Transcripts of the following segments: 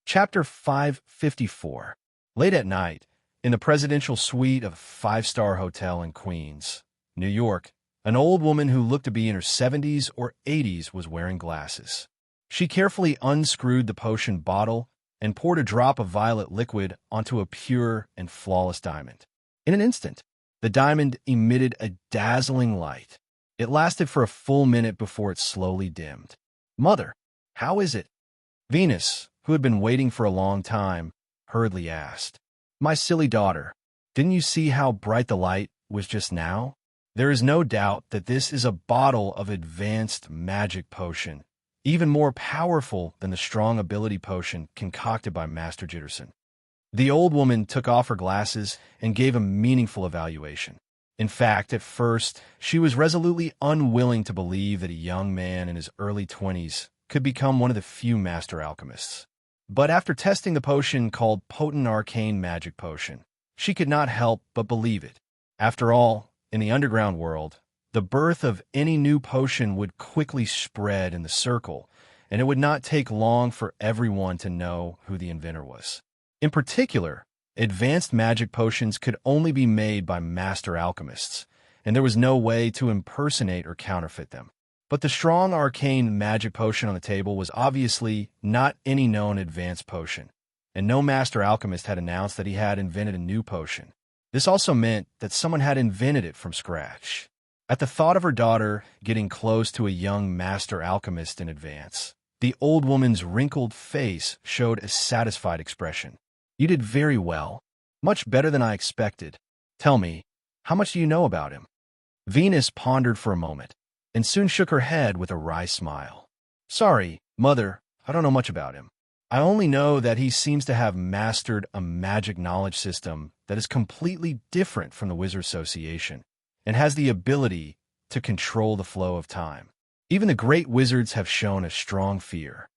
Chapter 554. Late at night, in the presidential suite of a five-star hotel in Queens, New York, an old woman who looked to be in her 70s or 80s was wearing glasses. She carefully unscrewed the potion bottle and poured a drop of violet liquid onto a pure and flawless diamond. In an instant, the diamond emitted a dazzling light. It lasted for a full minute before it slowly dimmed. "Mother, how is it?" Venus, who had been waiting for a long time, hurriedly asked. "My silly daughter, didn't you see how bright the light was just now? There is no doubt that this is a bottle of advanced magic potion, even more powerful than the strong ability potion concocted by Master Jitterson." The old woman took off her glasses and gave a meaningful evaluation. In fact, at first, she was resolutely unwilling to believe that a young man in his early 20s could become one of the few master alchemists. But after testing the potion called Potent Arcane Magic Potion, she could not help but believe it. After all, in the underground world, the birth of any new potion would quickly spread in the circle, and it would not take long for everyone to know who the inventor was. In particular, advanced magic potions could only be made by master alchemists, and there was no way to impersonate or counterfeit them. But the strong arcane magic potion on the table was obviously not any known advanced potion, and no master alchemist had announced that he had invented a new potion. This also meant that someone had invented it from scratch. At the thought of her daughter getting close to a young master alchemist in advance, the old woman's wrinkled face showed a satisfied expression. "You did very well. Much better than I expected. Tell me, how much do you know about him?" Venus pondered for a moment, and soon shook her head with a wry smile. "Sorry, Mother, I don't know much about him. I only know that he seems to have mastered a magic knowledge system that is completely different from the Wizard Association, and has the ability to control the flow of time. Even the great wizards have shown a strong fear."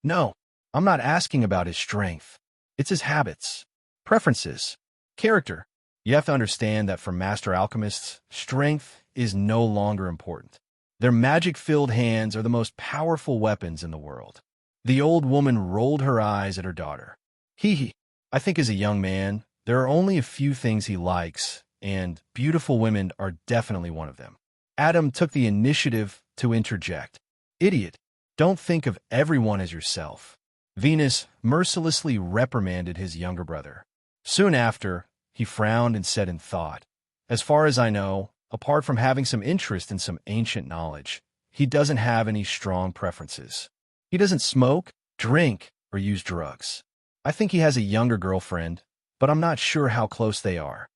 "No, I'm not asking about his strength. It's his habits, preferences, character. You have to understand that for master alchemists, strength is no longer important. Their magic-filled hands are the most powerful weapons in the world." The old woman rolled her eyes at her daughter. I think as a young man, there are only a few things he likes, and beautiful women are definitely one of them." Adam took the initiative to interject. "Idiot, don't think of everyone as yourself." Venus mercilessly reprimanded his younger brother. Soon after, he frowned and said in thought, "As far as I know, apart from having some interest in some ancient knowledge, he doesn't have any strong preferences. He doesn't smoke, drink, or use drugs. I think he has a younger girlfriend, but I'm not sure how close they are.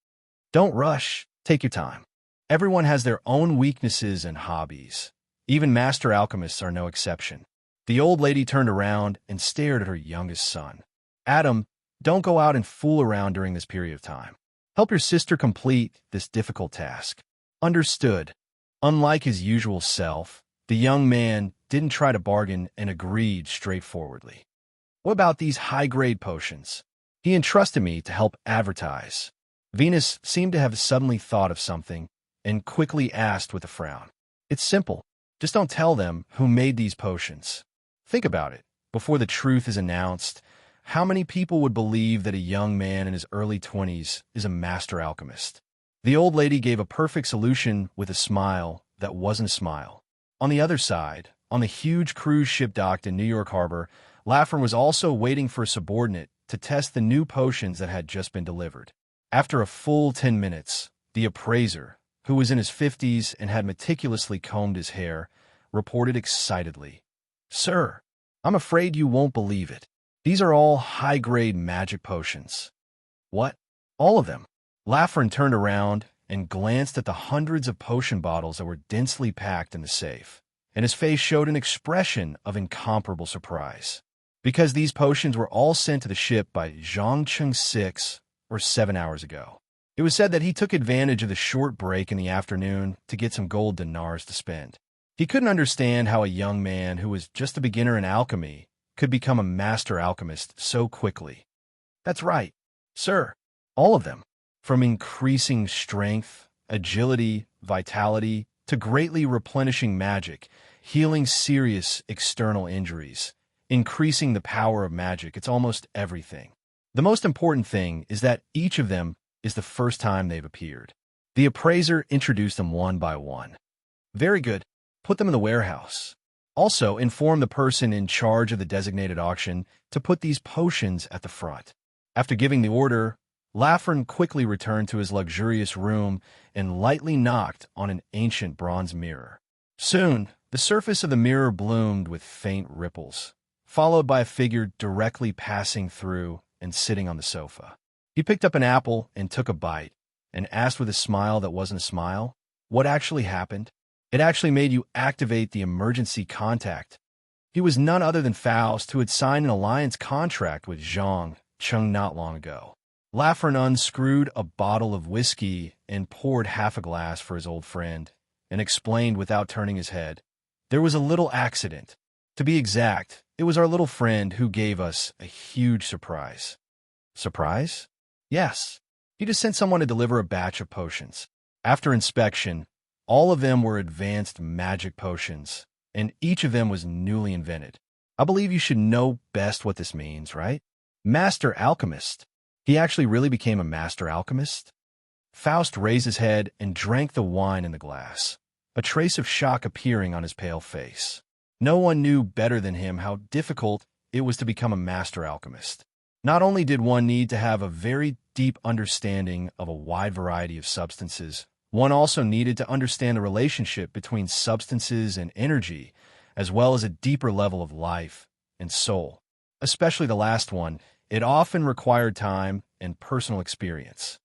Don't rush, take your time. Everyone has their own weaknesses and hobbies. Even master alchemists are no exception." The old lady turned around and stared at her youngest son. "Adam, don't go out and fool around during this period of time. Help your sister complete this difficult task." "Understood." Unlike his usual self, the young man didn't try to bargain and agreed straightforwardly. "What about these high-grade potions? He entrusted me to help advertise." Venus seemed to have suddenly thought of something and quickly asked with a frown. "It's simple. Just don't tell them who made these potions. Think about it. Before the truth is announced, how many people would believe that a young man in his early 20s is a master alchemist?" The old lady gave a perfect solution with a smile that wasn't a smile. On the other side, on the huge cruise ship docked in New York Harbor, Lafren was also waiting for a subordinate to test the new potions that had just been delivered. After a full 10 minutes, the appraiser, who was in his 50s and had meticulously combed his hair, reported excitedly, "Sir, I'm afraid you won't believe it. These are all high-grade magic potions." "What? All of them?" Lafren turned around and glanced at the hundreds of potion bottles that were densely packed in the safe, and his face showed an expression of incomparable surprise. Because these potions were all sent to the ship by Zhongcheng 6 or 7 hours ago. It was said that he took advantage of the short break in the afternoon to get some gold dinars to spend. He couldn't understand how a young man who was just a beginner in alchemy could become a master alchemist so quickly. "That's right, sir. All of them. From increasing strength, agility, vitality, to greatly replenishing magic, healing serious external injuries, increasing the power of magic. It's almost everything. The most important thing is that each of them is the first time they've appeared. The appraiser introduced them one by one. Very good. Put them in the warehouse. Also, inform the person in charge of the designated auction to put these potions at the front. After giving the order, Lafren quickly returned to his luxurious room and lightly knocked on an ancient bronze mirror. Soon, the surface of the mirror bloomed with faint ripples, followed by a figure directly passing through and sitting on the sofa. He picked up an apple and took a bite, and asked with a smile that wasn't a smile, "What actually happened?" "It actually made you activate the emergency contact." He was none other than Faust, who had signed an alliance contract with Zhang Chung not long ago. Lafren unscrewed a bottle of whiskey and poured half a glass for his old friend, and explained without turning his head, "There was a little accident. To be exact, it was our little friend who gave us a huge surprise." "Surprise?" "Yes. He just sent someone to deliver a batch of potions. After inspection, all of them were advanced magic potions, and each of them was newly invented. I believe you should know best what this means, right? Master alchemist. He actually really became a master alchemist?" Faust raised his head and drank the wine in the glass, a trace of shock appearing on his pale face. No one knew better than him how difficult it was to become a master alchemist. Not only did one need to have a very deep understanding of a wide variety of substances, one also needed to understand the relationship between substances and energy, as well as a deeper level of life and soul. Especially the last one, it often required time and personal experience.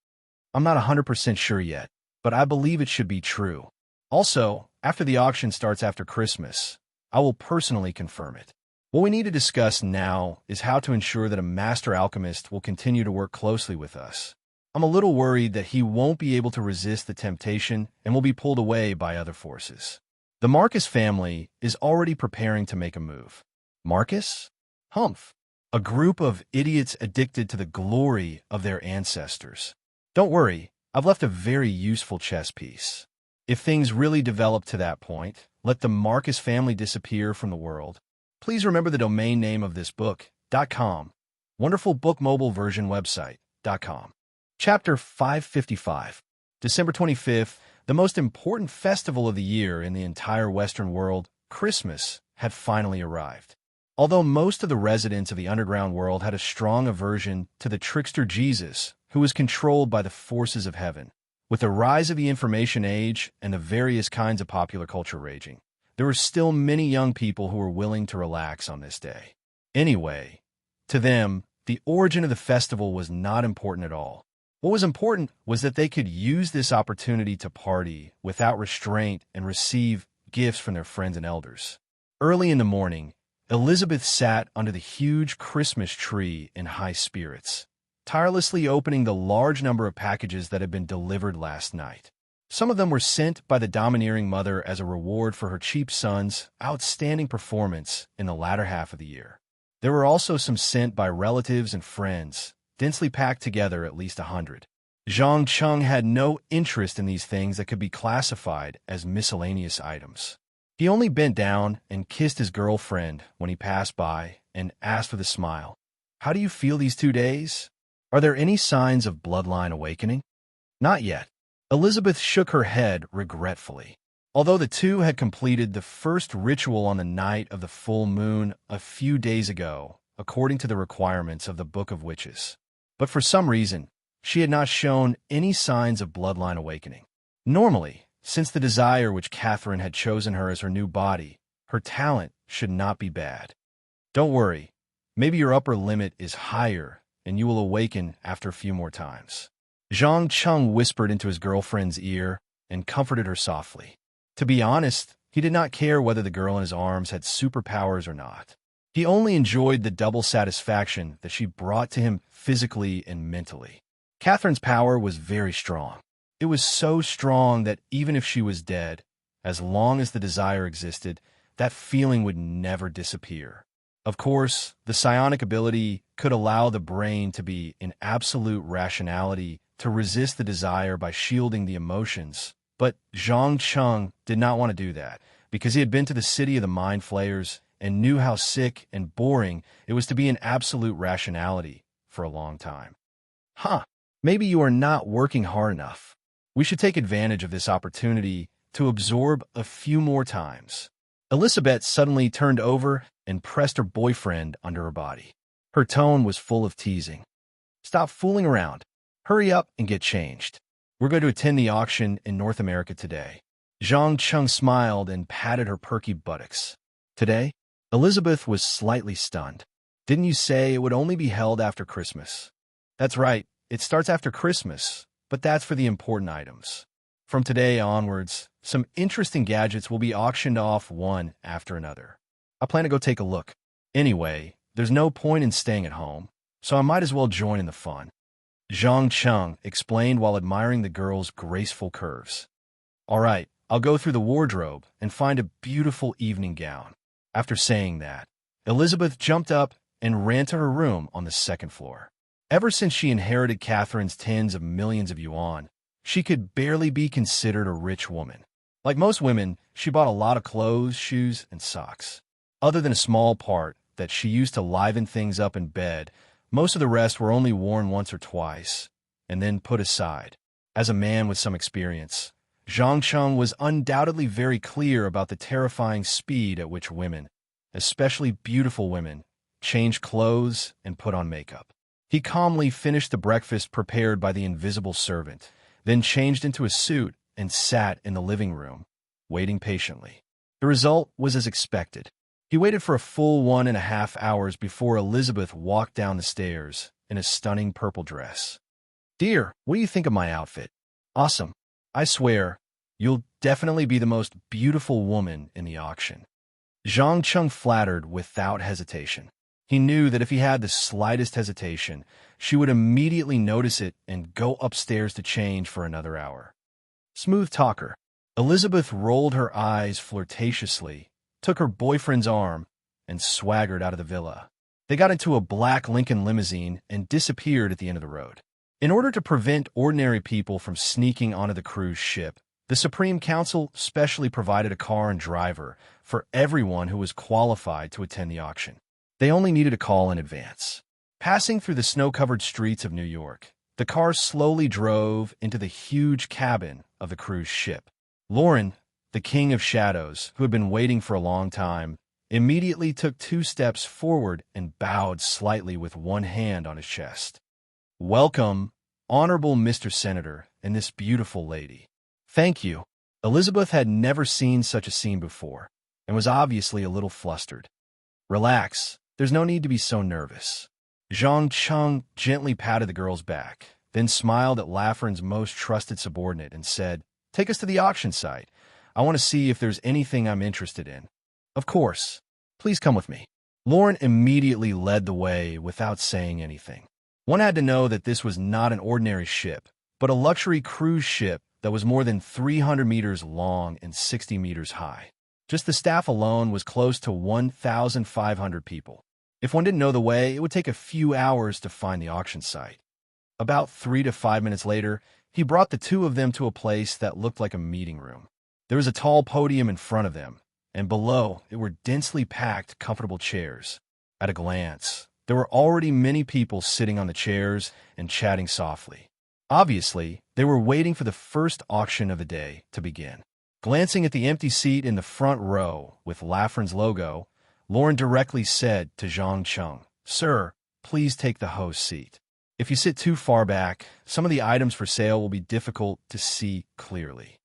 I'm not 100% sure yet, but I believe it should be true. Also, after the auction starts after Christmas, I will personally confirm it. What we need to discuss now is how to ensure that a master alchemist will continue to work closely with us. I'm a little worried that he won't be able to resist the temptation and will be pulled away by other forces. The Marcus family is already preparing to make a move. Marcus? Humph. A group of idiots addicted to the glory of their ancestors. Don't worry, I've left a very useful chess piece. If things really develop to that point, let the Marcus family disappear from the world. Please remember the domain name of this book.com. Wonderful book mobile version website.com. Chapter 555. December 25th, the most important festival of the year in the entire Western world, Christmas, had finally arrived. Although most of the residents of the underground world had a strong aversion to the trickster Jesus, who was controlled by the forces of heaven, with the rise of the information age and the various kinds of popular culture raging, there were still many young people who were willing to relax on this day. Anyway, to them, the origin of the festival was not important at all. What was important was that they could use this opportunity to party without restraint and receive gifts from their friends and elders. Early in the morning, Elizabeth sat under the huge Christmas tree in high spirits, tirelessly opening the large number of packages that had been delivered last night. Some of them were sent by the domineering mother as a reward for her cheap son's outstanding performance in the latter half of the year. There were also some sent by relatives and friends, densely packed together at least 100. Zhang Chung had no interest in these things that could be classified as miscellaneous items. He only bent down and kissed his girlfriend when he passed by and asked with a smile, "How do you feel these 2 days? Are there any signs of bloodline awakening?" "Not yet." Elizabeth shook her head regretfully. Although the two had completed the first ritual on the night of the full moon a few days ago, according to the requirements of the Book of Witches. But for some reason, she had not shown any signs of bloodline awakening. Normally, since the desire which Catherine had chosen her as her new body, her talent should not be bad. Don't worry, maybe your upper limit is higher and you will awaken after a few more times. Zhang Chung whispered into his girlfriend's ear and comforted her softly. To be honest, he did not care whether the girl in his arms had superpowers or not. He only enjoyed the double satisfaction that she brought to him physically and mentally. Catherine's power was very strong. It was so strong that even if she was dead, as long as the desire existed, that feeling would never disappear. Of course, the psionic ability could allow the brain to be in absolute rationality to resist the desire by shielding the emotions, but Zhang Chung did not want to do that because he had been to the city of the mind flayers and knew how sick and boring it was to be in absolute rationality for a long time. Huh, maybe you are not working hard enough. We should take advantage of this opportunity to absorb a few more times. Elizabeth suddenly turned over and pressed her boyfriend under her body. Her tone was full of teasing. Stop fooling around. Hurry up and get changed. We're going to attend the auction in North America today. Zhang Cheng smiled and patted her perky buttocks. Today? Elizabeth was slightly stunned. Didn't you say it would only be held after Christmas? That's right. It starts after Christmas, but that's for the important items. From today onwards, some interesting gadgets will be auctioned off one after another. I plan to go take a look. Anyway, there's no point in staying at home, so I might as well join in the fun. Zhang Cheng explained while admiring the girl's graceful curves. All right, I'll go through the wardrobe and find a beautiful evening gown. After saying that, Elizabeth jumped up and ran to her room on the second floor. Ever since she inherited Catherine's tens of millions of yuan, she could barely be considered a rich woman. Like most women, she bought a lot of clothes, shoes, and socks. Other than a small part that she used to liven things up in bed, most of the rest were only worn once or twice, and then put aside. As a man with some experience, Zhang Cheng was undoubtedly very clear about the terrifying speed at which women, especially beautiful women, change clothes and put on makeup. He calmly finished the breakfast prepared by the invisible servant, then changed into a suit and sat in the living room, waiting patiently. The result was as expected. He waited for a full 1.5 hours before Elizabeth walked down the stairs in a stunning purple dress. Dear, what do you think of my outfit? Awesome. I swear, you'll definitely be the most beautiful woman in the auction. Zhang Cheng flattered without hesitation. He knew that if he had the slightest hesitation, she would immediately notice it and go upstairs to change for another hour. Smooth talker. Elizabeth rolled her eyes flirtatiously, took her boyfriend's arm, and swaggered out of the villa. They got into a black Lincoln limousine and disappeared at the end of the road. In order to prevent ordinary people from sneaking onto the cruise ship, the Supreme Council specially provided a car and driver for everyone who was qualified to attend the auction. They only needed a call in advance. Passing through the snow-covered streets of New York, the car slowly drove into the huge cabin of the cruise ship. Lauren, the king of shadows, who had been waiting for a long time, immediately took 2 steps forward and bowed slightly with one hand on his chest. Welcome, Honorable Mr. Senator and this beautiful lady. Thank you. Elizabeth had never seen such a scene before and was obviously a little flustered. Relax. There's no need to be so nervous. Zhang Cheng gently patted the girl's back, then smiled at Lafren's most trusted subordinate and said, Take us to the auction site. I want to see if there's anything I'm interested in. Of course. Please come with me. Lauren immediately led the way without saying anything. One had to know that this was not an ordinary ship, but a luxury cruise ship that was more than 300 meters long and 60 meters high. Just the staff alone was close to 1,500 people. If one didn't know the way, it would take a few hours to find the auction site. About 3 to 5 minutes later, he brought the two of them to a place that looked like a meeting room. There was a tall podium in front of them, and below it were densely packed, comfortable chairs. At a glance, there were already many people sitting on the chairs and chatting softly. Obviously, they were waiting for the first auction of the day to begin. Glancing at the empty seat in the front row with Lafren's logo, Lauren directly said to Zhang Cheng, Sir, please take the host's seat. If you sit too far back, some of the items for sale will be difficult to see clearly.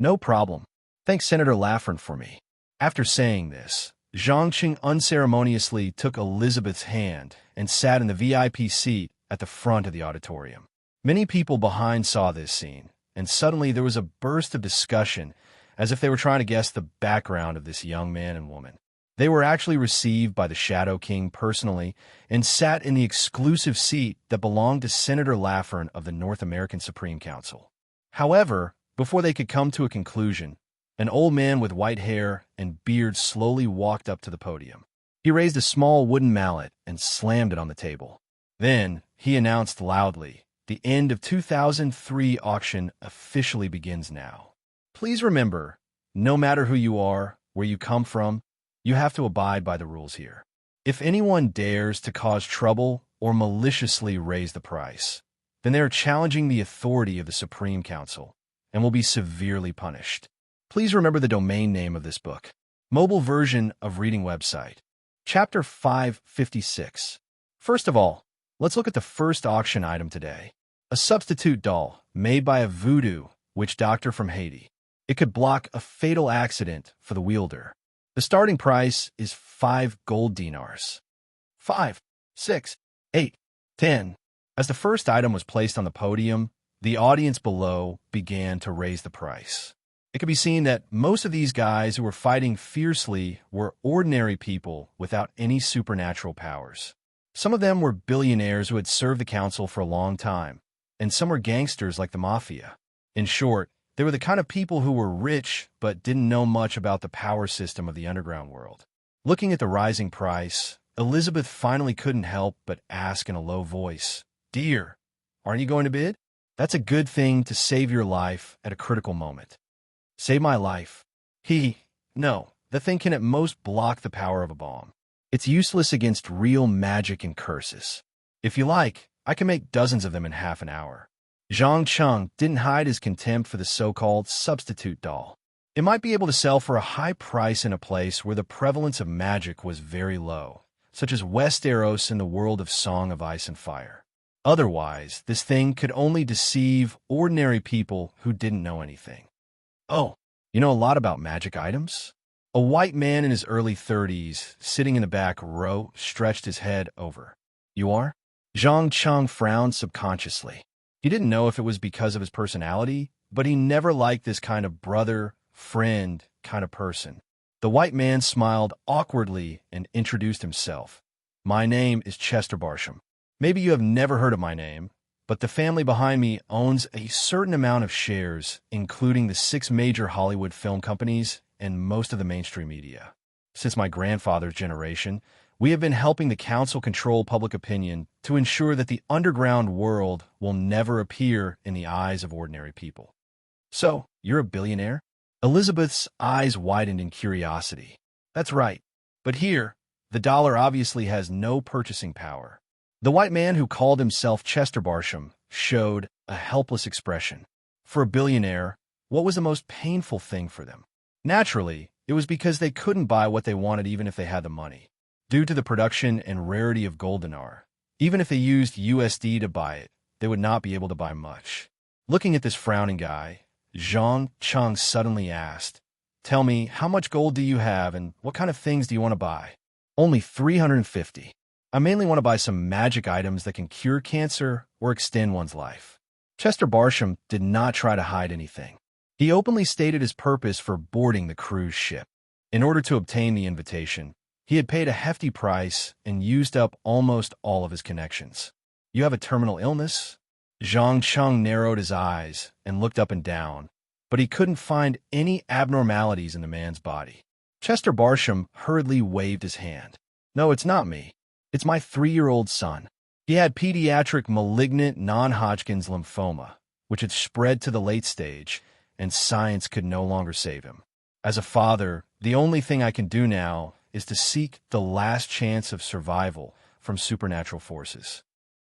No problem. Thanks Senator Lafren for me. After saying this, Zhang Cheng unceremoniously took Elizabeth's hand and sat in the VIP seat at the front of the auditorium. Many people behind saw this scene, and suddenly there was a burst of discussion as if they were trying to guess the background of this young man and woman. They were actually received by the Shadow King personally and sat in the exclusive seat that belonged to Senator Lafren of the North American Supreme Council. However, before they could come to a conclusion, an old man with white hair and beard slowly walked up to the podium. He raised a small wooden mallet and slammed it on the table. Then, he announced loudly, The end of 2003 auction officially begins now. Please remember, no matter who you are, where you come from, You have to abide by the rules here. If anyone dares to cause trouble or maliciously raise the price, then they are challenging the authority of the Supreme Council and will be severely punished. Please remember the domain name of this book. Mobile version of reading website. Chapter 556. First of all, let's look at the first auction item today. A substitute doll made by a voodoo witch doctor from Haiti. It could block a fatal accident for the wielder. The starting price is 5 gold dinars. 5, 6, 8, 10. As the first item was placed on the podium, the audience below began to raise the price. It could be seen that most of these guys who were fighting fiercely were ordinary people without any supernatural powers. Some of them were billionaires who had served the council for a long time, and some were gangsters like the mafia. In short, they were the kind of people who were rich but didn't know much about the power system of the underground world. Looking at the rising price, Elizabeth finally couldn't help but ask in a low voice, "Dear, aren't you going to bid? That's a good thing to save your life at a critical moment." "Save my life?" No, the thing can at most block the power of a bomb. It's useless against real magic and curses. If you like, I can make dozens of them in half an hour. Zhang Cheng didn't hide his contempt for the so-called substitute doll. It might be able to sell for a high price in a place where the prevalence of magic was very low, such as Westeros in the world of Song of Ice and Fire. Otherwise, this thing could only deceive ordinary people who didn't know anything. "Oh, you know a lot about magic items?" A white man in his early 30s, sitting in the back row, stretched his head over. "You are?" Zhang Cheng frowned subconsciously. He didn't know if it was because of his personality, but he never liked this kind of brother, friend kind of person. The white man smiled awkwardly and introduced himself. "My name is Chester Barsham. Maybe you have never heard of my name, but the family behind me owns a certain amount of shares, including the 6 major Hollywood film companies and most of the mainstream media. Since my grandfather's generation, we have been helping the council control public opinion to ensure that the underground world will never appear in the eyes of ordinary people." "So, you're a billionaire?" Elizabeth's eyes widened in curiosity. "That's right. But here, the dollar obviously has no purchasing power." The white man, who called himself Chester Barsham, showed a helpless expression. For a billionaire, what was the most painful thing for them? Naturally, it was because they couldn't buy what they wanted even if they had the money. Due to the production and rarity of gold dinar, even if they used USD to buy it, they would not be able to buy much. Looking at this frowning guy, Zhang Cheng suddenly asked, "Tell me, how much gold do you have and what kind of things do you want to buy?" "Only 350. I mainly want to buy some magic items that can cure cancer or extend one's life." Chester Barsham did not try to hide anything. He openly stated his purpose for boarding the cruise ship. In order to obtain the invitation, he had paid a hefty price and used up almost all of his connections. "You have a terminal illness?" Zhang Cheng narrowed his eyes and looked up and down, but he couldn't find any abnormalities in the man's body. Chester Barsham hurriedly waved his hand. "No, it's not me. It's my 3-year-old son. He had pediatric malignant non-Hodgkin's lymphoma, which had spread to the late stage, and science could no longer save him. As a father, the only thing I can do now is to seek the last chance of survival from supernatural forces."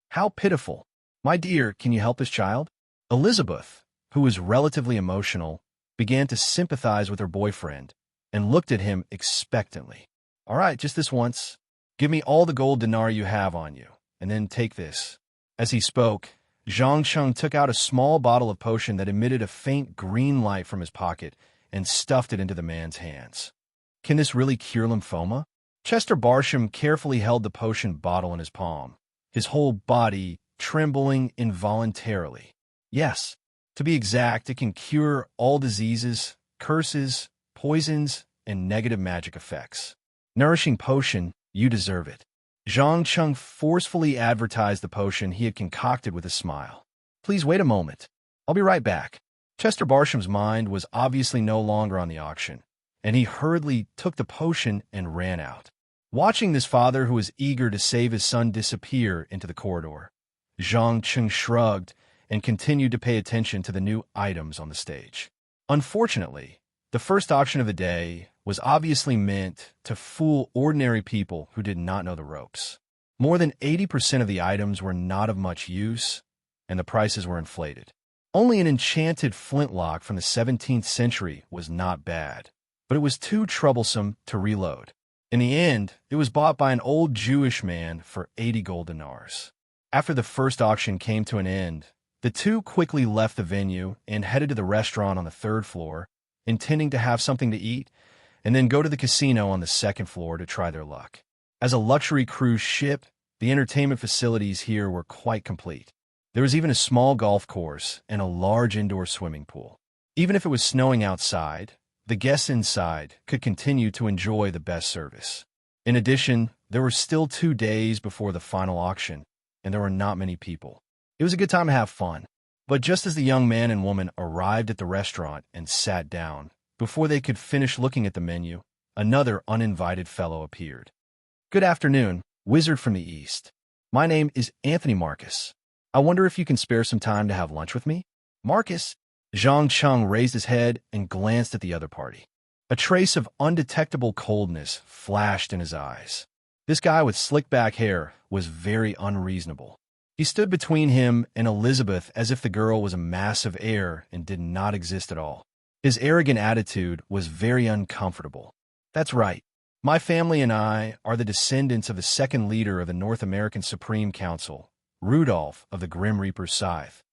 "How pitiful. My dear, can you help this child?" Elizabeth, who was relatively emotional, began to sympathize with her boyfriend and looked at him expectantly. "All right, just this once. Give me all the gold dinar you have on you, and then take this." As he spoke, Zhang Cheng took out a small bottle of potion that emitted a faint green light from his pocket and stuffed it into the man's hands. "Can this really cure lymphoma?" Chester Barsham carefully held the potion bottle in his palm, his whole body trembling involuntarily. "Yes. To be exact, it can cure all diseases, curses, poisons, and negative magic effects. Nourishing potion, you deserve it." Zhang Cheng forcefully advertised the potion he had concocted with a smile. "Please wait a moment. I'll be right back." Chester Barsham's mind was obviously no longer on the auction, and he hurriedly took the potion and ran out. Watching this father who was eager to save his son disappear into the corridor, Zhang Cheng shrugged and continued to pay attention to the new items on the stage. Unfortunately, The first auction of the day was obviously meant to fool ordinary people who did not know the ropes. More than 80% of the items were not of much use, and the prices were inflated. Only an enchanted flintlock from the 17th century was not bad, but it was too troublesome to reload. In the end, it was bought by an old Jewish man for 80 gold dinars. After the first auction came to an end, the two quickly left the venue and headed to the restaurant on the third floor, intending to have something to eat, and then go to the casino on the second floor to try their luck. As a luxury cruise ship, the entertainment facilities here were quite complete. There was even a small golf course and a large indoor swimming pool. Even if it was snowing outside, the guests inside could continue to enjoy the best service. In addition, there were still 2 days before the final auction, and there were not many people. It was a good time to have fun. But just as the young man and woman arrived at the restaurant and sat down, before they could finish looking at the menu, another uninvited fellow appeared. "Good afternoon, wizard from the East. My name is Anthony Marcus. I wonder if you can spare some time to have lunch with me?" "Marcus?" Zhang Cheng raised his head and glanced at the other party. A trace of undetectable coldness flashed in his eyes. This guy with slick-back hair was very unreasonable. He stood between him and Elizabeth as if the girl was a mass of air and did not exist at all. His arrogant attitude was very uncomfortable. "That's right. My family and I are the descendants of the second leader of the North American Supreme Council, Rudolph of the Grim Reaper's Scythe."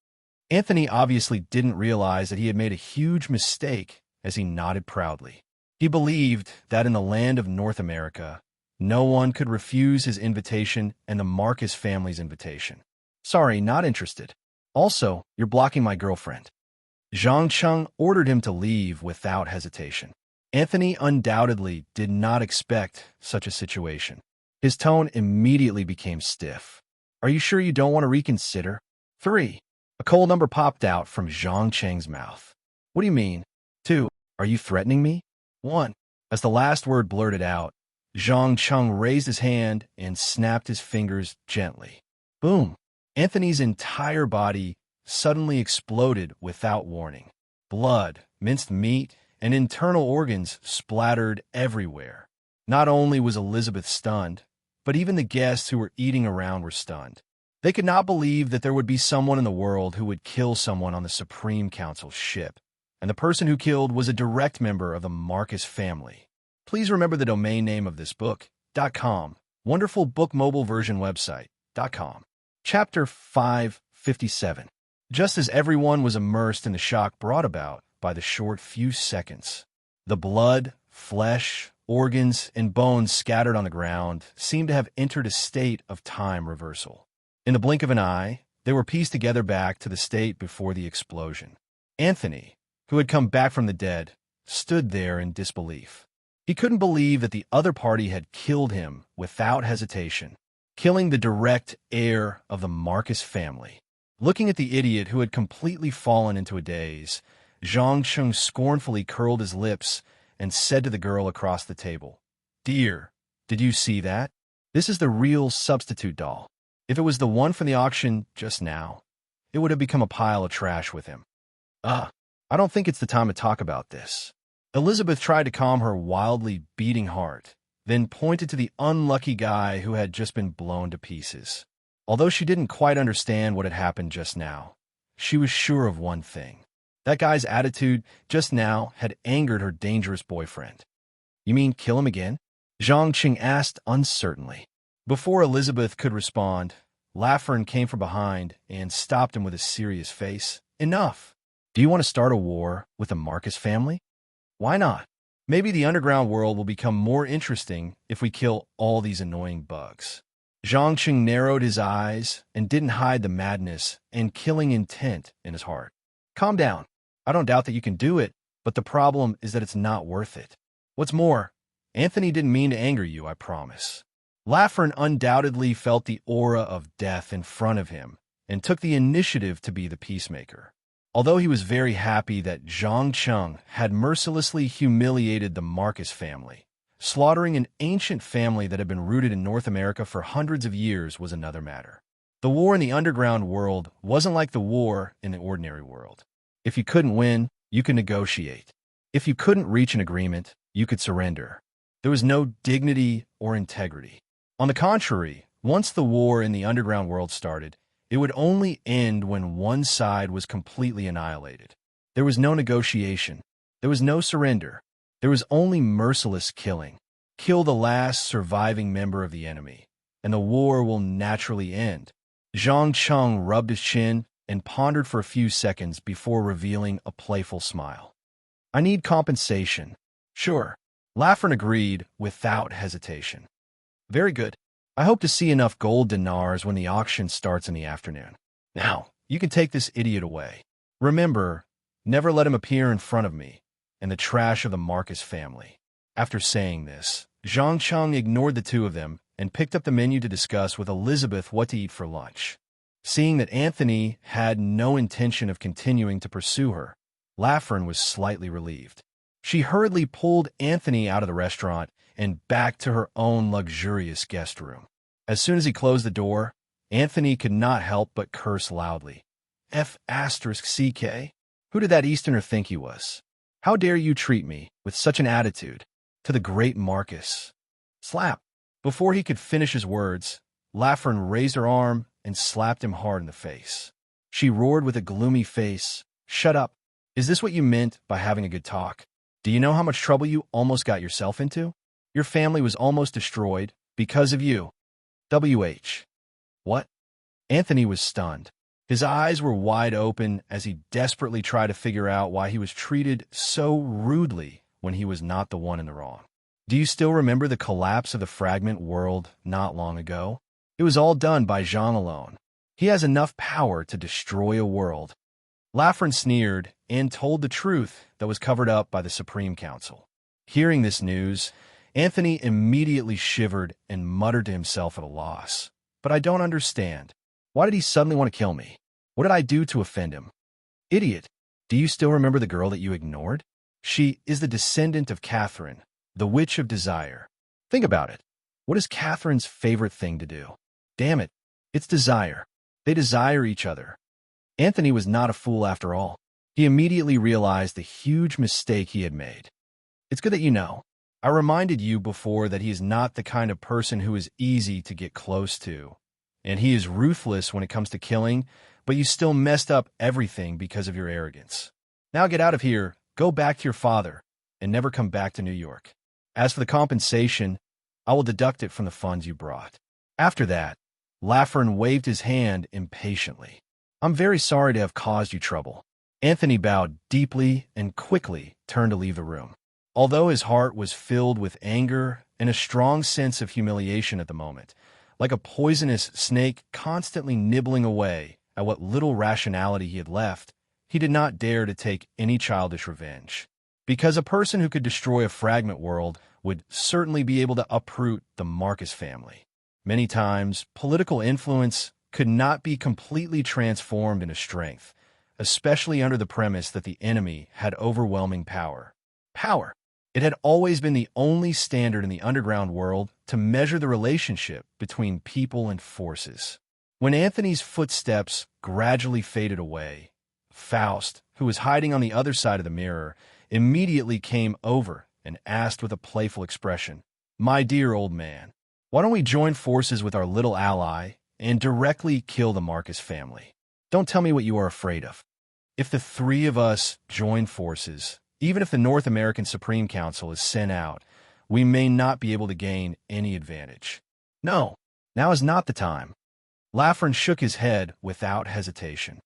Anthony obviously didn't realize that he had made a huge mistake as he nodded proudly. He believed that in the land of North America, no one could refuse his invitation and the Marcus family's invitation. "Sorry, not interested. Also, you're blocking my girlfriend." Zhang Cheng ordered him to leave without hesitation. Anthony undoubtedly did not expect such a situation. His tone immediately became stiff. "Are you sure you don't want to reconsider?" 3. A cold number popped out from Zhang Cheng's mouth. "What do you mean?" 2. "Are you threatening me?" 1. As the last word blurted out, Zhang Cheng raised his hand and snapped his fingers gently. Boom! Anthony's entire body suddenly exploded without warning. Blood, minced meat, and internal organs splattered everywhere. Not only was Elizabeth stunned, but even the guests who were eating around were stunned. They could not believe that there would be someone in the world who would kill someone on the Supreme Council's ship, and the person who killed was a direct member of the Marcus family. Please remember the domain name of this book.com, wonderful book mobile version website.com. Chapter 557. Just as everyone was immersed in the shock brought about by the short few seconds, the blood, flesh, organs, and bones scattered on the ground seemed to have entered a state of time reversal. In the blink of an eye, they were pieced together back to the state before the explosion. Anthony, who had come back from the dead, stood there in disbelief. He couldn't believe that the other party had killed him without hesitation, killing the direct heir of the Marcus family. Looking at the idiot who had completely fallen into a daze, Zhang Cheng scornfully curled his lips and said to the girl across the table, "Dear, did you see that? This is the real substitute doll. If it was the one from the auction just now, it would have become a pile of trash with him." I don't think it's the time to talk about this." Elizabeth tried to calm her wildly beating heart, then pointed to the unlucky guy who had just been blown to pieces. Although she didn't quite understand what had happened just now, she was sure of one thing. That guy's attitude just now had angered her dangerous boyfriend. "You mean kill him again?" Zhang Cheng asked uncertainly. Before Elizabeth could respond, Lafern came from behind and stopped him with a serious face. "Enough! Do you want to start a war with the Marcus family? Why not? Maybe the underground world will become more interesting if we kill all these annoying bugs." Zhang Cheng narrowed his eyes and didn't hide the madness and killing intent in his heart. "Calm down. I don't doubt that you can do it, but the problem is that it's not worth it. What's more, Anthony didn't mean to anger you, I promise." Lafern undoubtedly felt the aura of death in front of him and took the initiative to be the peacemaker. Although he was very happy that Zhang Cheng had mercilessly humiliated the Marcus family, slaughtering an ancient family that had been rooted in North America for hundreds of years was another matter. The war in the underground world wasn't like the war in the ordinary world. If you couldn't win, you could negotiate. If you couldn't reach an agreement, you could surrender. There was no dignity or integrity. On the contrary, once the war in the underground world started, it would only end when one side was completely annihilated. There was no negotiation. There was no surrender. There was only merciless killing. Kill the last surviving member of the enemy, and the war will naturally end. Zhang Cheng rubbed his chin and pondered for a few seconds before revealing a playful smile. I need compensation. Sure. Laffern agreed without hesitation. Very good. I hope to see enough gold dinars when the auction starts in the afternoon. Now, you can take this idiot away. Remember, never let him appear in front of me and the trash of the Marcus family. After saying this, Zhang Cheng ignored the two of them and picked up the menu to discuss with Elizabeth what to eat for lunch. Seeing that Anthony had no intention of continuing to pursue her, Laffern was slightly relieved. She hurriedly pulled Anthony out of the restaurant and back to her own luxurious guest room. As soon as he closed the door, Anthony could not help but curse loudly. F***CK? Who did that Easterner think he was? How dare you treat me with such an attitude? To the great Marcus. Slap. Before he could finish his words, Laffern raised her arm and slapped him hard in the face. She roared with a gloomy face. Shut up. Is this what you meant by having a good talk? Do you know how much trouble you almost got yourself into? Your family was almost destroyed because of you. W.H. What? Anthony was stunned. His eyes were wide open as he desperately tried to figure out why he was treated so rudely when he was not the one in the wrong. Do you still remember the collapse of the fragment world not long ago? It was all done by Zhang alone. He has enough power to destroy a world. Laffern sneered and told the truth that was covered up by the Supreme Council. Hearing this news, Anthony immediately shivered and muttered to himself at a loss. But I don't understand. Why did he suddenly want to kill me? What did I do to offend him? Idiot, do you still remember the girl that you ignored? She is the descendant of Catherine, the Witch of Desire. Think about it. What is Catherine's favorite thing to do? Damn it, it's desire. They desire each other. Anthony was not a fool after all. He immediately realized the huge mistake he had made. It's good that you know. I reminded you before that he is not the kind of person who is easy to get close to. And he is ruthless when it comes to killing, but you still messed up everything because of your arrogance. Now get out of here, go back to your father, and never come back to New York. As for the compensation, I will deduct it from the funds you brought. After that, Laffern waved his hand impatiently. I'm very sorry to have caused you trouble. Anthony bowed deeply and quickly turned to leave the room. Although his heart was filled with anger and a strong sense of humiliation at the moment, like a poisonous snake constantly nibbling away at what little rationality he had left, he did not dare to take any childish revenge. Because a person who could destroy a fragment world would certainly be able to uproot the Marcus family. Many times, political influence could not be completely transformed into strength, especially under the premise that the enemy had overwhelming power. Power. It had always been the only standard in the underground world to measure the relationship between people and forces. When Anthony's footsteps gradually faded away, Faust, who was hiding on the other side of the mirror, immediately came over and asked with a playful expression, "My dear old man, why don't we join forces with our little ally and directly kill the Marcus family? Don't tell me what you are afraid of. If the three of us join forces, even if the North American Supreme Council is sent out, we may not be able to gain any advantage. No, now is not the time." Laffern shook his head without hesitation.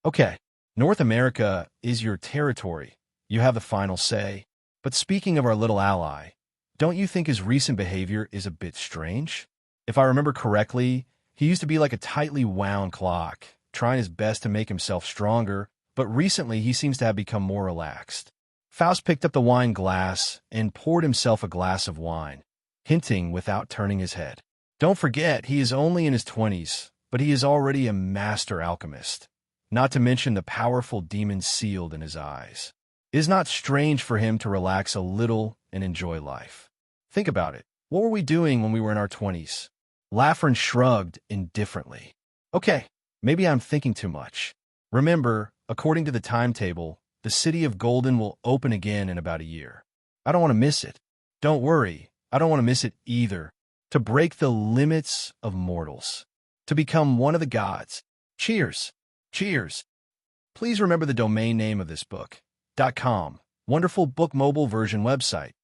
Okay, North America is your territory. You have the final say. But speaking of our little ally, don't you think his recent behavior is a bit strange? If I remember correctly, he used to be like a tightly wound clock, trying his best to make himself stronger, but recently he seems to have become more relaxed. Faust picked up the wine glass and poured himself a glass of wine, hinting without turning his head. Don't forget, he is only in his 20s, but he is already a master alchemist, not to mention the powerful demon sealed in his eyes. It is not strange for him to relax a little and enjoy life. Think about it. What were we doing when we were in our 20s? Laffern shrugged indifferently. Okay, maybe I'm thinking too much. Remember, according to the timetable, The city of Golden will open again in about a year. I don't want to miss it. Don't worry, I don't want to miss it either. To break the limits of mortals. To become one of the gods. Cheers. Cheers. Please remember the domain name of this book. .com. Wonderful book mobile version website.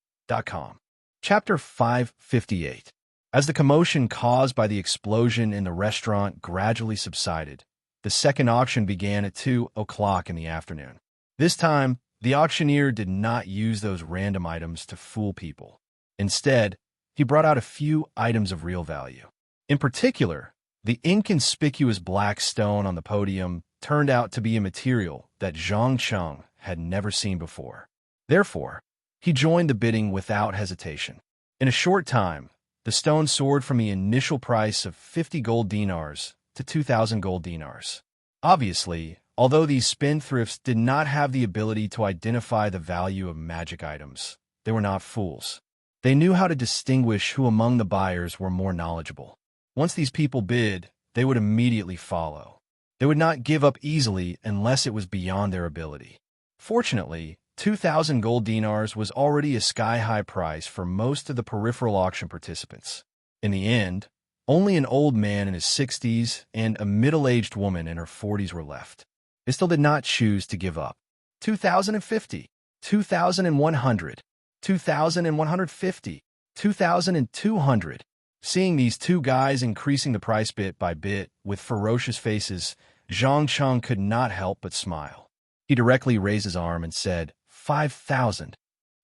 .com. Chapter 558. As the commotion caused by the explosion in the restaurant gradually subsided, the second auction began at 2 o'clock in the afternoon. This time, the auctioneer did not use those random items to fool people. Instead, he brought out a few items of real value. In particular, the inconspicuous black stone on the podium turned out to be a material that Zhang Cheng had never seen before. Therefore, he joined the bidding without hesitation. In a short time, the stone soared from the initial price of 50 gold dinars to 2,000 gold dinars. Obviously, although these spendthrifts did not have the ability to identify the value of magic items, they were not fools. They knew how to distinguish who among the buyers were more knowledgeable. Once these people bid, they would immediately follow. They would not give up easily unless it was beyond their ability. Fortunately, 2,000 gold dinars was already a sky-high price for most of the peripheral auction participants. In the end, only an old man in his 60s and a middle-aged woman in her 40s were left. They still did not choose to give up. 2,050, 2,100, 2,150, 2,200. Seeing these two guys increasing the price bit by bit with ferocious faces, Zhang Cheng could not help but smile. He directly raised his arm and said, 5,000.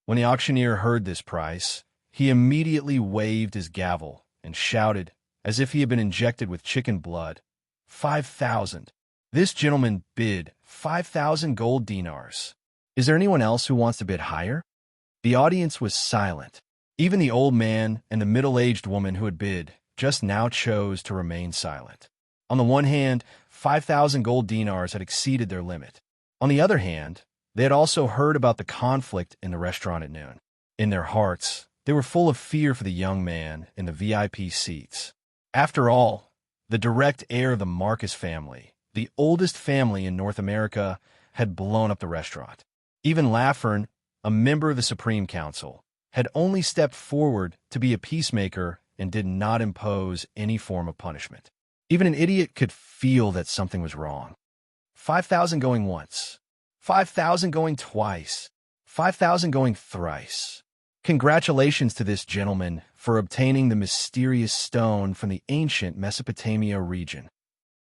When the auctioneer heard this price, he immediately waved his gavel and shouted, as if he had been injected with chicken blood, 5,000. This gentleman bid 5,000 gold dinars. Is there anyone else who wants to bid higher? The audience was silent. Even the old man and the middle-aged woman who had bid just now chose to remain silent. On the one hand, 5,000 gold dinars had exceeded their limit. On the other hand, they had also heard about the conflict in the restaurant at noon. In their hearts, they were full of fear for the young man in the VIP seats. After all, the direct heir of the Marcus family, the oldest family in North America, had blown up the restaurant. Even Laffern, a member of the Supreme Council, had only stepped forward to be a peacemaker and did not impose any form of punishment. Even an idiot could feel that something was wrong. 5,000 going once, 5,000 going twice, 5,000 going thrice. Congratulations to this gentleman for obtaining the mysterious stone from the ancient Mesopotamia region.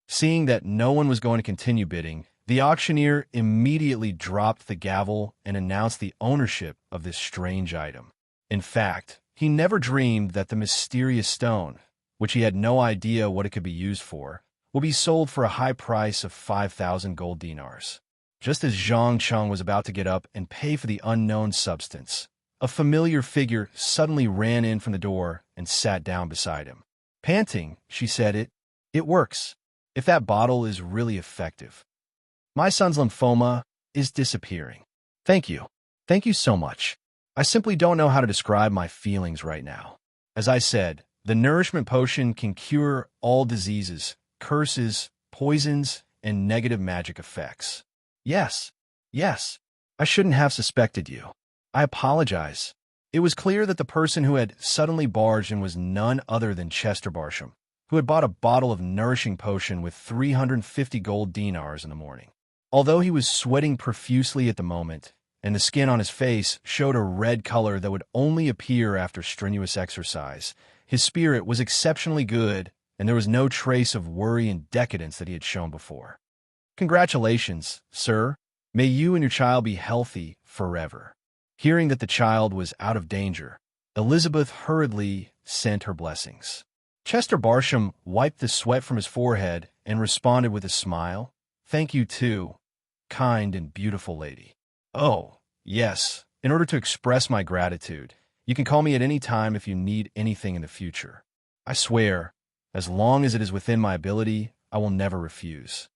Seeing that no one was going to continue bidding, the auctioneer immediately dropped the gavel and announced the ownership of this strange item. In fact, he never dreamed that the mysterious stone, which he had no idea what it could be used for, will be sold for a high price of 5,000 gold dinars. Just as Zhang Cheng was about to get up and pay for the unknown substance, a familiar figure suddenly ran in from the door and sat down beside him. Panting, she said, It works. If that bottle is really effective. My son's lymphoma is disappearing. Thank you. Thank you so much. I simply don't know how to describe my feelings right now. As I said, the nourishment potion can cure all diseases, curses, poisons, and negative magic effects. Yes. I shouldn't have suspected you. I apologize. It was clear that the person who had suddenly barged in was none other than Chester Barsham, who had bought a bottle of nourishing potion with 350 gold dinars in the morning. Although he was sweating profusely at the moment, and the skin on his face showed a red color that would only appear after strenuous exercise, his spirit was exceptionally good, and there was no trace of worry and decadence that he had shown before. Congratulations, sir. May you and your child be healthy forever. Hearing that the child was out of danger, Elizabeth hurriedly sent her blessings. Chester Barsham wiped the sweat from his forehead and responded with a smile. Thank you too, kind and beautiful lady. Oh, yes, in order to express my gratitude, you can call me at any time if you need anything in the future. I swear, as long as it is within my ability, I will never refuse.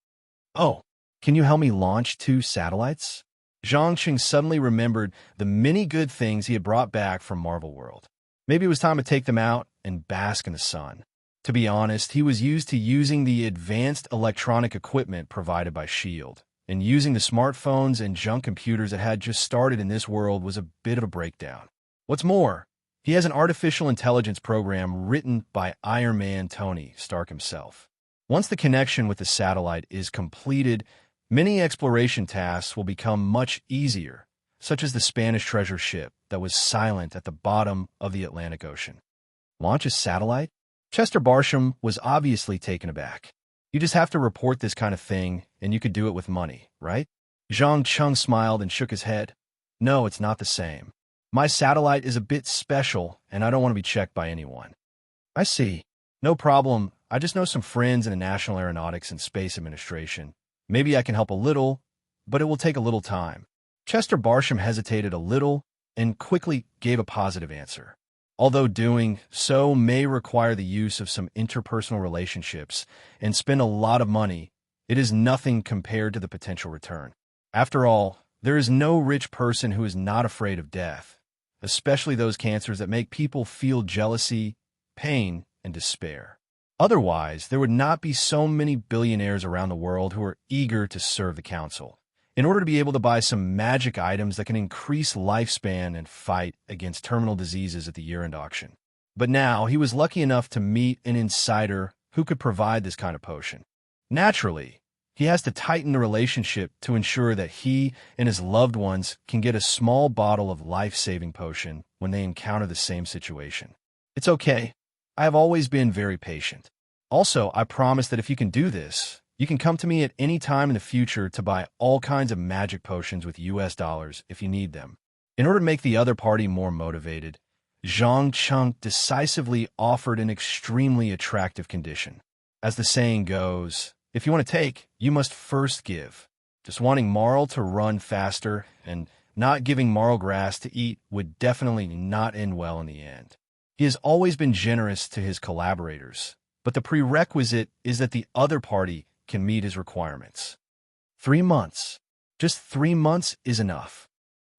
Oh, can you help me launch 2 satellites? Zhang Cheng suddenly remembered the many good things he had brought back from Marvel World. Maybe it was time to take them out and bask in the sun. To be honest, he was used to using the advanced electronic equipment provided by S.H.I.E.L.D. and using the smartphones and junk computers that had just started in this world was a bit of a breakdown. What's more, he has an artificial intelligence program written by Iron Man Tony Stark himself. Once the connection with the satellite is completed, many exploration tasks will become much easier, such as the Spanish treasure ship that was silent at the bottom of the Atlantic Ocean. Launch a satellite? Chester Barsham was obviously taken aback. You just have to report this kind of thing, and you could do it with money, right? Zhang Chung smiled and shook his head. No, it's not the same. My satellite is a bit special, and I don't want to be checked by anyone. I see. No problem. I just know some friends in the National Aeronautics and Space Administration. Maybe I can help a little, but it will take a little time. Chester Barsham hesitated a little and quickly gave a positive answer. Although doing so may require the use of some interpersonal relationships and spend a lot of money, it is nothing compared to the potential return. After all, there is no rich person who is not afraid of death, especially those cancers that make people feel jealousy, pain, and despair. Otherwise, there would not be so many billionaires around the world who are eager to serve the council, in order to be able to buy some magic items that can increase lifespan and fight against terminal diseases at the year-end auction. But now, he was lucky enough to meet an insider who could provide this kind of potion. Naturally, he has to tighten the relationship to ensure that he and his loved ones can get a small bottle of life-saving potion when they encounter the same situation. It's okay. I have always been very patient. Also, I promise that if you can do this, you can come to me at any time in the future to buy all kinds of magic potions with US dollars if you need them. In order to make the other party more motivated, Zhang Chung decisively offered an extremely attractive condition. As the saying goes, if you want to take, you must first give. Just wanting Marl to run faster and not giving Marl grass to eat would definitely not end well in the end. He has always been generous to his collaborators, but the prerequisite is that the other party can meet his requirements. 3 months. Just 3 months is enough.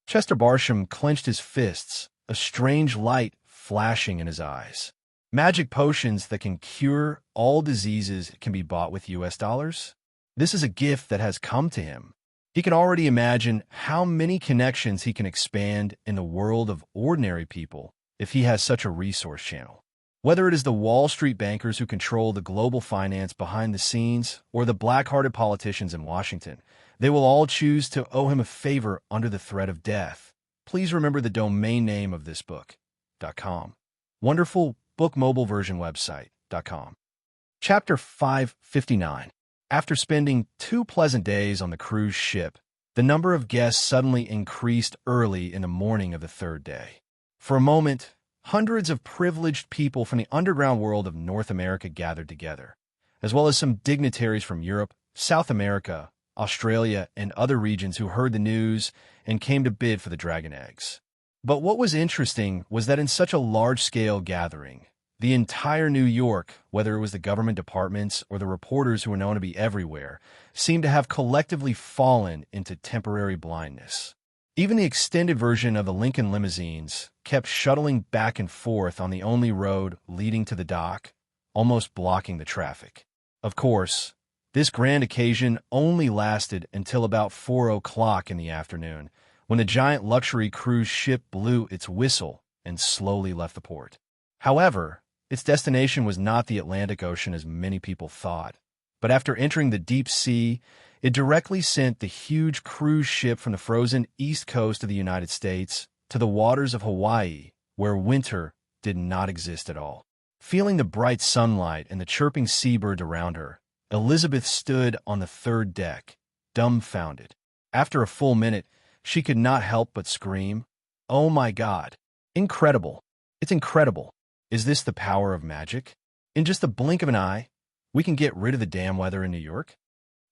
Chester Barsham clenched his fists, a strange light flashing in his eyes. Magic potions that can cure all diseases can be bought with US dollars? This is a gift that has come to him. He can already imagine how many connections he can expand in the world of ordinary people if he has such a resource channel. Whether it is the Wall Street bankers who control the global finance behind the scenes or the black-hearted politicians in Washington, they will all choose to owe him a favor under the threat of death. Please remember the domain name of this book.com. Wonderful book mobile version website.com. Chapter 559. After spending 2 pleasant days on the cruise ship, the number of guests suddenly increased early in the morning of the 3rd day. For a moment, hundreds of privileged people from the underground world of North America gathered together, as well as some dignitaries from Europe, South America, Australia, and other regions who heard the news and came to bid for the dragon eggs. But what was interesting was that in such a large-scale gathering, the entire New York, whether it was the government departments or the reporters who were known to be everywhere, seemed to have collectively fallen into temporary blindness. Even the extended version of the Lincoln limousines kept shuttling back and forth on the only road leading to the dock, almost blocking the traffic. Of course, this grand occasion only lasted until about 4 o'clock in the afternoon, when the giant luxury cruise ship blew its whistle and slowly left the port. However, its destination was not the Atlantic Ocean as many people thought, but after entering the deep sea, it directly sent the huge cruise ship from the frozen east coast of the United States to the waters of Hawaii, where winter did not exist at all. Feeling the bright sunlight and the chirping seabirds around her, Elizabeth stood on the 3rd deck, dumbfounded. After a full minute, she could not help but scream, "Oh my God! Incredible! It's incredible! Is this the power of magic? In just the blink of an eye, we can get rid of the damn weather in New York?"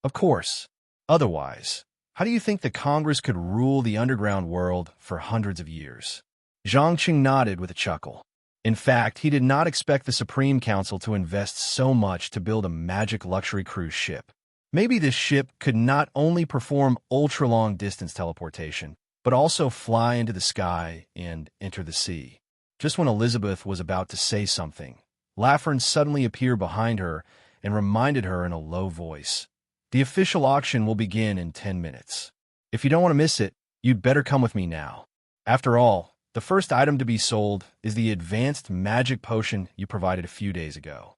Of course. Otherwise, how do you think the Congress could rule the underground world for hundreds of years? Zhang Qing nodded with a chuckle. In fact, he did not expect the Supreme Council to invest so much to build a magic luxury cruise ship. Maybe this ship could not only perform ultra-long distance teleportation, but also fly into the sky and enter the sea. Just when Elizabeth was about to say something, Lafren suddenly appeared behind her and reminded her in a low voice, The official auction will begin in 10 minutes. If you don't want to miss it, you'd better come with me now. After all, the first item to be sold is the advanced magic potion you provided a few days ago.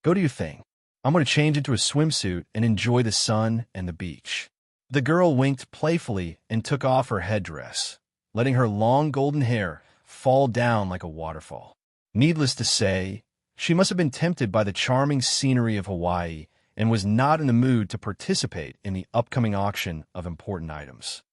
Go do your thing. I'm going to change into a swimsuit and enjoy the sun and the beach." The girl winked playfully and took off her headdress, letting her long golden hair fall down like a waterfall. Needless to say, she must have been tempted by the charming scenery of Hawaii and was not in the mood to participate in the upcoming auction of important items.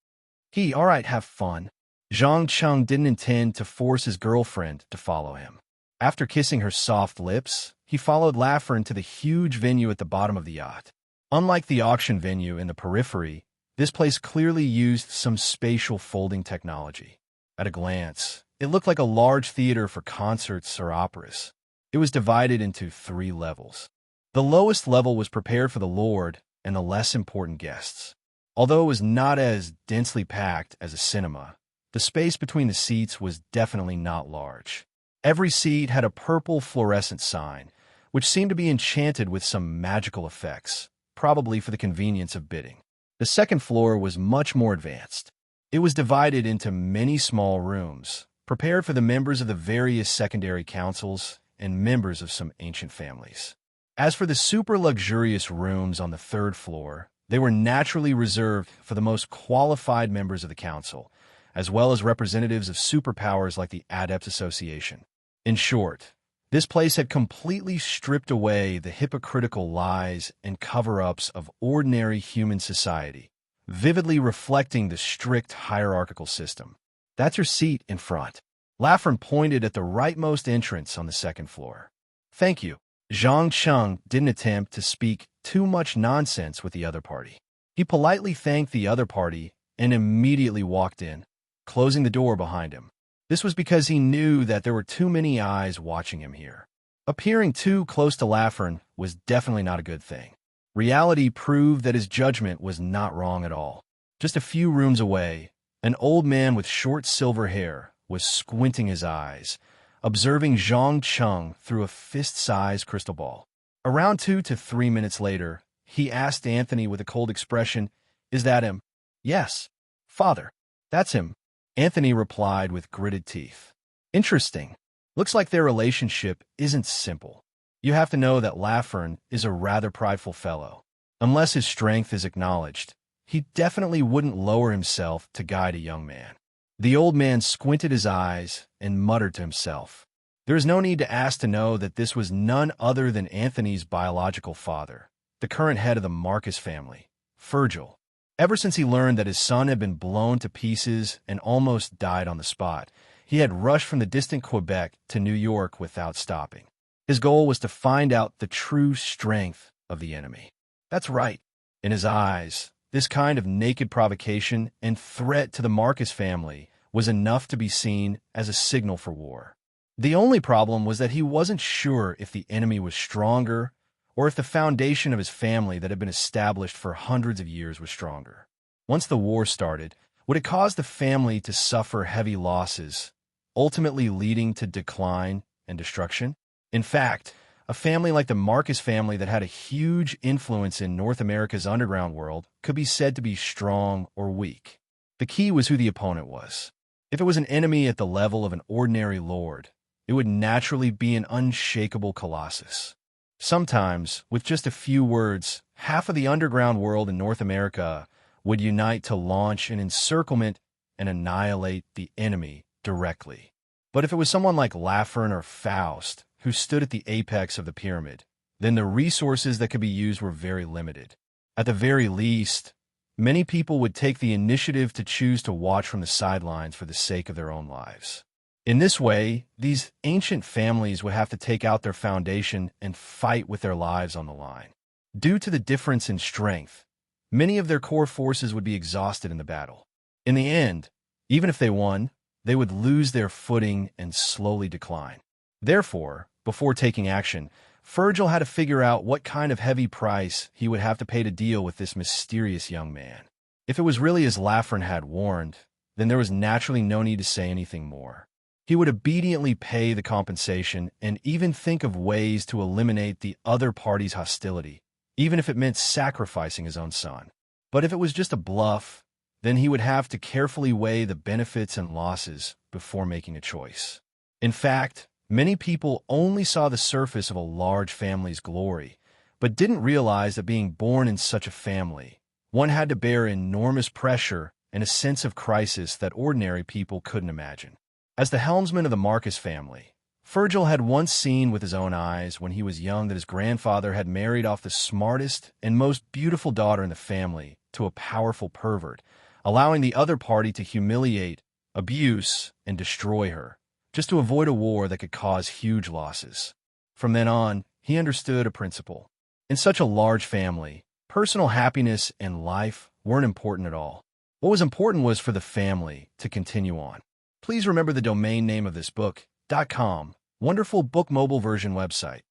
All right, have fun. Zhang Cheng didn't intend to force his girlfriend to follow him. After kissing her soft lips, he followed Laffer into the huge venue at the bottom of the yacht. Unlike the auction venue in the periphery, this place clearly used some spatial folding technology. At a glance, it looked like a large theater for concerts or operas. It was divided into 3 levels. The lowest level was prepared for the Lord and the less important guests. Although it was not as densely packed as a cinema, the space between the seats was definitely not large. Every seat had a purple fluorescent sign, which seemed to be enchanted with some magical effects, probably for the convenience of bidding. The second floor was much more advanced. It was divided into many small rooms, prepared for the members of the various secondary councils and members of some ancient families. As for the super luxurious rooms on the 3rd floor, they were naturally reserved for the most qualified members of the council, as well as representatives of superpowers like the Adepts Association. In short, this place had completely stripped away the hypocritical lies and cover-ups of ordinary human society, vividly reflecting the strict hierarchical system. "That's your seat in front." Laffer pointed at the rightmost entrance on the 2nd floor. "Thank you." Zhang Cheng didn't attempt to speak too much nonsense with the other party. He politely thanked the other party and immediately walked in, closing the door behind him. This was because he knew that there were too many eyes watching him here. Appearing too close to Laffer was definitely not a good thing. Reality proved that his judgment was not wrong at all. Just a few rooms away, an old man with short silver hair was squinting his eyes, observing Zhang Cheng through a fist-sized crystal ball. Around 2 to 3 minutes later, he asked Anthony with a cold expression, "Is that him?" "Yes, father, that's him," Anthony replied with gritted teeth. "Interesting. Looks like their relationship isn't simple. You have to know that Laffer is a rather prideful fellow. Unless his strength is acknowledged, he definitely wouldn't lower himself to guide a young man." The old man squinted his eyes and muttered to himself. There is no need to ask to know that this was none other than Anthony's biological father, the current head of the Marcus family, Virgil. Ever since he learned that his son had been blown to pieces and almost died on the spot, he had rushed from the distant Quebec to New York without stopping. His goal was to find out the true strength of the enemy. That's right. In his eyes, this kind of naked provocation and threat to the Marcus family was enough to be seen as a signal for war. The only problem was that he wasn't sure if the enemy was stronger or if the foundation of his family that had been established for hundreds of years was stronger. Once the war started, would it cause the family to suffer heavy losses, ultimately leading to decline and destruction? In fact, a family like the Marcus family that had a huge influence in North America's underground world could be said to be strong or weak. The key was who the opponent was. If it was an enemy at the level of an ordinary lord, it would naturally be an unshakable colossus. Sometimes, with just a few words, half of the underground world in North America would unite to launch an encirclement and annihilate the enemy directly. But if it was someone like Laffer or Faust, who stood at the apex of the pyramid, then the resources that could be used were very limited. At the very least, many people would take the initiative to choose to watch from the sidelines for the sake of their own lives. In this way, these ancient families would have to take out their foundation and fight with their lives on the line. Due to the difference in strength, many of their core forces would be exhausted in the battle. In the end, even if they won, they would lose their footing and slowly decline. Therefore, before taking action, Virgil had to figure out what kind of heavy price he would have to pay to deal with this mysterious young man. If it was really as Laffer had warned, then there was naturally no need to say anything more. He would obediently pay the compensation and even think of ways to eliminate the other party's hostility, even if it meant sacrificing his own son. But if it was just a bluff, then he would have to carefully weigh the benefits and losses before making a choice. In fact, many people only saw the surface of a large family's glory, but didn't realize that being born in such a family, one had to bear enormous pressure and a sense of crisis that ordinary people couldn't imagine. As the helmsman of the Marcus family, Virgil had once seen with his own eyes when he was young that his grandfather had married off the smartest and most beautiful daughter in the family to a powerful pervert, allowing the other party to humiliate, abuse, and destroy her, just to avoid a war that could cause huge losses. From then on, he understood a principle. In such a large family, personal happiness and life weren't important at all. What was important was for the family to continue on. Please remember the domain name of this book, .com, wonderful book mobile version website,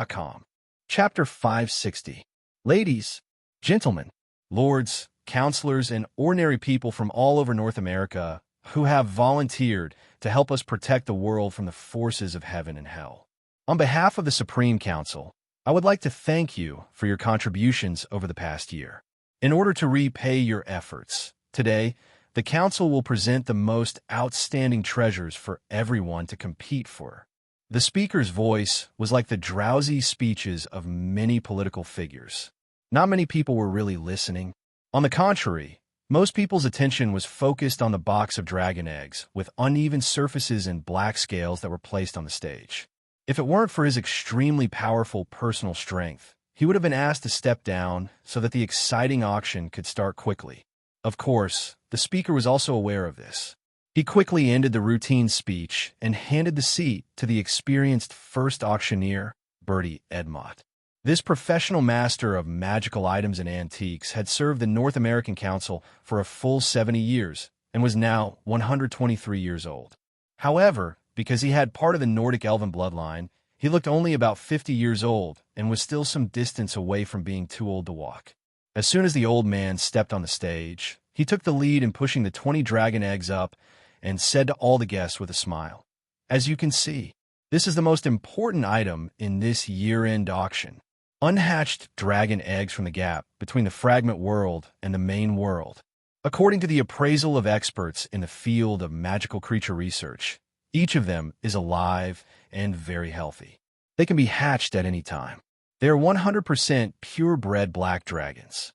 .com. Chapter 560. Ladies, gentlemen, lords, counselors, and ordinary people from all over North America who have volunteered to help us protect the world from the forces of heaven and hell. On behalf of the Supreme Council, I would like to thank you for your contributions over the past year. In order to repay your efforts, today, the Council will present the most outstanding treasures for everyone to compete for. The speaker's voice was like the drowsy speeches of many political figures. Not many people were really listening. On the contrary, most people's attention was focused on the box of dragon eggs with uneven surfaces and black scales that were placed on the stage. If it weren't for his extremely powerful personal strength, he would have been asked to step down so that the exciting auction could start quickly. Of course, the speaker was also aware of this. He quickly ended the routine speech and handed the seat to the experienced first auctioneer, Bertie Edmott. This professional master of magical items and antiques had served the North American Council for a full 70 years and was now 123 years old. However, because he had part of the Nordic elven bloodline, he looked only about 50 years old and was still some distance away from being too old to walk. As soon as the old man stepped on the stage, he took the lead in pushing the 20 dragon eggs up and said to all the guests with a smile, "As you can see, this is the most important item in this year-end auction. Unhatched dragon eggs from the gap between the fragment world and the main world. According to the appraisal of experts in the field of magical creature research, each of them is alive and very healthy. They can be hatched at any time. They are 100% purebred black dragons.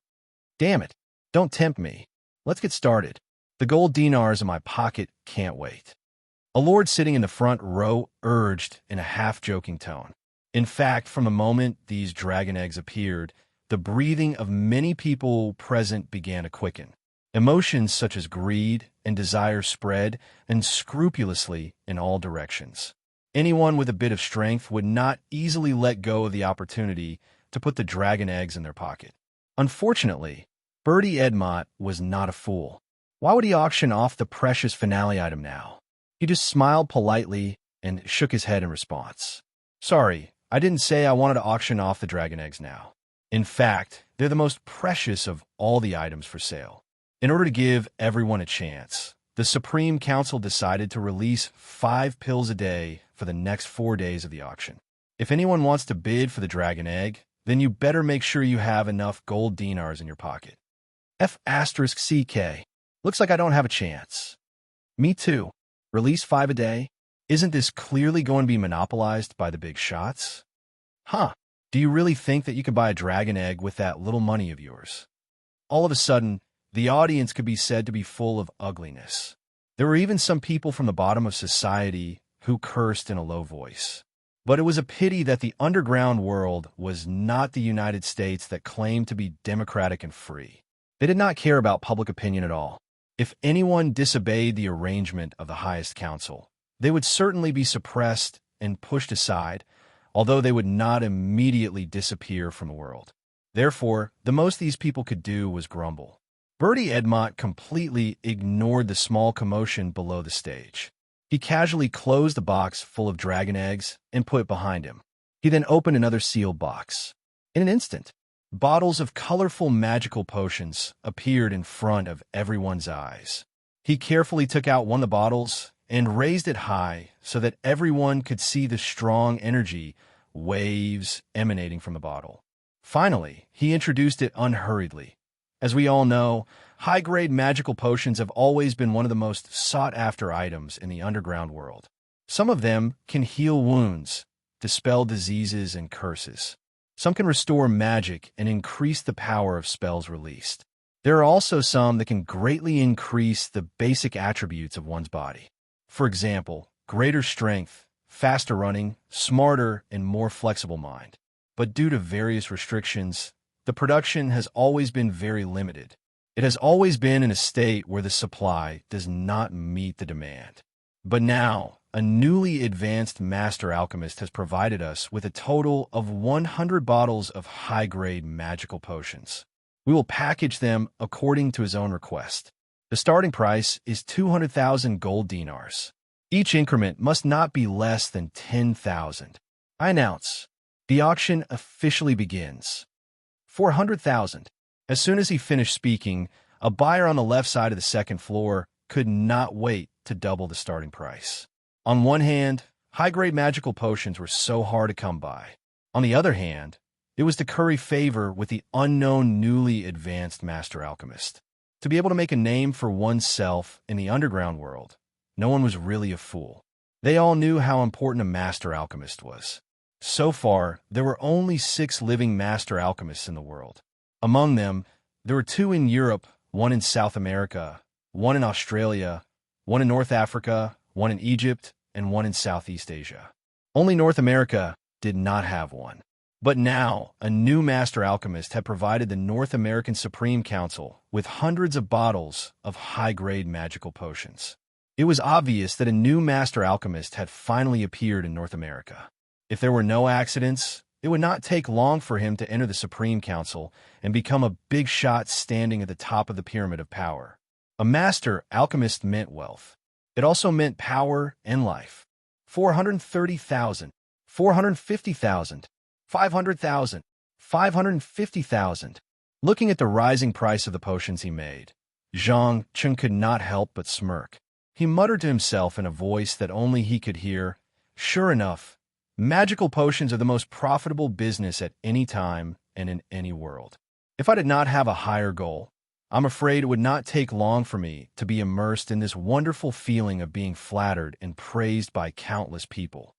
Damn it, don't tempt me. Let's get started. The gold dinars in my pocket can't wait." A lord sitting in the front row urged in a half-joking tone. In fact, from the moment these dragon eggs appeared, the breathing of many people present began to quicken. Emotions such as greed and desire spread unscrupulously in all directions. Anyone with a bit of strength would not easily let go of the opportunity to put the dragon eggs in their pocket. Unfortunately, Bertie Edmott was not a fool. Why would he auction off the precious finale item now? He just smiled politely and shook his head in response. "Sorry, I didn't say I wanted to auction off the dragon eggs now. In fact, they're the most precious of all the items for sale. In order to give everyone a chance, the Supreme Council decided to release 5 pills a day for the next 4 days of the auction. If anyone wants to bid for the dragon egg, then you better make sure you have enough gold dinars in your pocket." F***CK. Looks like I don't have a chance. Me too. Release 5 a day? Isn't this clearly going to be monopolized by the big shots? Huh. Do you really think that you could buy a dragon egg with that little money of yours? All of a sudden, the audience could be said to be full of ugliness. There were even some people from the bottom of society who cursed in a low voice. But it was a pity that the underground world was not the United States that claimed to be democratic and free. They did not care about public opinion at all. If anyone disobeyed the arrangement of the highest council, they would certainly be suppressed and pushed aside, although they would not immediately disappear from the world. Therefore, the most these people could do was grumble. Bertie Edmott completely ignored the small commotion below the stage. He casually closed the box full of dragon eggs and put it behind him. He then opened another sealed box. In an instant, bottles of colorful magical potions appeared in front of everyone's eyes. He carefully took out one of the bottles and raised it high so that everyone could see the strong energy waves emanating from the bottle. Finally, he introduced it unhurriedly. As we all know, high-grade magical potions have always been one of the most sought-after items in the underground world. Some of them can heal wounds, dispel diseases and curses. Some can restore magic and increase the power of spells released. There are also some that can greatly increase the basic attributes of one's body. For example, greater strength, faster running, smarter, and more flexible mind. But due to various restrictions, the production has always been very limited. It has always been in a state where the supply does not meet the demand. But now, a newly advanced master alchemist has provided us with a total of 100 bottles of high-grade magical potions. We will package them according to his own request. The starting price is 200,000 gold dinars. Each increment must not be less than 10,000. I announce, the auction officially begins. 400,000. As soon as he finished speaking, a buyer on the left side of the second floor could not wait to double the starting price. On one hand, high-grade magical potions were so hard to come by. On the other hand, it was to curry favor with the unknown newly advanced master alchemist. To be able to make a name for oneself in the underground world, no one was really a fool. They all knew how important a master alchemist was. So far, there were only 6 living master alchemists in the world. Among them, there were 2 in Europe, 1 in South America, 1 in Australia, 1 in North Africa, 1 in Egypt, and 1 in Southeast Asia. Only North America did not have one. But now, a new master alchemist had provided the North American Supreme Council with hundreds of bottles of high-grade magical potions. It was obvious that a new master alchemist had finally appeared in North America. If there were no accidents, it would not take long for him to enter the Supreme Council and become a big shot standing at the top of the pyramid of power. A master alchemist meant wealth. It also meant power and life. 430,000, 450,000, 500,000, 550,000. Looking at the rising price of the potions he made, Zhang Cheng could not help but smirk. He muttered to himself in a voice that only he could hear, "Sure enough, magical potions are the most profitable business at any time and in any world. If I did not have a higher goal, I'm afraid it would not take long for me to be immersed in this wonderful feeling of being flattered and praised by countless people."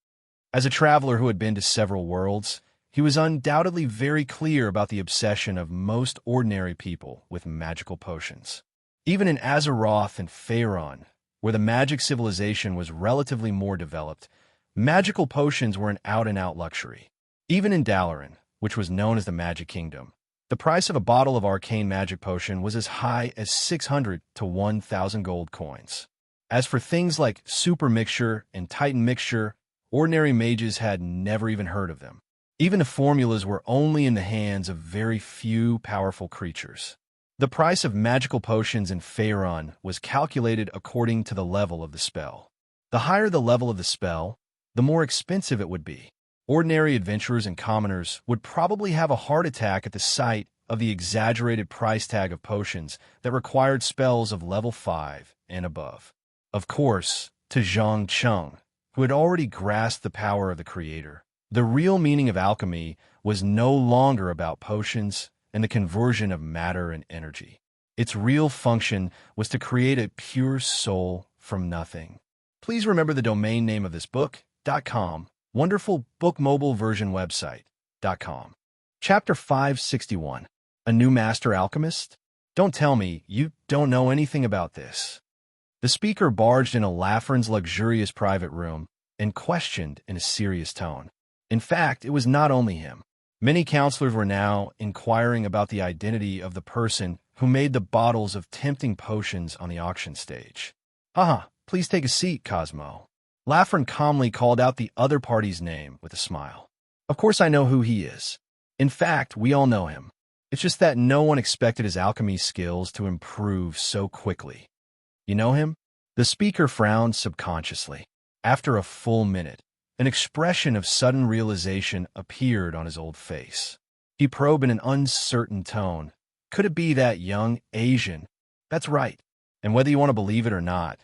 As a traveler who had been to several worlds, he was undoubtedly very clear about the obsession of most ordinary people with magical potions. Even in Azeroth and Faerun, where the magic civilization was relatively more developed, magical potions were an out-and-out luxury. Even in Dalaran, which was known as the Magic Kingdom, the price of a bottle of arcane magic potion was as high as 600 to 1,000 gold coins. As for things like super mixture and titan mixture, ordinary mages had never even heard of them. Even the formulas were only in the hands of very few powerful creatures. The price of magical potions in Faerun was calculated according to the level of the spell. The higher the level of the spell, the more expensive it would be. Ordinary adventurers and commoners would probably have a heart attack at the sight of the exaggerated price tag of potions that required spells of level 5 and above. Of course, to Zhang Cheng, who had already grasped the power of the Creator, the real meaning of alchemy was no longer about potions and the conversion of matter and energy. Its real function was to create a pure soul from nothing. Please remember the domain name of this book.com, wonderful book mobile version website.com. Chapter 561, A New Master Alchemist? Don't tell me you don't know anything about this. The speaker barged into Lafren's luxurious private room and questioned in a serious tone. In fact, it was not only him. Many counselors were now inquiring about the identity of the person who made the bottles of tempting potions on the auction stage. Please take a seat, Cosmo. Lafren calmly called out the other party's name with a smile. Of course I know who he is. In fact, we all know him. It's just that no one expected his alchemy skills to improve so quickly. You know him? The speaker frowned subconsciously. After a full minute, an expression of sudden realization appeared on his old face. He probed in an uncertain tone. Could it be that young Asian? That's right. And whether you want to believe it or not,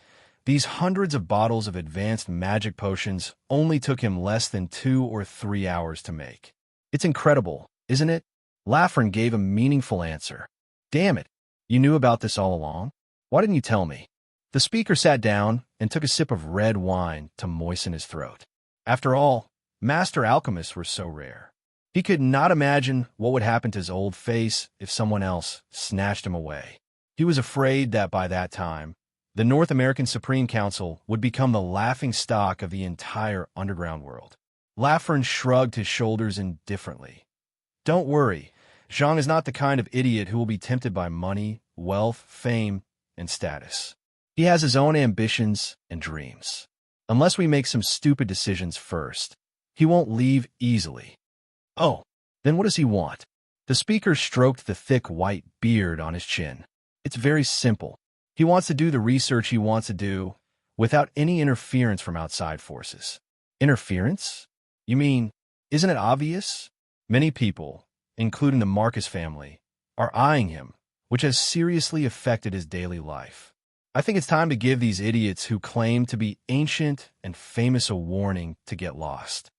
these hundreds of bottles of advanced magic potions only took him less than 2 or 3 hours to make. It's incredible, isn't it? Lafren gave a meaningful answer. Damn it, you knew about this all along? Why didn't you tell me? The speaker sat down and took a sip of red wine to moisten his throat. After all, master alchemists were so rare. He could not imagine what would happen to his old face if someone else snatched him away. He was afraid that by that time, the North American Supreme Council would become the laughing stock of the entire underground world. Lafren shrugged his shoulders indifferently. Don't worry, Zhang is not the kind of idiot who will be tempted by money, wealth, fame, and status. He has his own ambitions and dreams. Unless we make some stupid decisions first, he won't leave easily. Oh, then what does he want? The speaker stroked the thick white beard on his chin. It's very simple. He wants to do the research he wants to do without any interference from outside forces. Interference? You mean, isn't it obvious? Many people, including the Marcus family, are eyeing him, which has seriously affected his daily life. I think it's time to give these idiots who claim to be ancient and famous a warning to get lost.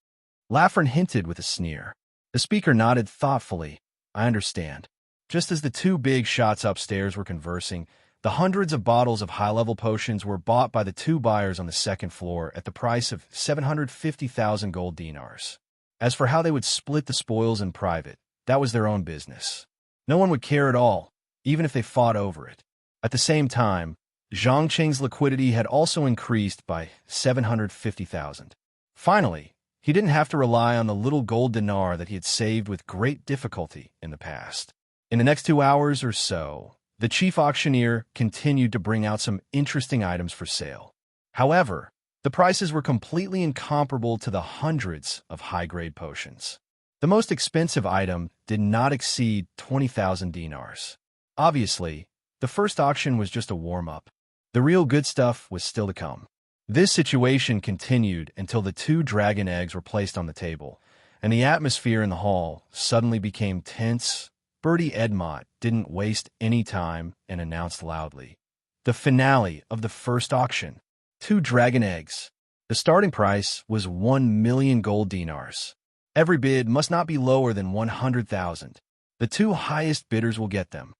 Lafren hinted with a sneer. The speaker nodded thoughtfully. I understand. Just as the two big shots upstairs were conversing, the hundreds of bottles of high-level potions were bought by the two buyers on the second floor at the price of 750,000 gold dinars. As for how they would split the spoils in private, that was their own business. No one would care at all, even if they fought over it. At the same time, Zhang Qing's liquidity had also increased by 750,000. Finally, he didn't have to rely on the little gold dinar that he had saved with great difficulty in the past. In the next 2 hours or so, the chief auctioneer continued to bring out some interesting items for sale. However, the prices were completely incomparable to the hundreds of high-grade potions. The most expensive item did not exceed 20,000 dinars. Obviously, the first auction was just a warm-up. The real good stuff was still to come. This situation continued until the 2 dragon eggs were placed on the table, and the atmosphere in the hall suddenly became tense. Bertie Edmont didn't waste any time and announced loudly, the finale of the first auction. 2 dragon eggs. The starting price was 1 million gold dinars. Every bid must not be lower than 100,000. The 2 highest bidders will get them.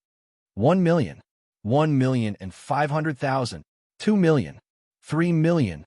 1 million, 1,500,000, 2 million, 3 million,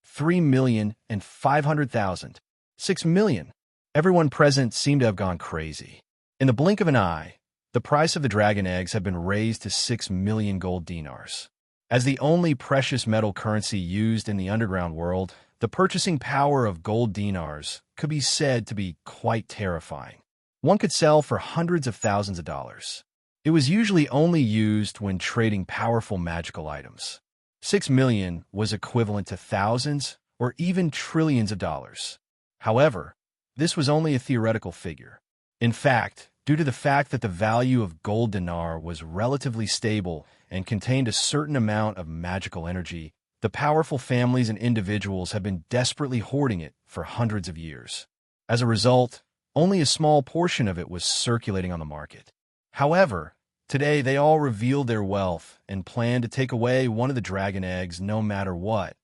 3,500,000, 6 million. Everyone present seemed to have gone crazy. In the blink of an eye, the price of the dragon eggs had been raised to 6 million gold dinars. As the only precious metal currency used in the underground world, the purchasing power of gold dinars could be said to be quite terrifying. One could sell for hundreds of thousands of dollars. It was usually only used when trading powerful magical items. 6 million was equivalent to thousands or even trillions of dollars. However, this was only a theoretical figure. In fact, due to the fact that the value of gold dinar was relatively stable and contained a certain amount of magical energy, the powerful families and individuals have been desperately hoarding it for hundreds of years. As a result, only a small portion of it was circulating on the market. However, today they all revealed their wealth and planned to take away one of the dragon eggs no matter what,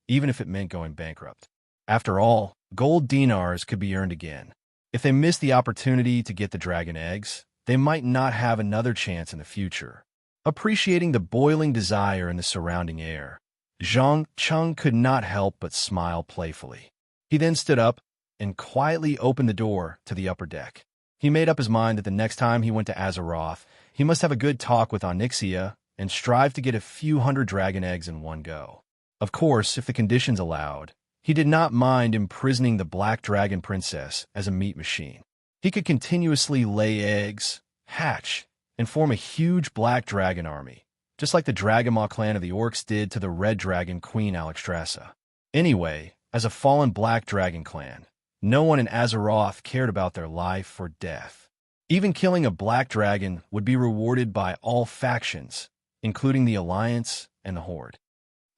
even if it meant going bankrupt. After all, gold dinars could be earned again. If they missed the opportunity to get the dragon eggs, they might not have another chance in the future. Appreciating the boiling desire in the surrounding air, Zhang Qing could not help but smile playfully. He then stood up and quietly opened the door to the upper deck. He made up his mind that the next time he went to Azeroth, he must have a good talk with Onyxia and strive to get a few hundred dragon eggs in one go. Of course, if the conditions allowed, he did not mind imprisoning the Black Dragon Princess as a meat machine. He could continuously lay eggs, hatch, and form a huge black dragon army, just like the Dragonmaw clan of the Orcs did to the Red Dragon Queen Alexstrasza. Anyway, as a fallen Black Dragon clan, no one in Azeroth cared about their life or death. Even killing a black dragon would be rewarded by all factions, including the Alliance and the Horde.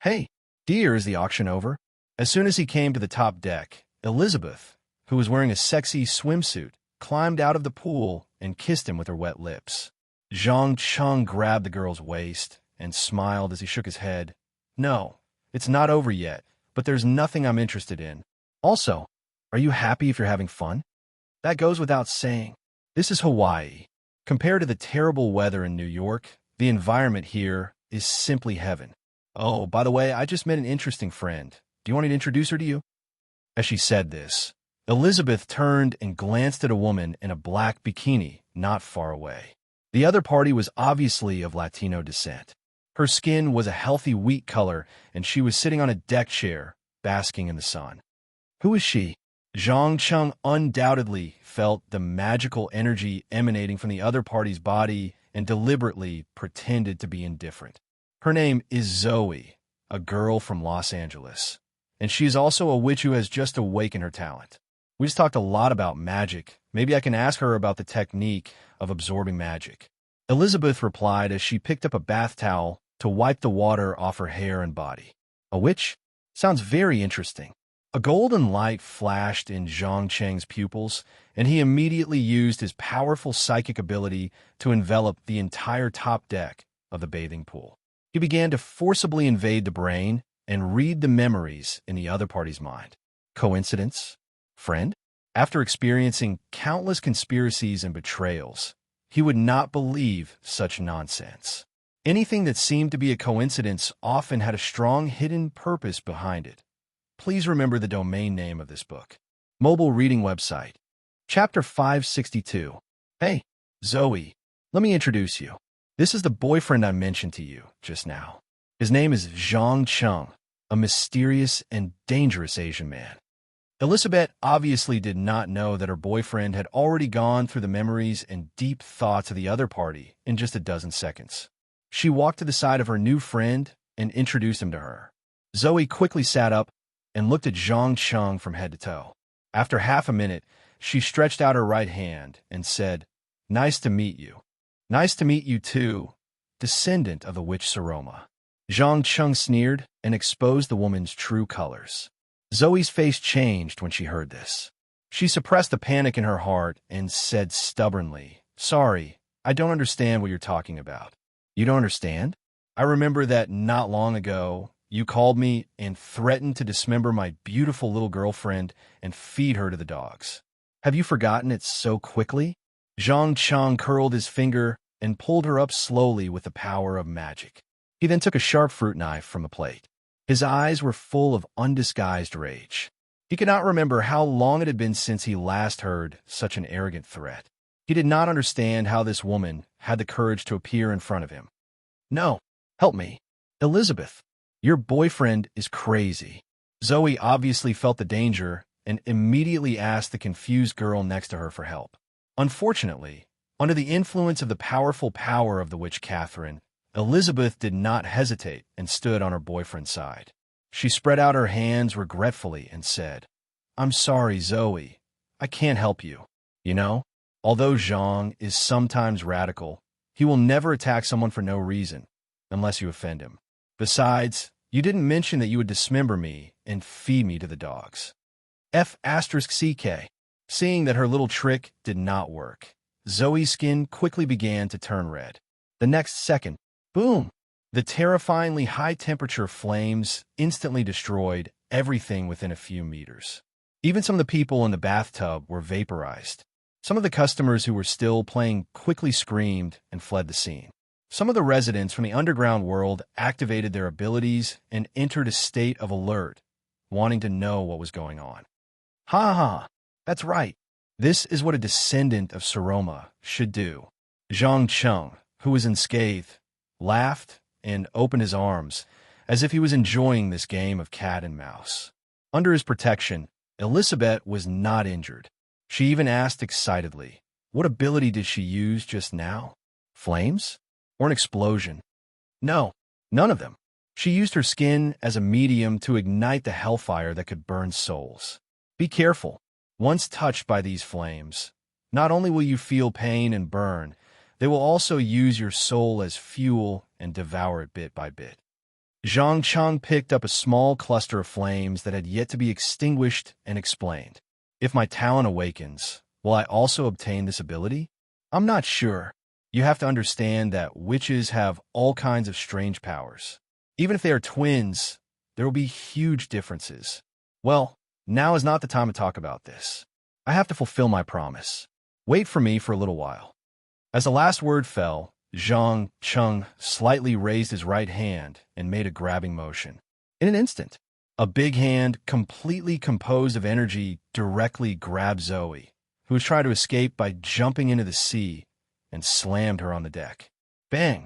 Hey, dear, is the auction over? As soon as he came to the top deck, Elizabeth, who was wearing a sexy swimsuit, climbed out of the pool and kissed him with her wet lips. Zhang Qing grabbed the girl's waist and smiled as he shook his head. No, it's not over yet, but there's nothing I'm interested in. Also, are you happy if you're having fun? That goes without saying. This is Hawaii. Compared to the terrible weather in New York, the environment here is simply heaven. Oh, by the way, I just met an interesting friend. Do you want me to introduce her to you? As she said this, Elizabeth turned and glanced at a woman in a black bikini not far away. The other party was obviously of Latino descent. Her skin was a healthy wheat color, and she was sitting on a deck chair, basking in the sun. Who is she? Zhang Cheng undoubtedly felt the magical energy emanating from the other party's body and deliberately pretended to be indifferent. Her name is Zoe, a girl from Los Angeles, and she is also a witch who has just awakened her talent. We just talked a lot about magic. Maybe I can ask her about the technique of absorbing magic. Elizabeth replied as she picked up a bath towel to wipe the water off her hair and body. A witch? Sounds very interesting. A golden light flashed in Zhang Cheng's pupils, and he immediately used his powerful psychic ability to envelop the entire top deck of the bathing pool. He began to forcibly invade the brain and read the memories in the other party's mind. Coincidence? Friend? After experiencing countless conspiracies and betrayals, he would not believe such nonsense. Anything that seemed to be a coincidence often had a strong hidden purpose behind it. Please remember the domain name of this book. Mobile reading website. Chapter 562. Hey, Zoe, let me introduce you. This is the boyfriend I mentioned to you just now. His name is Zhang Cheng, a mysterious and dangerous Asian man. Elizabeth obviously did not know that her boyfriend had already gone through the memories and deep thoughts of the other party in just a dozen seconds. She walked to the side of her new friend and introduced him to her. Zoe quickly sat up and looked at Zhang Cheng from head to toe. After half a minute, she stretched out her right hand and said, "Nice to meet you." "Nice to meet you too, descendant of the witch Seroma." Zhang Cheng sneered and exposed the woman's true colors. Zoe's face changed when she heard this. She suppressed the panic in her heart and said stubbornly, "Sorry, I don't understand what you're talking about." "You don't understand? I remember that not long ago, you called me and threatened to dismember my beautiful little girlfriend and feed her to the dogs. Have you forgotten it so quickly?" Zhang Cheng curled his finger and pulled her up slowly with the power of magic. He then took a sharp fruit knife from a plate. His eyes were full of undisguised rage. He could not remember how long it had been since he last heard such an arrogant threat. He did not understand how this woman had the courage to appear in front of him. "No, help me. Elizabeth, your boyfriend is crazy." Zoe obviously felt the danger and immediately asked the confused girl next to her for help. Unfortunately, under the influence of the powerful power of the witch Catherine, Elizabeth did not hesitate and stood on her boyfriend's side. She spread out her hands regretfully and said, "I'm sorry, Zoe. I can't help you. You know, although Zhang is sometimes radical, he will never attack someone for no reason, unless you offend him. Besides, you didn't mention that you would dismember me and feed me to the dogs." F***CK. Seeing that her little trick did not work, Zoe's skin quickly began to turn red. The next second, boom! The terrifyingly high-temperature flames instantly destroyed everything within a few meters. Even some of the people in the bathtub were vaporized. Some of the customers who were still playing quickly screamed and fled the scene. Some of the residents from the underground world activated their abilities and entered a state of alert, wanting to know what was going on. Ha ha! That's right. This is what a descendant of Seroma should do. Zhang Cheng, who was unscathed, laughed and opened his arms as if he was enjoying this game of cat and mouse. Under his protection, Elizabeth was not injured. She even asked excitedly, what ability did she use just now? Flames? Or an explosion? No, none of them. She used her skin as a medium to ignite the hellfire that could burn souls. Be careful. Once touched by these flames, not only will you feel pain and burn, they will also use your soul as fuel and devour it bit by bit. Zhang Cheng picked up a small cluster of flames that had yet to be extinguished and explained. If my talent awakens, will I also obtain this ability? I'm not sure. You have to understand that witches have all kinds of strange powers. Even if they are twins, there will be huge differences. Well, now is not the time to talk about this. I have to fulfill my promise. Wait for me for a little while. As the last word fell, Zhang Cheng slightly raised his right hand and made a grabbing motion. In an instant, a big hand, completely composed of energy, directly grabbed Zoe, who was trying to escape by jumping into the sea, and slammed her on the deck. Bang!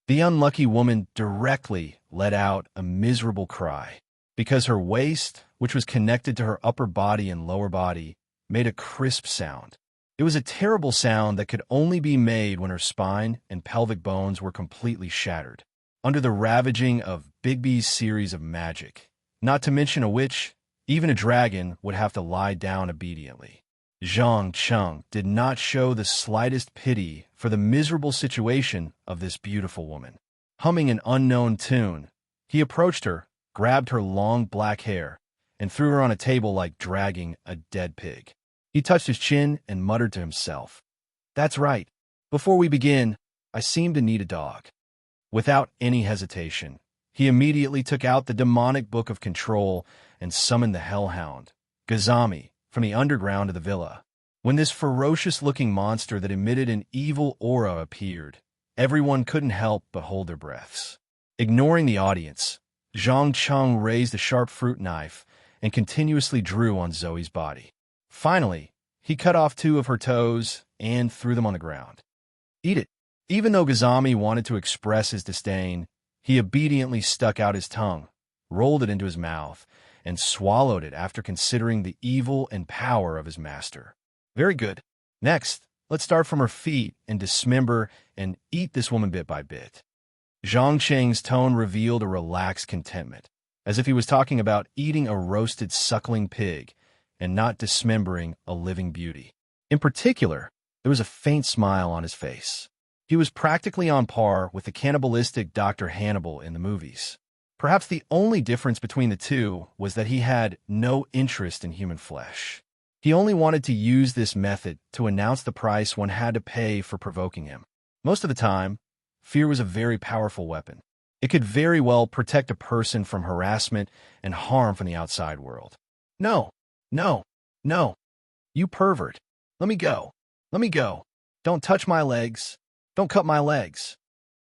The unlucky woman directly let out a miserable cry, because her waist, which was connected to her upper body and lower body, made a crisp sound. It was a terrible sound that could only be made when her spine and pelvic bones were completely shattered, under the ravaging of Bigby's series of magic. Not to mention a witch, even a dragon would have to lie down obediently. Zhang Cheng did not show the slightest pity for the miserable situation of this beautiful woman. Humming an unknown tune, he approached her, grabbed her long black hair, and threw her on a table like dragging a dead pig. He touched his chin and muttered to himself, "That's right. Before we begin, I seem to need a dog." Without any hesitation, he immediately took out the demonic book of control and summoned the hellhound, Gazami, from the underground of the villa. When this ferocious-looking monster that emitted an evil aura appeared, everyone couldn't help but hold their breaths. Ignoring the audience, Zhang Cheng raised a sharp fruit knife and continuously drew on Zoe's body. Finally, he cut off 2 of her toes and threw them on the ground. "Eat it." Even though Gazami wanted to express his disdain, he obediently stuck out his tongue, rolled it into his mouth, and swallowed it after considering the evil and power of his master. Very good. Next, let's start from her feet and dismember and eat this woman bit by bit. Zhang Cheng's tone revealed a relaxed contentment, as if he was talking about eating a roasted suckling pig and not dismembering a living beauty. In particular, there was a faint smile on his face. He was practically on par with the cannibalistic Dr. Hannibal in the movies. Perhaps the only difference between the two was that he had no interest in human flesh. He only wanted to use this method to announce the price one had to pay for provoking him. Most of the time, fear was a very powerful weapon. It could very well protect a person from harassment and harm from the outside world. "No, no, no. You pervert. Let me go. Let me go. Don't touch my legs. Don't cut my legs.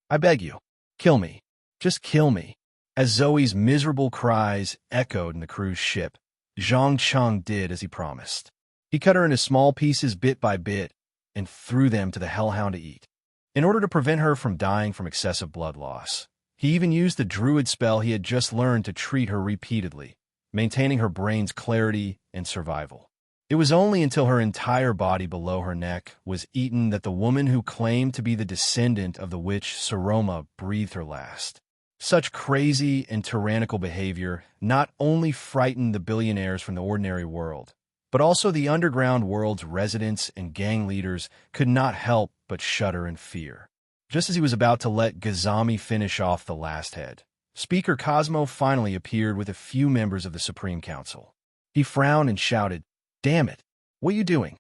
I beg you. Kill me. Just kill me." As Zoe's miserable cries echoed in the cruise ship, Zhang Cheng did as he promised. He cut her into small pieces bit by bit and threw them to the hellhound to eat. In order to prevent her from dying from excessive blood loss, he even used the druid spell he had just learned to treat her repeatedly, maintaining her brain's clarity and survival. It was only until her entire body below her neck was eaten that the woman who claimed to be the descendant of the witch Saroma breathed her last. Such crazy and tyrannical behavior not only frightened the billionaires from the ordinary world, but also the underground world's residents and gang leaders could not help but shudder in fear. Just as he was about to let Gazami finish off the last head, Speaker Cosmo finally appeared with a few members of the Supreme Council. He frowned and shouted, "Damn it! What are you doing?"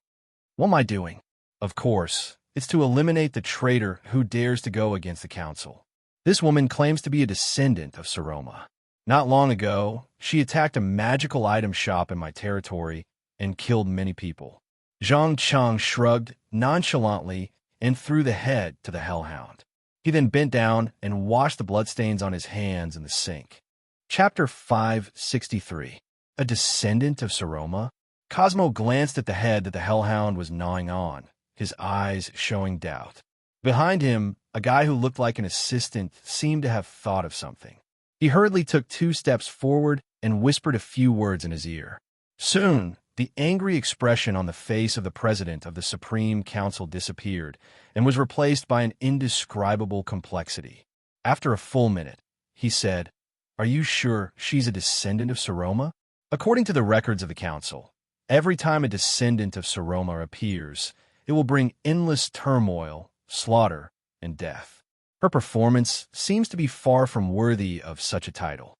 "What am I doing?" "Of course, it's to eliminate the traitor who dares to go against the council. This woman claims to be a descendant of Saroma. Not long ago, she attacked a magical item shop in my territory and killed many people." Zhang Cheng shrugged nonchalantly and threw the head to the hellhound. He then bent down and washed the bloodstains on his hands in the sink. Chapter 563. A descendant of Saroma? Cosmo glanced at the head that the hellhound was gnawing on, his eyes showing doubt. Behind him, a guy who looked like an assistant seemed to have thought of something. He hurriedly took 2 steps forward and whispered a few words in his ear. Soon, the angry expression on the face of the president of the Supreme Council disappeared and was replaced by an indescribable complexity. After a full minute, he said, "Are you sure she's a descendant of Saroma?" According to the records of the council, every time a descendant of Saroma appears, it will bring endless turmoil, slaughter, and death. Her performance seems to be far from worthy of such a title.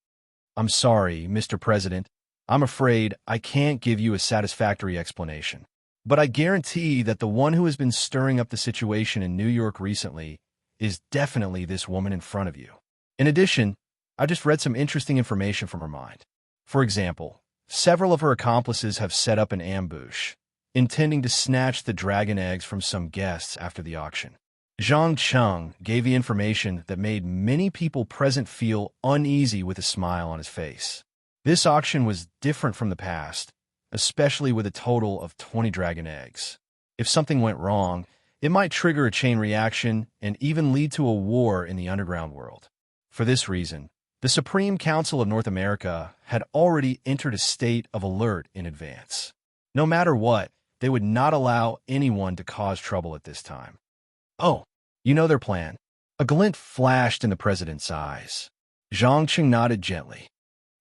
"I'm sorry, Mr. President. I'm afraid I can't give you a satisfactory explanation. But I guarantee that the one who has been stirring up the situation in New York recently is definitely this woman in front of you. In addition, I just read some interesting information from her mind. For example, several of her accomplices have set up an ambush, intending to snatch the dragon eggs from some guests after the auction. Zhang Cheng gave the information that made many people present feel uneasy with a smile on his face. This auction was different from the past, especially with a total of 20 dragon eggs. If something went wrong, it might trigger a chain reaction and even lead to a war in the underground world. For this reason, the Supreme Council of North America had already entered a state of alert in advance. No matter what, they would not allow anyone to cause trouble at this time. Oh, you know their plan. A glint flashed in the president's eyes. Zhang Qing nodded gently.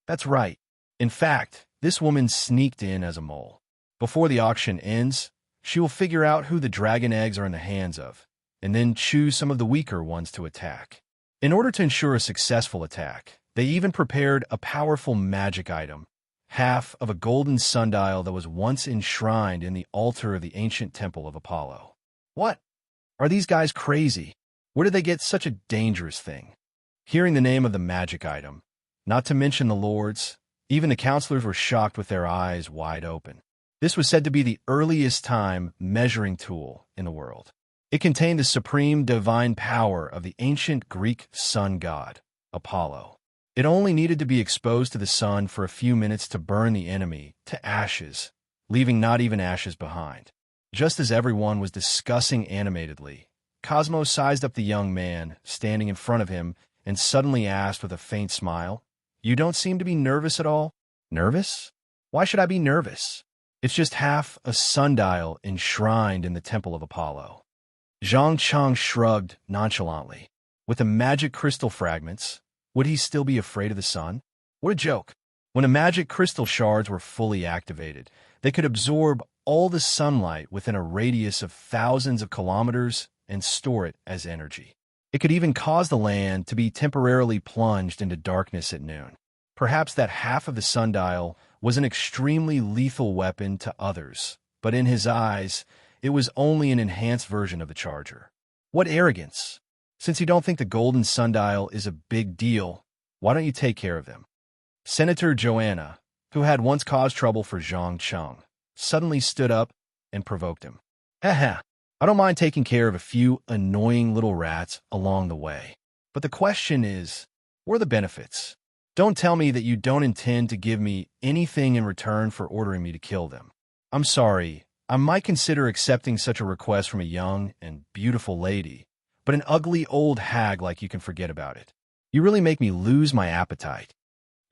That's right. In fact, this woman sneaked in as a mole. Before the auction ends, she will figure out who the dragon eggs are in the hands of, and then choose some of the weaker ones to attack. In order to ensure a successful attack, they even prepared a powerful magic item, half of a golden sundial that was once enshrined in the altar of the ancient temple of Apollo. What? Are these guys crazy? Where did they get such a dangerous thing? Hearing the name of the magic item, not to mention the lords, even the counselors were shocked with their eyes wide open. This was said to be the earliest time measuring tool in the world. It contained the supreme divine power of the ancient Greek sun god, Apollo. It only needed to be exposed to the sun for a few minutes to burn the enemy to ashes, leaving not even ashes behind. Just as everyone was discussing animatedly, Cosmo sized up the young man standing in front of him and suddenly asked with a faint smile, "You don't seem to be nervous at all?" "Nervous? Why should I be nervous? It's just half a sundial enshrined in the temple of Apollo." Zhang Cheng shrugged nonchalantly. With the magic crystal fragments, would he still be afraid of the sun? What a joke. When the magic crystal shards were fully activated, they could absorb all the sunlight within a radius of thousands of kilometers and store it as energy. It could even cause the land to be temporarily plunged into darkness at noon. Perhaps that half of the sundial was an extremely lethal weapon to others, but in his eyes, it was only an enhanced version of the charger. What arrogance! Since you don't think the golden sundial is a big deal, why don't you take care of them? Senator Joanna, who had once caused trouble for Zhang Cheng, suddenly stood up and provoked him. Haha, I don't mind taking care of a few annoying little rats along the way. But the question is, what are the benefits? Don't tell me that you don't intend to give me anything in return for ordering me to kill them. I'm sorry, I might consider accepting such a request from a young and beautiful lady, but an ugly old hag like you can forget about it. You really make me lose my appetite.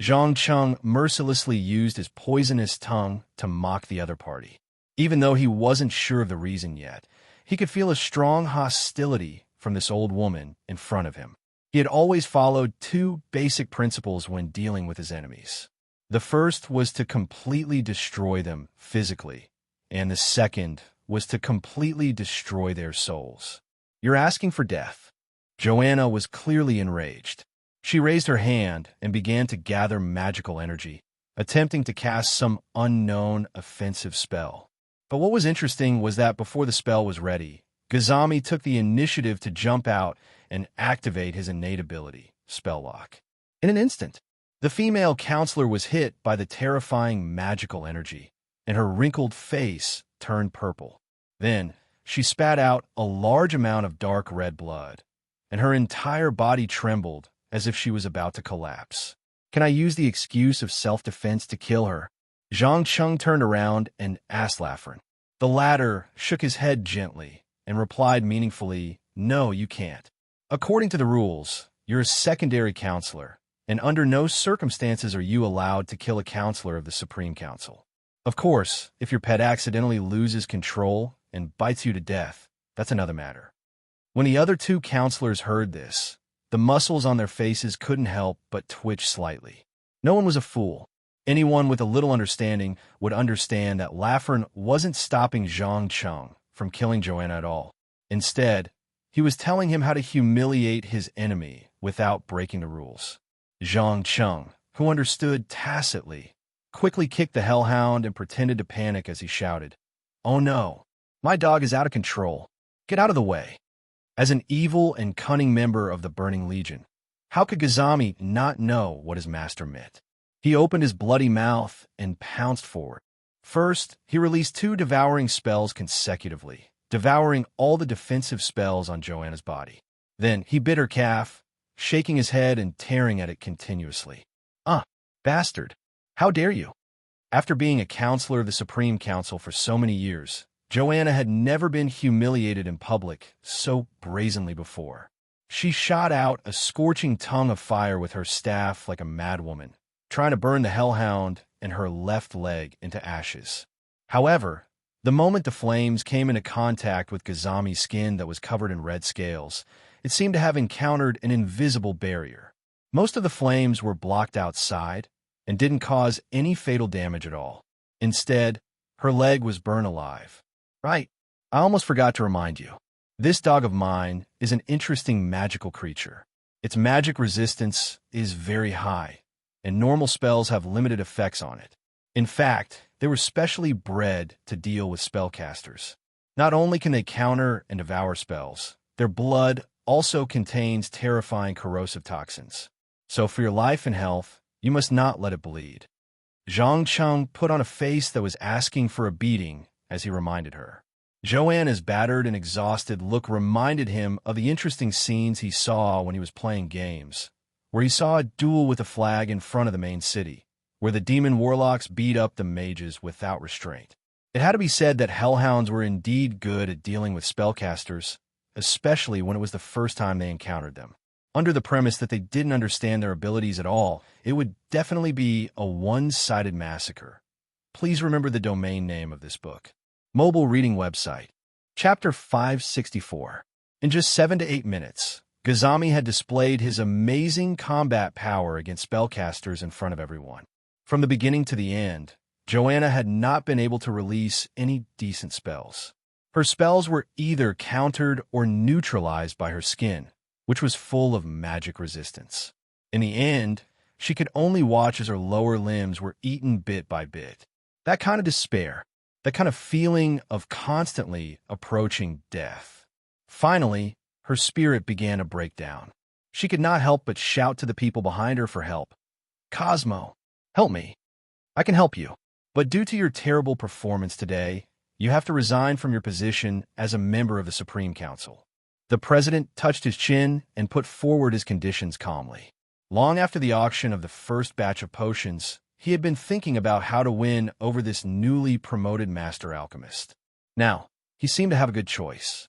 Zhang Cheng mercilessly used his poisonous tongue to mock the other party. Even though he wasn't sure of the reason yet, he could feel a strong hostility from this old woman in front of him. He had always followed two basic principles when dealing with his enemies. The first was to completely destroy them physically, and the second was to completely destroy their souls. You're asking for death. Joanna was clearly enraged. She raised her hand and began to gather magical energy, attempting to cast some unknown offensive spell. But what was interesting was that before the spell was ready, Gazami took the initiative to jump out and activate his innate ability, Spell Lock. In an instant, the female counselor was hit by the terrifying magical energy, and her wrinkled face turned purple. Then, she spat out a large amount of dark red blood, and her entire body trembled as if she was about to collapse. Can I use the excuse of self-defense to kill her? Zhang Cheng turned around and asked Lafren. The latter shook his head gently and replied meaningfully, "No, you can't. According to the rules, you're a secondary counselor, and under no circumstances are you allowed to kill a counselor of the Supreme Council. Of course, if your pet accidentally loses control and bites you to death, that's another matter." When the other two counselors heard this, the muscles on their faces couldn't help but twitch slightly. No one was a fool. Anyone with a little understanding would understand that Lafren wasn't stopping Zhang Cheng from killing Joanna at all. Instead, he was telling him how to humiliate his enemy without breaking the rules. Zhang Cheng, who understood tacitly, quickly kicked the hellhound and pretended to panic as he shouted, "Oh no, my dog is out of control. Get out of the way." As an evil and cunning member of the Burning Legion, how could Gazami not know what his master meant? He opened his bloody mouth and pounced forward. First, he released 2 devouring spells consecutively, devouring all the defensive spells on Joanna's body. Then he bit her calf, shaking his head and tearing at it continuously. "Ah, bastard! How dare you!" After being a counselor of the Supreme Council for so many years, Joanna had never been humiliated in public so brazenly before. She shot out a scorching tongue of fire with her staff like a madwoman, trying to burn the hellhound and her left leg into ashes. However, the moment the flames came into contact with Gazami's skin that was covered in red scales, it seemed to have encountered an invisible barrier. Most of the flames were blocked outside and didn't cause any fatal damage at all. Instead, her leg was burned alive. Right, I almost forgot to remind you. This dog of mine is an interesting magical creature. Its magic resistance is very high, and normal spells have limited effects on it. In fact, they were specially bred to deal with spellcasters. Not only can they counter and devour spells, their blood also contains terrifying corrosive toxins. So for your life and health, you must not let it bleed. Zhang Cheng put on a face that was asking for a beating as he reminded her. Joanna's battered and exhausted look reminded him of the interesting scenes he saw when he was playing games, where he saw a duel with a flag in front of the main city, where the demon warlocks beat up the mages without restraint. It had to be said that hellhounds were indeed good at dealing with spellcasters, especially when it was the first time they encountered them. Under the premise that they didn't understand their abilities at all, it would definitely be a one-sided massacre. Please remember the domain name of this book. Mobile reading website. Chapter 564. In just 7 to 8 minutes, Gazami had displayed his amazing combat power against spellcasters in front of everyone. From the beginning to the end, Joanna had not been able to release any decent spells. Her spells were either countered or neutralized by her skin, which was full of magic resistance. In the end, she could only watch as her lower limbs were eaten bit by bit. That kind of despair, that kind of feeling of constantly approaching death. Finally, her spirit began to break down. She could not help but shout to the people behind her for help. "Cosmo, help me. I can help you. But due to your terrible performance today, you have to resign from your position as a member of the Supreme Council." The president touched his chin and put forward his conditions calmly. Long after the auction of the first batch of potions, he had been thinking about how to win over this newly promoted master alchemist. Now, he seemed to have a good choice.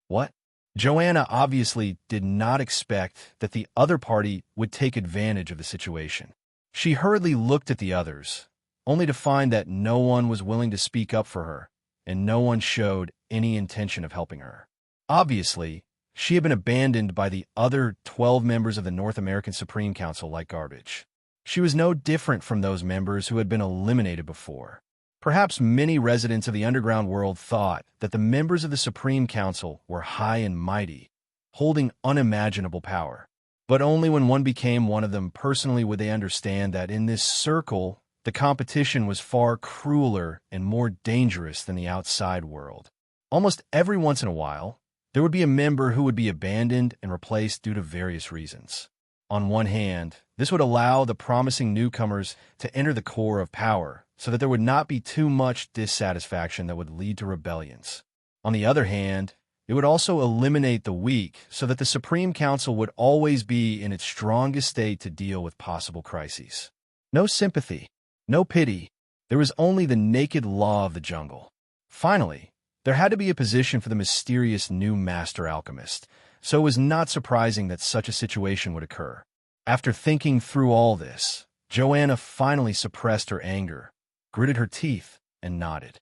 What? Joanna obviously did not expect that the other party would take advantage of the situation. She hurriedly looked at the others, only to find that no one was willing to speak up for her, and no one showed any intention of helping her. Obviously, she had been abandoned by the other 12 members of the North American Supreme Council like garbage. She was no different from those members who had been eliminated before. Perhaps many residents of the underground world thought that the members of the Supreme Council were high and mighty, holding unimaginable power. But only when one became one of them personally would they understand that in this circle, the competition was far crueler and more dangerous than the outside world. Almost every once in a while, there would be a member who would be abandoned and replaced due to various reasons. On one hand, this would allow the promising newcomers to enter the core of power so that there would not be too much dissatisfaction that would lead to rebellions. On the other hand, it would also eliminate the weak so that the Supreme Council would always be in its strongest state to deal with possible crises. No sympathy, no pity. There was only the naked law of the jungle. Finally, there had to be a position for the mysterious new master alchemist, so it was not surprising that such a situation would occur. After thinking through all this, Joanna finally suppressed her anger, gritted her teeth, and nodded.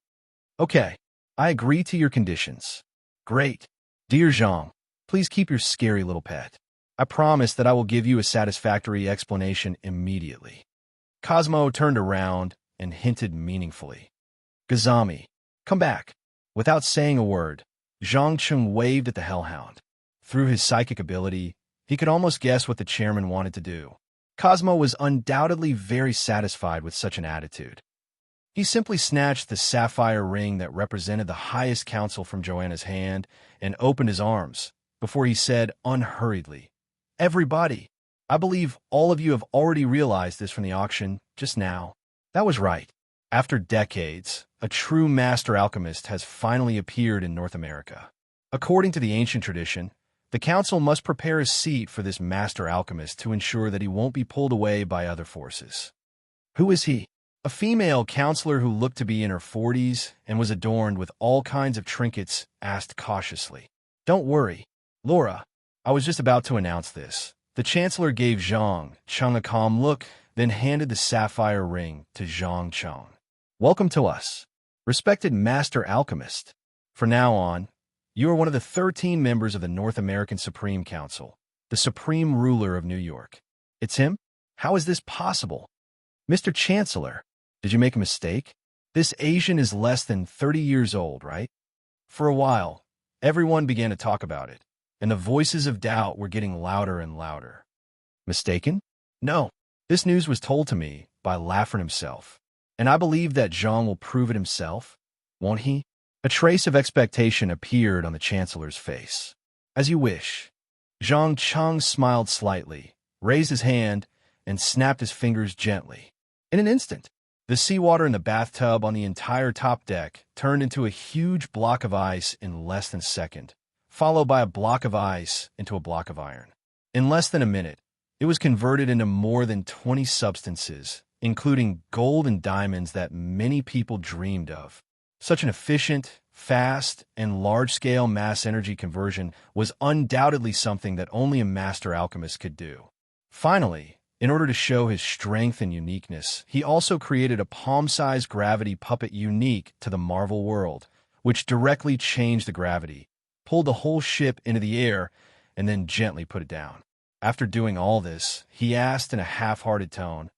"Okay, I agree to your conditions." "Great. Dear Zhang, please keep your scary little pet. I promise that I will give you a satisfactory explanation immediately." Cosmo turned around and hinted meaningfully. "Gazami, come back." Without saying a word, Zhang Cheng waved at the hellhound. Through his psychic ability, he could almost guess what the chairman wanted to do. Cosmo was undoubtedly very satisfied with such an attitude. He simply snatched the sapphire ring that represented the highest council from Joanna's hand and opened his arms, before he said unhurriedly, "Everybody, I believe all of you have already realized this from the auction just now. That was right. After decades, a true master alchemist has finally appeared in North America. According to the ancient tradition, the council must prepare a seat for this master alchemist to ensure that he won't be pulled away by other forces. Who is he? A female counselor who looked to be in her 40s and was adorned with all kinds of trinkets asked cautiously. Don't worry, Laura. I was just about to announce this. The chancellor gave Zhang Cheng a calm look, then handed the sapphire ring to Zhang Cheng. Welcome to us, respected master alchemist. From now on, you are one of the 13 members of the North American Supreme Council, the supreme ruler of New York. It's him? How is this possible? Mr. Chancellor, did you make a mistake? This Asian is less than 30 years old, right? For a while, everyone began to talk about it, and the voices of doubt were getting louder and louder. Mistaken? No. This news was told to me by Lafren himself, and I believe that Zhang will prove it himself, won't he? A trace of expectation appeared on the Chancellor's face. As you wish. Zhang Cheng smiled slightly, raised his hand, and snapped his fingers gently. In an instant, the seawater in the bathtub on the entire top deck turned into a huge block of ice in less than a second, followed by a block of ice into a block of iron. In less than a minute, it was converted into more than 20 substances, including gold and diamonds that many people dreamed of. Such an efficient, fast, and large-scale mass energy conversion was undoubtedly something that only a master alchemist could do. Finally, in order to show his strength and uniqueness, he also created a palm-sized gravity puppet unique to the Marvel world, which directly changed the gravity, pulled the whole ship into the air, and then gently put it down. After doing all this, he asked in a half-hearted tone,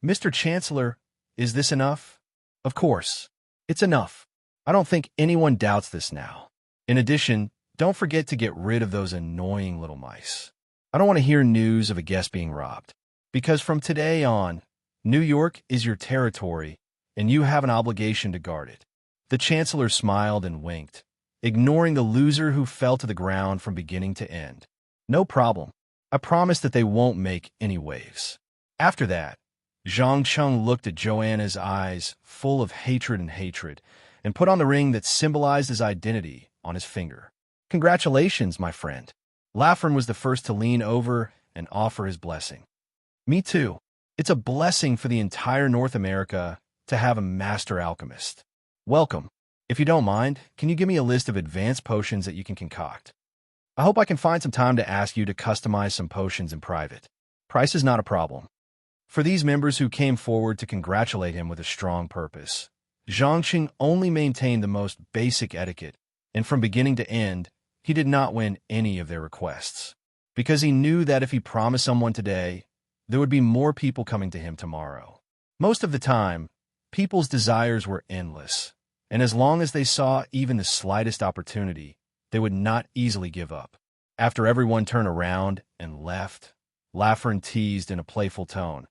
Mr. Chancellor, is this enough? Of course, it's enough. I don't think anyone doubts this now. In addition, don't forget to get rid of those annoying little mice. I don't want to hear news of a guest being robbed. Because from today on, New York is your territory, and you have an obligation to guard it. The Chancellor smiled and winked, ignoring the loser who fell to the ground from beginning to end. No problem. I promise that they won't make any waves. After that, Zhang Cheng looked at Joanna's eyes full of hatred and put on the ring that symbolized his identity on his finger. Congratulations, my friend. Lafren was the first to lean over and offer his blessing. Me too. It's a blessing for the entire North America to have a master alchemist. Welcome. If you don't mind, can you give me a list of advanced potions that you can concoct? I hope I can find some time to ask you to customize some potions in private. Price is not a problem. For these members who came forward to congratulate him with a strong purpose, Zhang Qing only maintained the most basic etiquette, and from beginning to end, he did not win any of their requests. Because he knew that if he promised someone today, there would be more people coming to him tomorrow. Most of the time, people's desires were endless, and as long as they saw even the slightest opportunity, they would not easily give up. After everyone turned around and left, Lafren teased in a playful tone,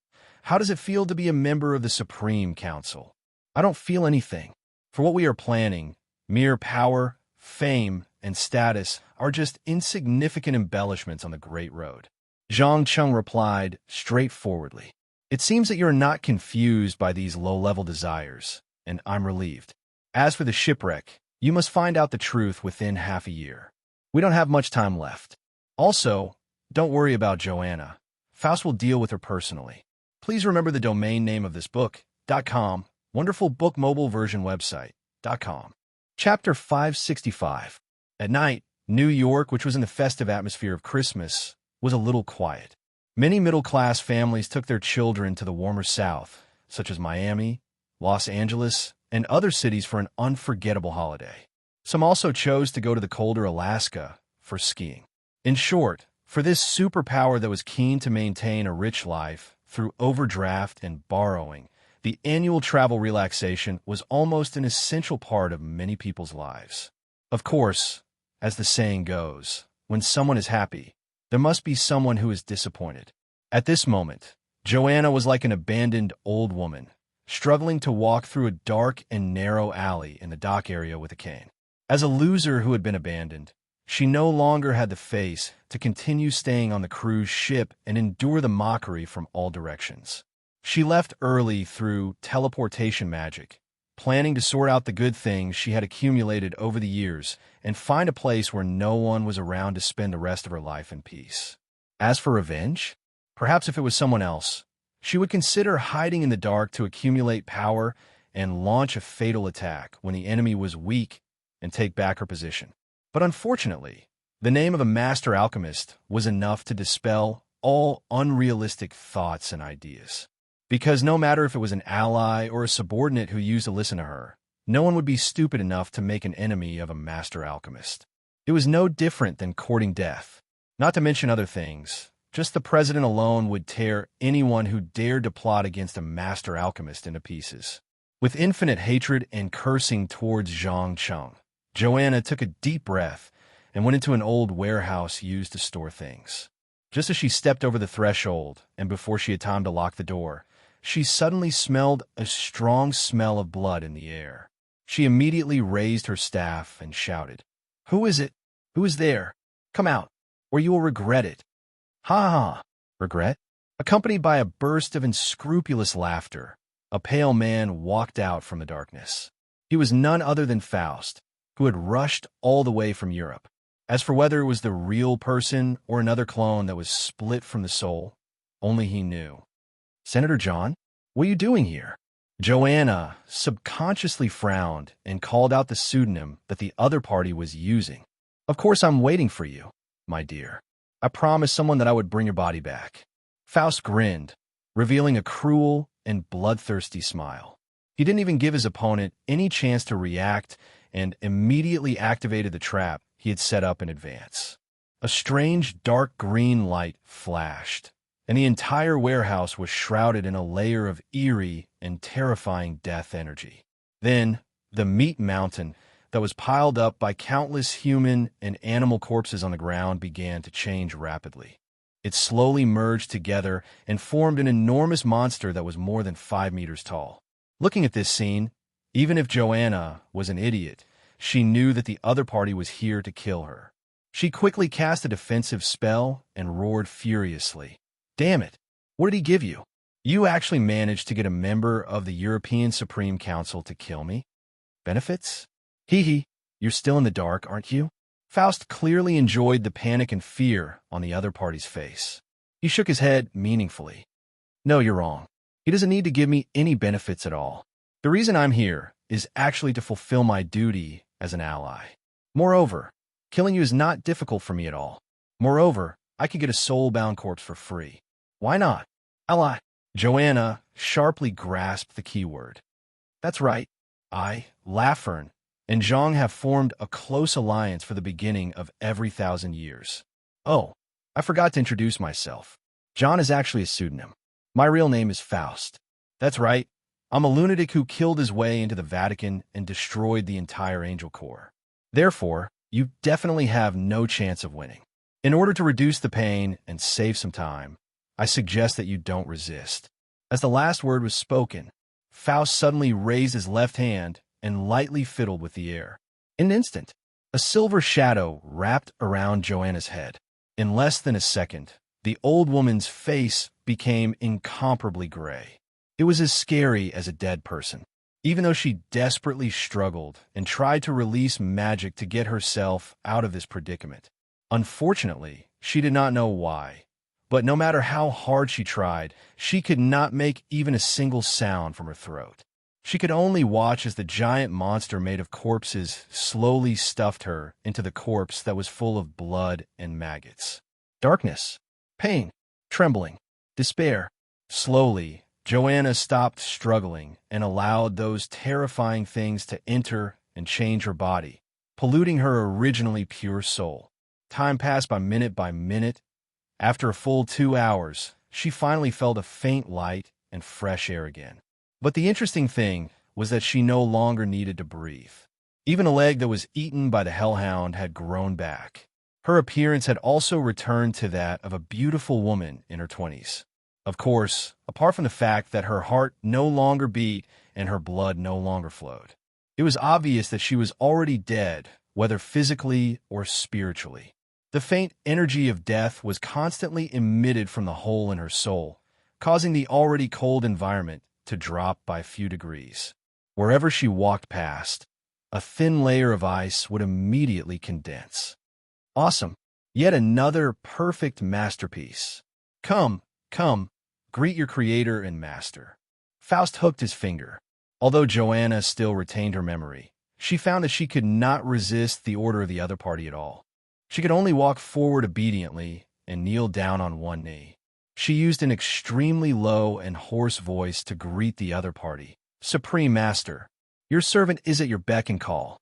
How does it feel to be a member of the Supreme Council? I don't feel anything. For what we are planning, mere power, fame, and status are just insignificant embellishments on the Great Road. Zhang Cheng replied straightforwardly. It seems that you're not confused by these low-level desires, and I'm relieved. As for the shipwreck, you must find out the truth within half a year. We don't have much time left. Also, don't worry about Joanna. Faust will deal with her personally. Please remember the domain name of this book.com, wonderful book mobile version website.com. Chapter 565. At night, New York, which was in the festive atmosphere of Christmas, was a little quiet. Many middle-class families took their children to the warmer South, such as Miami, Los Angeles, and other cities for an unforgettable holiday. Some also chose to go to the colder Alaska for skiing. In short, for this superpower that was keen to maintain a rich life through overdraft and borrowing, the annual travel relaxation was almost an essential part of many people's lives. Of course, as the saying goes, when someone is happy, there must be someone who is disappointed. At this moment, Joanna was like an abandoned old woman, struggling to walk through a dark and narrow alley in the dock area with a cane. As a loser who had been abandoned, she no longer had the face to continue staying on the cruise ship and endure the mockery from all directions. She left early through teleportation magic, planning to sort out the good things she had accumulated over the years and find a place where no one was around to spend the rest of her life in peace. As for revenge, perhaps if it was someone else, she would consider hiding in the dark to accumulate power and launch a fatal attack when the enemy was weak and take back her position. But unfortunately, the name of a master alchemist was enough to dispel all unrealistic thoughts and ideas. Because no matter if it was an ally or a subordinate who used to listen to her, no one would be stupid enough to make an enemy of a master alchemist. It was no different than courting death. Not to mention other things, just the president alone would tear anyone who dared to plot against a master alchemist into pieces. With infinite hatred and cursing towards Zhang Cheng, Joanna took a deep breath and went into an old warehouse used to store things. Just as she stepped over the threshold, and before she had time to lock the door, she suddenly smelled a strong smell of blood in the air. She immediately raised her staff and shouted, "Who is it? Who is there? Come out, or you will regret it." "Ha ha! Regret?" Accompanied by a burst of unscrupulous laughter, a pale man walked out from the darkness. He was none other than Faust, who had rushed all the way from Europe. As for whether it was the real person or another clone that was split from the soul, only he knew. "Senator John, what are you doing here?" Joanna subconsciously frowned and called out the pseudonym that the other party was using. "Of course I'm waiting for you, my dear. I promised someone that I would bring your body back." Faust grinned, revealing a cruel and bloodthirsty smile. He didn't even give his opponent any chance to react and immediately activated the trap he had set up in advance. A strange dark green light flashed, and the entire warehouse was shrouded in a layer of eerie and terrifying death energy. Then, the meat mountain that was piled up by countless human and animal corpses on the ground began to change rapidly. It slowly merged together and formed an enormous monster that was more than 5 meters tall. Looking at this scene, even if Joanna was an idiot, she knew that the other party was here to kill her. She quickly cast a defensive spell and roared furiously. "Damn it! What did he give you? You actually managed to get a member of the European Supreme Council to kill me? Benefits? Hee hee, you're still in the dark, aren't you?" Faust clearly enjoyed the panic and fear on the other party's face. He shook his head meaningfully. "No, you're wrong. He doesn't need to give me any benefits at all. The reason I'm here is actually to fulfill my duty as an ally. Moreover, killing you is not difficult for me at all. Moreover, I could get a soul-bound corpse for free. Why not? Ally." Joanna sharply grasped the keyword. "That's right. I, Lafern, and Zhang have formed a close alliance for the beginning of every 1,000 years. Oh, I forgot to introduce myself. John is actually a pseudonym. My real name is Faust. That's right. I'm a lunatic who killed his way into the Vatican and destroyed the entire Angel Corps. Therefore, you definitely have no chance of winning. In order to reduce the pain and save some time, I suggest that you don't resist." As the last word was spoken, Faust suddenly raised his left hand and lightly fiddled with the air. In an instant, a silver shadow wrapped around Joanna's head. In less than a second, the old woman's face became incomparably gray. It was as scary as a dead person. Even though she desperately struggled and tried to release magic to get herself out of this predicament. Unfortunately, she did not know why. But no matter how hard she tried, she could not make even a single sound from her throat. She could only watch as the giant monster made of corpses slowly stuffed her into the corpse that was full of blood and maggots. Darkness, pain, trembling, despair. Slowly, Joanna stopped struggling and allowed those terrifying things to enter and change her body, polluting her originally pure soul. Time passed by minute. After a full 2 hours, she finally felt a faint light and fresh air again. But the interesting thing was that she no longer needed to breathe. Even a leg that was eaten by the hellhound had grown back. Her appearance had also returned to that of a beautiful woman in her 20s. Of course, apart from the fact that her heart no longer beat and her blood no longer flowed. It was obvious that she was already dead, whether physically or spiritually. The faint energy of death was constantly emitted from the hole in her soul, causing the already cold environment to drop by a few degrees. Wherever she walked past, a thin layer of ice would immediately condense. Awesome! Yet another perfect masterpiece. Come, come, greet your creator and master. Faust hooked his finger. Although Joanna still retained her memory, she found that she could not resist the order of the other party at all. She could only walk forward obediently and kneel down on one knee. She used an extremely low and hoarse voice to greet the other party. Supreme Master, your servant is at your beck and call.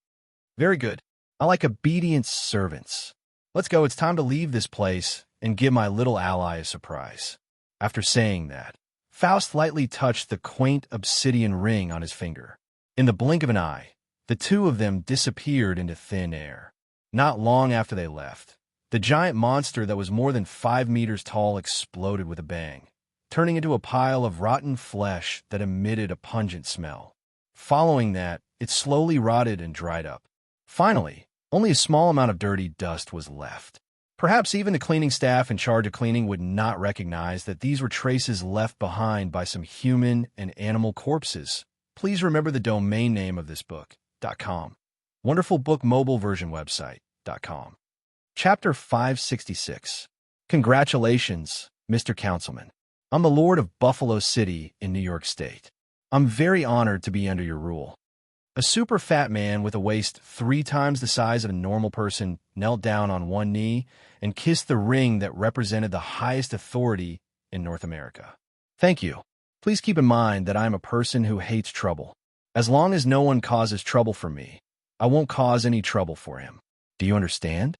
Very good. I like obedient servants. Let's go, it's time to leave this place and give my little ally a surprise. After saying that, Faust lightly touched the quaint obsidian ring on his finger. In the blink of an eye, the two of them disappeared into thin air. Not long after they left, the giant monster that was more than 5 meters tall exploded with a bang, turning into a pile of rotten flesh that emitted a pungent smell. Following that, it slowly rotted and dried up. Finally, only a small amount of dirty dust was left. Perhaps even the cleaning staff in charge of cleaning would not recognize that these were traces left behind by some human and animal corpses. Please remember the domain name of this book, .com. Wonderful Book Mobile Version Website, .com. Chapter 566. Congratulations, Mr. Councilman. I'm the Lord of Buffalo City in New York State. I'm very honored to be under your rule. A super fat man with a waist 3 times the size of a normal person knelt down on one knee and kissed the ring that represented the highest authority in North America. Thank you. Please keep in mind that I am a person who hates trouble. As long as no one causes trouble for me, I won't cause any trouble for him. Do you understand?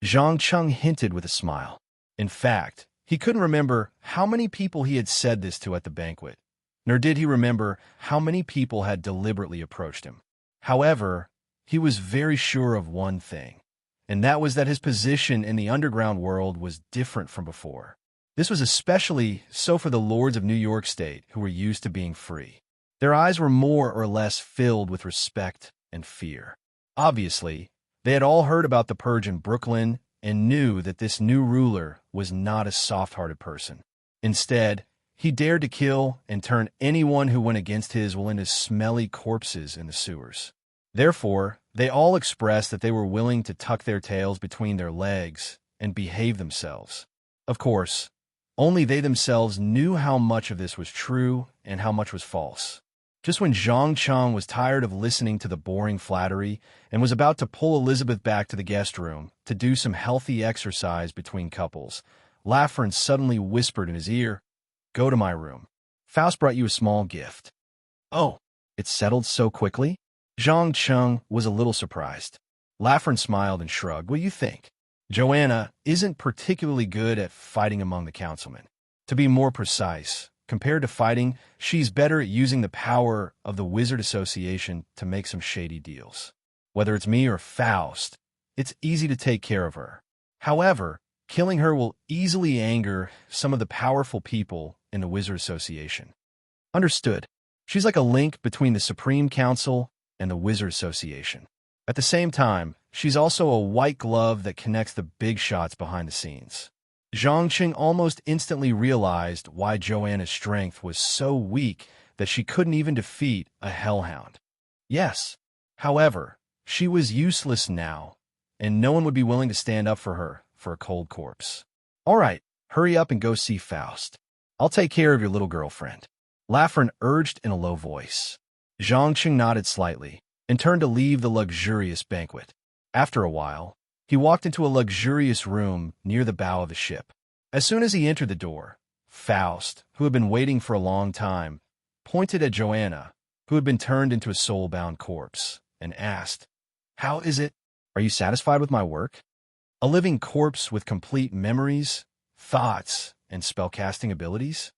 Zhang Cheng hinted with a smile. In fact, he couldn't remember how many people he had said this to at the banquet, nor did he remember how many people had deliberately approached him. However, he was very sure of one thing, and that was that his position in the underground world was different from before. This was especially so for the lords of New York State, who were used to being free. Their eyes were more or less filled with respect and fear. Obviously, they had all heard about the purge in Brooklyn and knew that this new ruler was not a soft-hearted person. Instead, he dared to kill and turn anyone who went against his will into smelly corpses in the sewers. Therefore, they all expressed that they were willing to tuck their tails between their legs and behave themselves. Of course, only they themselves knew how much of this was true and how much was false. Just when Zhang Cheng was tired of listening to the boring flattery and was about to pull Elizabeth back to the guest room to do some healthy exercise between couples, Lafren suddenly whispered in his ear, "Go to my room. Faust brought you a small gift." "Oh, it settled so quickly?" Zhang Cheng was a little surprised. Lafren smiled and shrugged. "What do you think? Joanna isn't particularly good at fighting among the councilmen. To be more precise, compared to fighting, she's better at using the power of the Wizard Association to make some shady deals. Whether it's me or Faust, it's easy to take care of her. However, killing her will easily anger some of the powerful people in the Wizard Association." "Understood. She's like a link between the Supreme Council and the Wizard Association. At the same time, she's also a white glove that connects the big shots behind the scenes." Zhang Qing almost instantly realized why Joanna's strength was so weak that she couldn't even defeat a hellhound. Yes, however, she was useless now, and no one would be willing to stand up for her for a cold corpse. "All right, hurry up and go see Faust. I'll take care of your little girlfriend," Lafren urged in a low voice. Zhang Qing nodded slightly and turned to leave the luxurious banquet. After a while, he walked into a luxurious room near the bow of the ship. As soon as he entered the door, Faust, who had been waiting for a long time, pointed at Joanna, who had been turned into a soul-bound corpse, and asked, "How is it? Are you satisfied with my work? A living corpse with complete memories, thoughts, and spellcasting abilities?"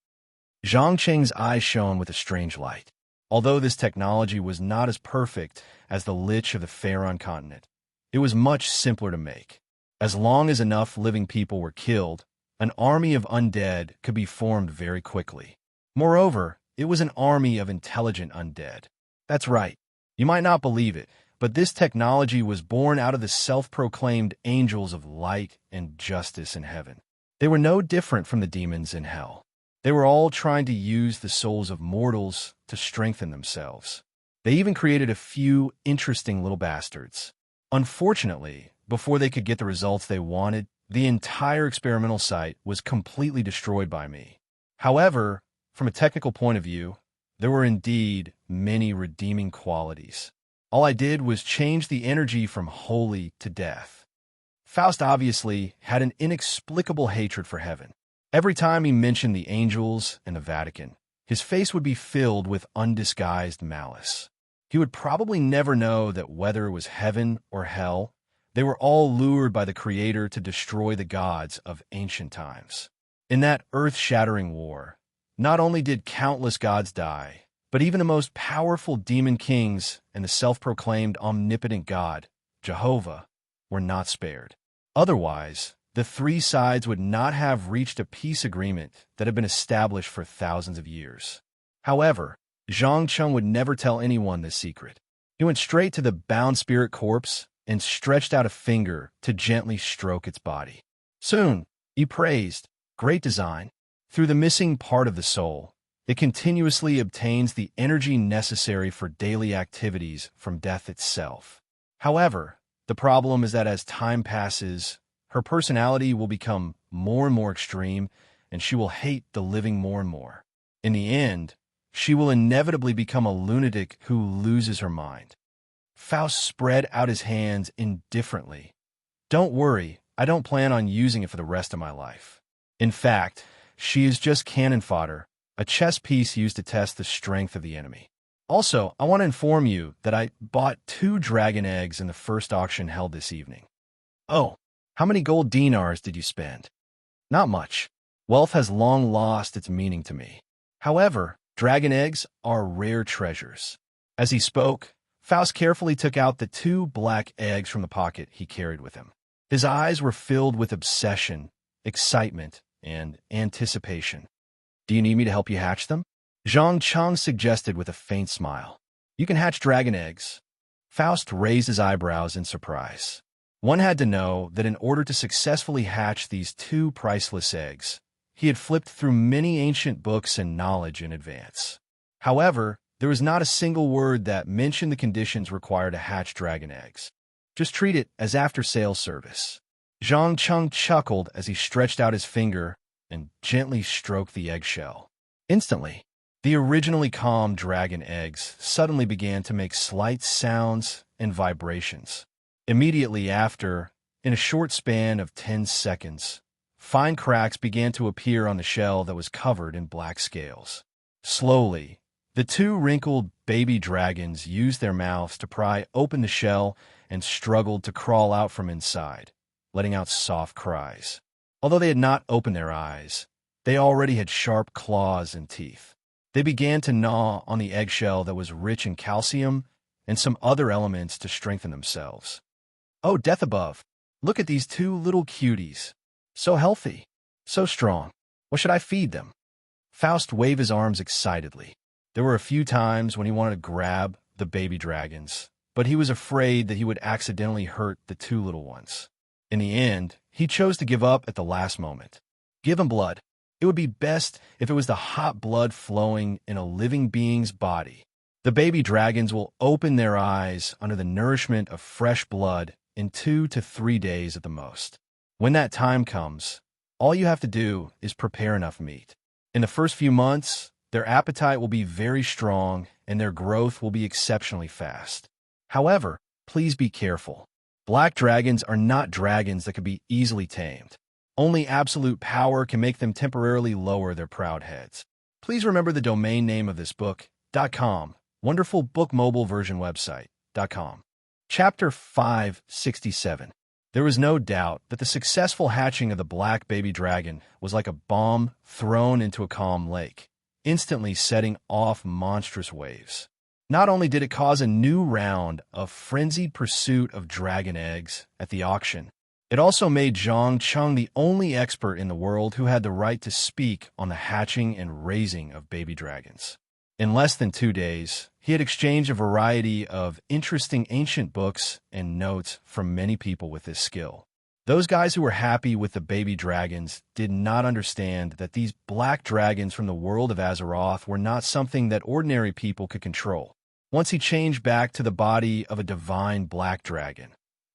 Zhang Cheng's eyes shone with a strange light. Although this technology was not as perfect as the Lich of the Pharaon continent, it was much simpler to make. As long as enough living people were killed, an army of undead could be formed very quickly. Moreover, it was an army of intelligent undead. That's right. You might not believe it, but this technology was born out of the self-proclaimed angels of light and justice in heaven. They were no different from the demons in hell. They were all trying to use the souls of mortals to strengthen themselves. They even created a few interesting little bastards. Unfortunately, before they could get the results they wanted, the entire experimental site was completely destroyed by me. However, from a technical point of view, there were indeed many redeeming qualities. All I did was change the energy from holy to death. Faust obviously had an inexplicable hatred for heaven. Every time he mentioned the angels and the Vatican, his face would be filled with undisguised malice. He would probably never know that whether it was heaven or hell, they were all lured by the Creator to destroy the gods of ancient times. In that earth-shattering war, not only did countless gods die, but even the most powerful demon kings and the self-proclaimed omnipotent God, Jehovah, were not spared. Otherwise, the three sides would not have reached a peace agreement that had been established for thousands of years. However, Zhang Cheng would never tell anyone this secret. He went straight to the bound spirit corpse and stretched out a finger to gently stroke its body. Soon, he praised, "Great design. Through the missing part of the soul, it continuously obtains the energy necessary for daily activities from death itself." However, the problem is that as time passes, her personality will become more and more extreme, and she will hate the living more and more. In the end, she will inevitably become a lunatic who loses her mind. Faust spread out his hands indifferently. "Don't worry, I don't plan on using it for the rest of my life. In fact, she is just cannon fodder, a chess piece used to test the strength of the enemy. Also, I want to inform you that I bought 2 dragon eggs in the first auction held this evening." "Oh, how many gold dinars did you spend?" "Not much. Wealth has long lost its meaning to me. However, dragon eggs are rare treasures." As he spoke, Faust carefully took out the 2 black eggs from the pocket he carried with him. His eyes were filled with obsession, excitement, and anticipation. "Do you need me to help you hatch them?" Zhang Cheng suggested with a faint smile. "You can hatch dragon eggs." Faust raised his eyebrows in surprise. One had to know that in order to successfully hatch these 2 priceless eggs, he had flipped through many ancient books and knowledge in advance. However, there was not a single word that mentioned the conditions required to hatch dragon eggs. Just treat it as after-sales service. Zhang Cheng chuckled as he stretched out his finger and gently stroked the eggshell. Instantly, the originally calm dragon eggs suddenly began to make slight sounds and vibrations. Immediately after, in a short span of 10 seconds, fine cracks began to appear on the shell that was covered in black scales. Slowly, the 2 wrinkled baby dragons used their mouths to pry open the shell and struggled to crawl out from inside, letting out soft cries. Although they had not opened their eyes, they already had sharp claws and teeth. They began to gnaw on the eggshell that was rich in calcium and some other elements to strengthen themselves. "Oh, death above! Look at these 2 little cuties. So healthy, so strong. What should I feed them?" Faust waved his arms excitedly. There were a few times when he wanted to grab the baby dragons, but he was afraid that he would accidentally hurt the 2 little ones. In the end, he chose to give up at the last moment. "Give them blood. It would be best if it was the hot blood flowing in a living being's body. The baby dragons will open their eyes under the nourishment of fresh blood in 2 to 3 days at the most. When that time comes, all you have to do is prepare enough meat. In the first few months, their appetite will be very strong and their growth will be exceptionally fast. However, please be careful. Black dragons are not dragons that can be easily tamed. Only absolute power can make them temporarily lower their proud heads. Please remember the domain name of this book.com, wonderful book mobile version website.com. Chapter 567. There was no doubt that the successful hatching of the black baby dragon was like a bomb thrown into a calm lake, instantly setting off monstrous waves. Not only did it cause a new round of frenzied pursuit of dragon eggs at the auction, it also made Zhang Cheng the only expert in the world who had the right to speak on the hatching and raising of baby dragons. In less than 2 days, he had exchanged a variety of interesting ancient books and notes from many people with his skill. Those guys who were happy with the baby dragons did not understand that these black dragons from the world of Azeroth were not something that ordinary people could control. Once he changed back to the body of a divine black dragon,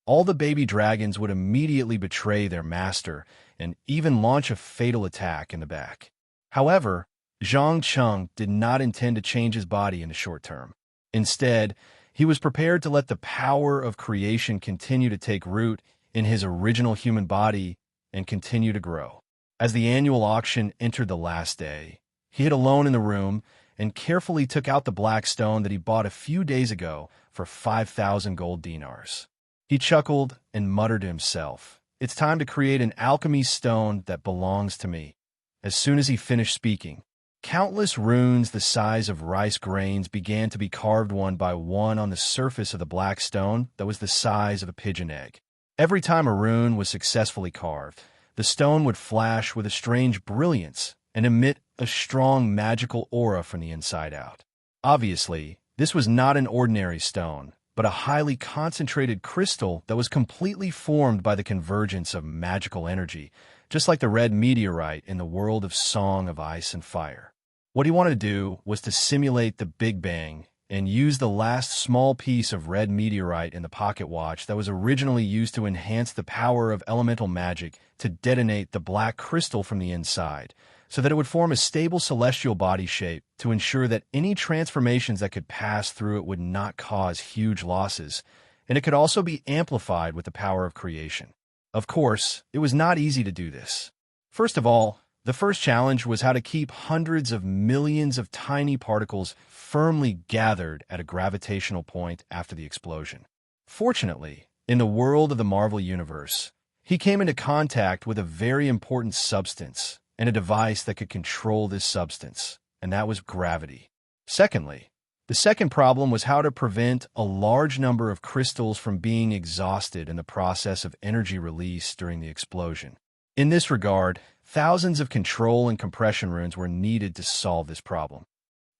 all the baby dragons would immediately betray their master and even launch a fatal attack in the back. However, Zhang Cheng did not intend to change his body in the short term. Instead, he was prepared to let the power of creation continue to take root in his original human body and continue to grow. As the annual auction entered the last day, he hid alone in the room and carefully took out the black stone that he bought a few days ago for 5,000 gold dinars. He chuckled and muttered to himself, "It's time to create an alchemy stone that belongs to me." As soon as he finished speaking, countless runes the size of rice grains began to be carved one by one on the surface of the black stone that was the size of a pigeon egg. Every time a rune was successfully carved, the stone would flash with a strange brilliance and emit a strong magical aura from the inside out. Obviously, this was not an ordinary stone, but a highly concentrated crystal that was completely formed by the convergence of magical energy, just like the red meteorite in the world of Song of Ice and Fire. What he wanted to do was to simulate the Big Bang and use the last small piece of red meteorite in the pocket watch that was originally used to enhance the power of elemental magic to detonate the black crystal from the inside, so that it would form a stable celestial body shape to ensure that any transformations that could pass through it would not cause huge losses, and it could also be amplified with the power of creation. Of course, it was not easy to do this. First of all, the first challenge was how to keep hundreds of millions of tiny particles firmly gathered at a gravitational point after the explosion. Fortunately, in the world of the Marvel Universe, he came into contact with a very important substance and a device that could control this substance, and that was gravity. Secondly, the second problem was how to prevent a large number of crystals from being exhausted in the process of energy release during the explosion. In this regard, thousands of control and compression runes were needed to solve this problem.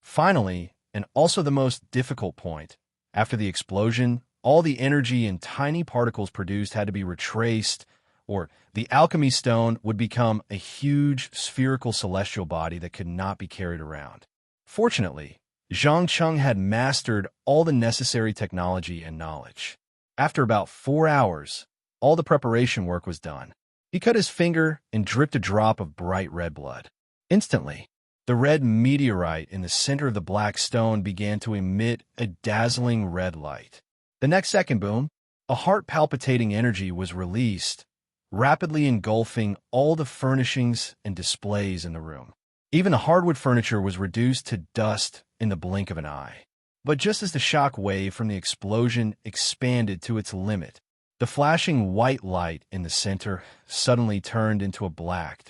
Finally, and also the most difficult point, after the explosion, all the energy and tiny particles produced had to be retraced, or the alchemy stone would become a huge spherical celestial body that could not be carried around. Fortunately, Zhang Cheng had mastered all the necessary technology and knowledge. After about 4 hours, all the preparation work was done. He cut his finger and dripped a drop of bright red blood. Instantly, the red meteorite in the center of the black stone began to emit a dazzling red light. The next second, boom, a heart-palpitating energy was released, rapidly engulfing all the furnishings and displays in the room. Even the hardwood furniture was reduced to dust in the blink of an eye. But just as the shock wave from the explosion expanded to its limit, the flashing white light in the center suddenly turned into a black,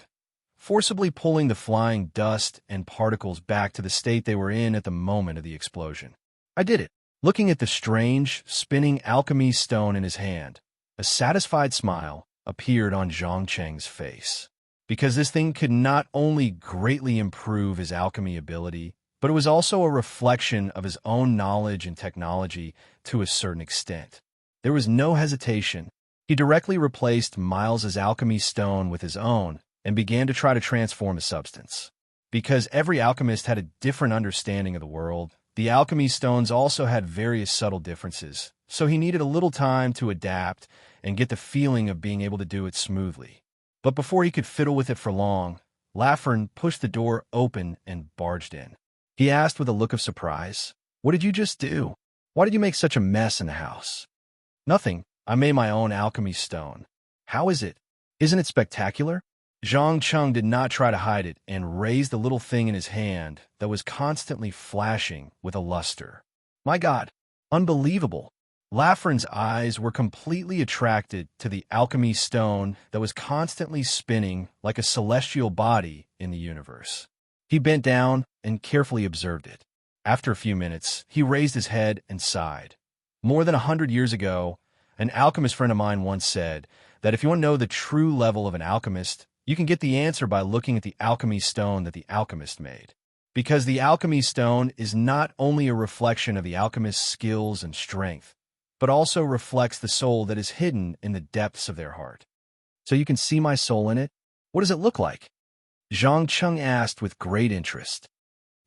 forcibly pulling the flying dust and particles back to the state they were in at the moment of the explosion. I did it. Looking at the strange, spinning alchemy stone in his hand, a satisfied smile appeared on Zhang Cheng's face. Because this thing could not only greatly improve his alchemy ability, but it was also a reflection of his own knowledge and technology to a certain extent. There was no hesitation. He directly replaced Miles's alchemy stone with his own and began to try to transform the substance. Because every alchemist had a different understanding of the world, the alchemy stones also had various subtle differences, so he needed a little time to adapt and get the feeling of being able to do it smoothly. But before he could fiddle with it for long, Lafern pushed the door open and barged in. He asked with a look of surprise, "What did you just do? Why did you make such a mess in the house?" "Nothing. I made my own alchemy stone." "How is it? Isn't it spectacular?" Zhang Cheng did not try to hide it and raised the little thing in his hand that was constantly flashing with a luster. "My God, unbelievable." Lafren's eyes were completely attracted to the alchemy stone that was constantly spinning like a celestial body in the universe. He bent down and carefully observed it. After a few minutes, he raised his head and sighed. More than 100 years ago, an alchemist friend of mine once said that if you want to know the true level of an alchemist, you can get the answer by looking at the alchemy stone that the alchemist made. Because the alchemy stone is not only a reflection of the alchemist's skills and strength, but also reflects the soul that is hidden in the depths of their heart. So you can see my soul in it? What does it look like? Zhang Cheng asked with great interest.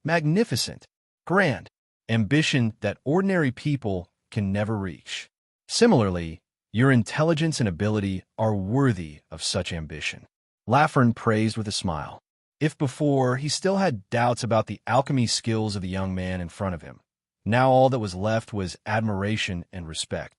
Magnificent, grand, ambition that ordinary people can never reach. Similarly, your intelligence and ability are worthy of such ambition. Lafern praised with a smile. If before he still had doubts about the alchemy skills of the young man in front of him, now all that was left was admiration and respect.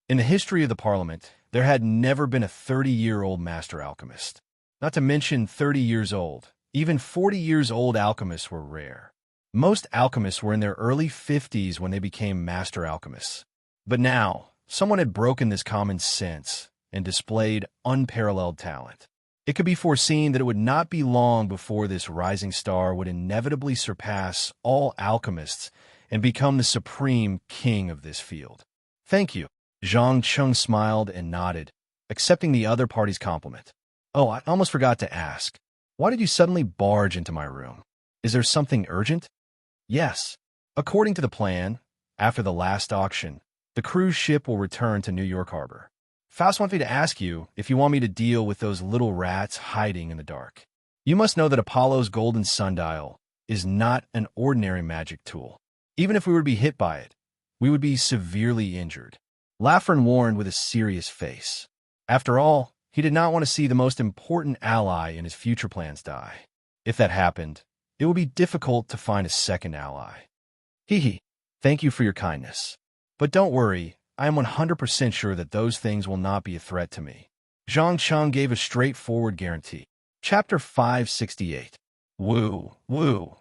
In the history of the Parliament, there had never been a 30-year-old master alchemist. Not to mention 30 years old. Even 40 years old alchemists were rare. Most alchemists were in their early 50s when they became master alchemists. But now, someone had broken this common sense and displayed unparalleled talent. It could be foreseen that it would not be long before this rising star would inevitably surpass all alchemists and become the supreme king of this field. Thank you. Zhang Cheng smiled and nodded, accepting the other party's compliment. Oh, I almost forgot to ask. Why did you suddenly barge into my room? Is there something urgent? Yes. According to the plan, after the last auction, the cruise ship will return to New York Harbor. Faust wants me to ask you if you want me to deal with those little rats hiding in the dark. You must know that Apollo's golden sundial is not an ordinary magic tool. Even if we were to be hit by it, we would be severely injured. Lafern warned with a serious face. After all, he did not want to see the most important ally in his future plans die. If that happened, it would be difficult to find a second ally. Hee. Thank you for your kindness. But don't worry, I am 100% sure that those things will not be a threat to me. Zhang Cheng gave a straightforward guarantee. Chapter 568. Woo, woo.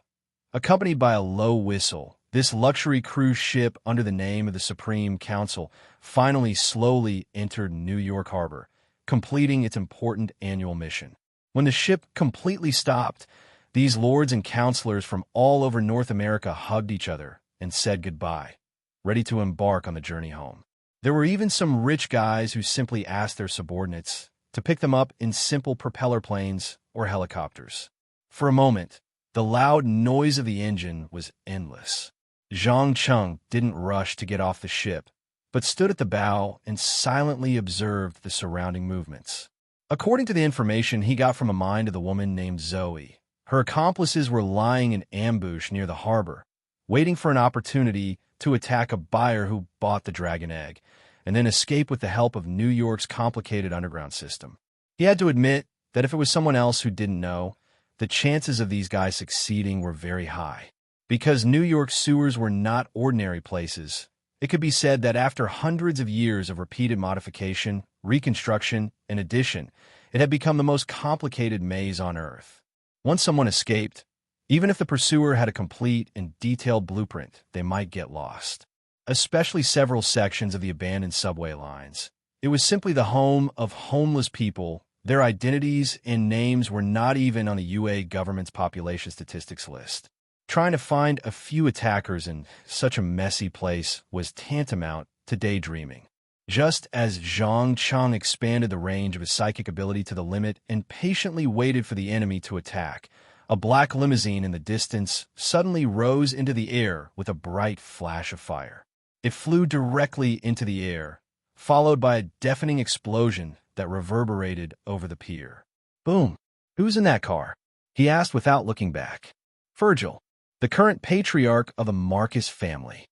Accompanied by a low whistle, this luxury cruise ship under the name of the Supreme Council finally slowly entered New York Harbor, completing its important annual mission. When the ship completely stopped, these lords and counselors from all over North America hugged each other and said goodbye, ready to embark on the journey home. There were even some rich guys who simply asked their subordinates to pick them up in simple propeller planes or helicopters. For a moment, the loud noise of the engine was endless. Zhang Cheng didn't rush to get off the ship, but stood at the bow and silently observed the surrounding movements. According to the information he got from a mind of the woman named Zoe, her accomplices were lying in ambush near the harbor, waiting for an opportunity to attack a buyer who bought the dragon egg, and then escape with the help of New York's complicated underground system. He had to admit that if it was someone else who didn't know, the chances of these guys succeeding were very high. Because New York's sewers were not ordinary places, it could be said that after hundreds of years of repeated modification, reconstruction, and addition, it had become the most complicated maze on Earth. Once someone escaped, even if the pursuer had a complete and detailed blueprint, they might get lost. Especially several sections of the abandoned subway lines. It was simply the home of homeless people. Their identities and names were not even on the UA government's population statistics list. Trying to find a few attackers in such a messy place was tantamount to daydreaming. Just as Zhang Cheng expanded the range of his psychic ability to the limit and patiently waited for the enemy to attack, a black limousine in the distance suddenly rose into the air with a bright flash of fire. It flew directly into the air, followed by a deafening explosion that reverberated over the pier. Boom! Who's in that car? He asked without looking back. Virgil, the current patriarch of the Marcus family.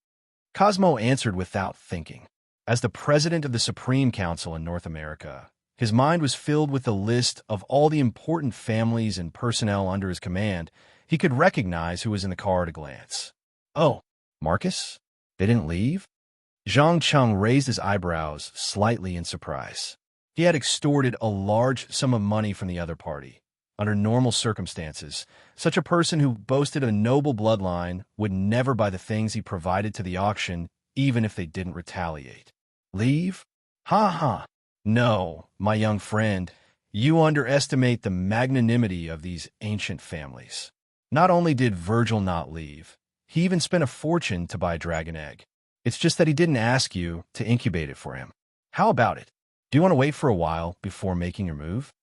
Cosmo answered without thinking. As the president of the Supreme Council in North America, his mind was filled with the list of all the important families and personnel under his command. He could recognize who was in the car at a glance. Oh, Marcus? They didn't leave? Zhang Cheng raised his eyebrows slightly in surprise. He had extorted a large sum of money from the other party. Under normal circumstances, such a person who boasted a noble bloodline would never buy the things he provided to the auction, even if they didn't retaliate. Leave? Ha ha! No, my young friend, you underestimate the magnanimity of these ancient families. Not only did Virgil not leave, he even spent a fortune to buy a dragon egg. It's just that he didn't ask you to incubate it for him. How about it? Do you want to wait for a while before making your move?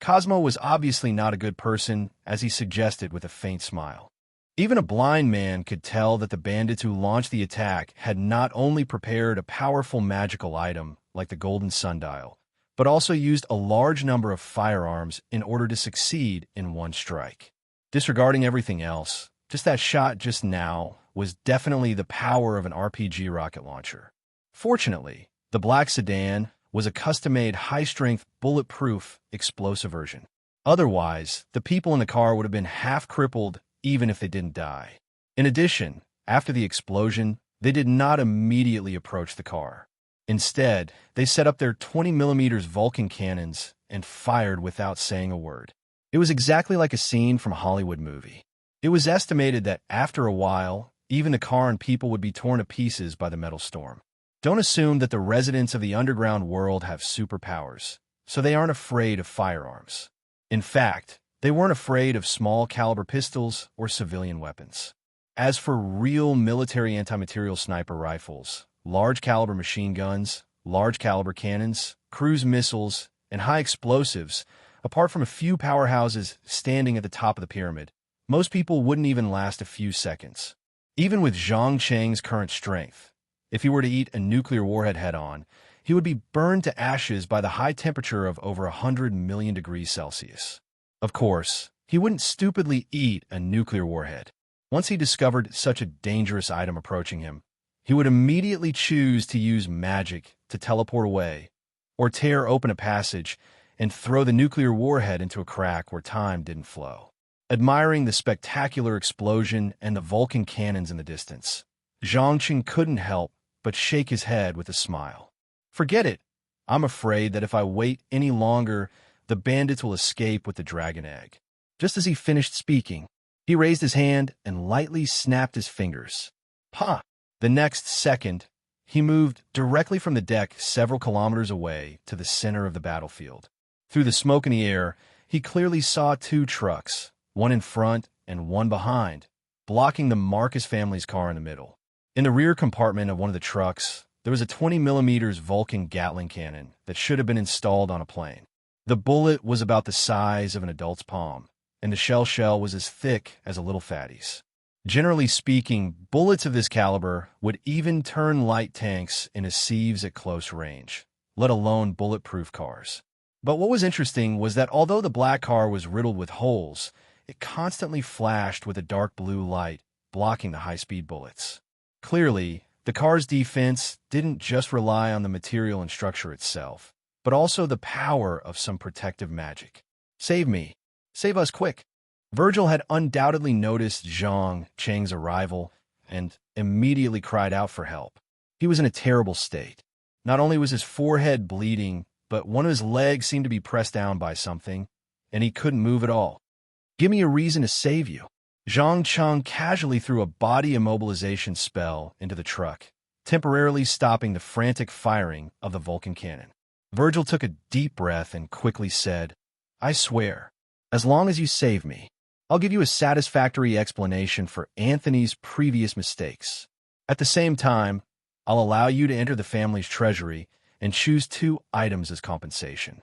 Cosmo was obviously not a good person, as he suggested with a faint smile. Even a blind man could tell that the bandits who launched the attack had not only prepared a powerful magical item like the golden sundial, but also used a large number of firearms in order to succeed in one strike. Disregarding everything else, just that shot just now was definitely the power of an RPG rocket launcher. Fortunately, the black sedan was a custom-made, high-strength, bulletproof, explosive version. Otherwise, the people in the car would have been half-crippled even if they didn't die. In addition, after the explosion, they did not immediately approach the car. Instead, they set up their 20mm Vulcan cannons and fired without saying a word. It was exactly like a scene from a Hollywood movie. It was estimated that after a while, even the car and people would be torn to pieces by the metal storm. Don't assume that the residents of the underground world have superpowers, so they aren't afraid of firearms. In fact, they weren't afraid of small-caliber pistols or civilian weapons. As for real military anti-material sniper rifles, large-caliber machine guns, large-caliber cannons, cruise missiles, and high explosives, apart from a few powerhouses standing at the top of the pyramid, most people wouldn't even last a few seconds. Even with Zhang Cheng's current strength, if he were to eat a nuclear warhead head-on, he would be burned to ashes by the high temperature of over 100 million degrees Celsius. Of course, he wouldn't stupidly eat a nuclear warhead. Once he discovered such a dangerous item approaching him, he would immediately choose to use magic to teleport away, or tear open a passage and throw the nuclear warhead into a crack where time didn't flow. Admiring the spectacular explosion and the Vulcan cannons in the distance, Zhang Cheng couldn't help but shake his head with a smile. Forget it. I'm afraid that if I wait any longer, the bandits will escape with the dragon egg. Just as he finished speaking, he raised his hand and lightly snapped his fingers. Ha! The next second, he moved directly from the deck several kilometers away to the center of the battlefield. Through the smoke in the air, he clearly saw two trucks, one in front and one behind, blocking the Marcus family's car in the middle. In the rear compartment of one of the trucks, there was a 20mm Vulcan Gatling cannon that should have been installed on a plane. The bullet was about the size of an adult's palm, and the shell was as thick as a little fatty's. Generally speaking, bullets of this caliber would even turn light tanks into sieves at close range, let alone bulletproof cars. But what was interesting was that although the black car was riddled with holes, it constantly flashed with a dark blue light, blocking the high-speed bullets. Clearly, the car's defense didn't just rely on the material and structure itself, but also the power of some protective magic. Save me. Save us quick. Virgil had undoubtedly noticed Zhang Cheng's arrival and immediately cried out for help. He was in a terrible state. Not only was his forehead bleeding, but one of his legs seemed to be pressed down by something, and he couldn't move at all. Give me a reason to save you. Zhang Cheng casually threw a body immobilization spell into the truck, temporarily stopping the frantic firing of the Vulcan cannon. Virgil took a deep breath and quickly said, I swear, as long as you save me, I'll give you a satisfactory explanation for Anthony's previous mistakes. At the same time, I'll allow you to enter the family's treasury and choose 2 items as compensation.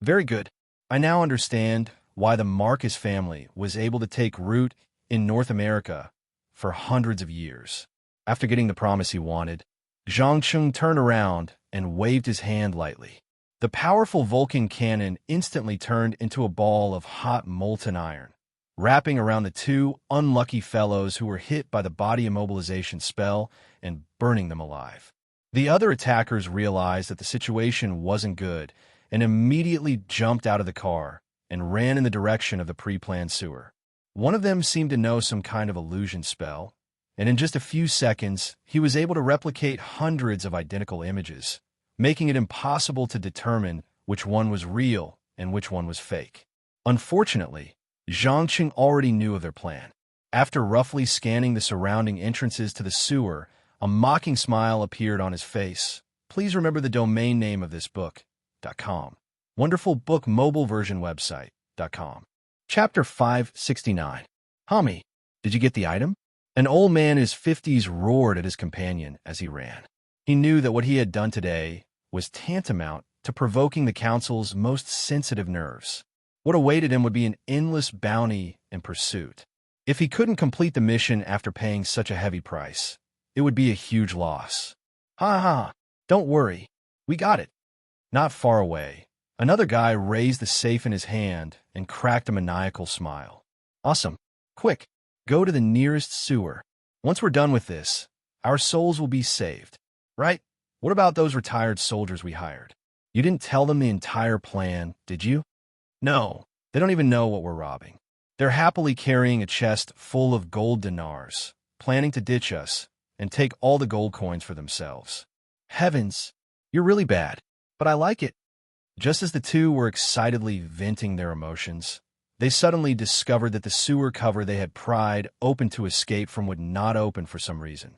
Very good. I now understand why the Marcus family was able to take root in North America for hundreds of years. After getting the promise he wanted, Zhang Cheng turned around and waved his hand lightly. The powerful Vulcan cannon instantly turned into a ball of hot molten iron, wrapping around the 2 unlucky fellows who were hit by the body immobilization spell and burning them alive. The other attackers realized that the situation wasn't good and immediately jumped out of the car and ran in the direction of the pre-planned sewer. One of them seemed to know some kind of illusion spell, and in just a few seconds, he was able to replicate hundreds of identical images, making it impossible to determine which one was real and which one was fake. Unfortunately, Zhang Cheng already knew of their plan. After roughly scanning the surrounding entrances to the sewer, a mocking smile appeared on his face. Please remember the domain name of this book.com. Wonderful book mobile version website.com. Chapter 569. Homie, did you get the item? An old man in his 50s roared at his companion as he ran. He knew that what he had done today was tantamount to provoking the council's most sensitive nerves. What awaited him would be an endless bounty and pursuit. If he couldn't complete the mission after paying such a heavy price, it would be a huge loss. Ha ha, don't worry. We got it. Not far away, Another guy raised the safe in his hand and cracked a maniacal smile. Awesome. Quick, go to the nearest sewer. Once we're done with this, our souls will be saved. Right? What about those retired soldiers we hired? You didn't tell them the entire plan, did you? No, they don't even know what we're robbing. They're happily carrying a chest full of gold dinars, planning to ditch us and take all the gold coins for themselves. Heavens, you're really bad, but I like it. Just as the two were excitedly venting their emotions, they suddenly discovered that the sewer cover they had pried open to escape from would not open for some reason.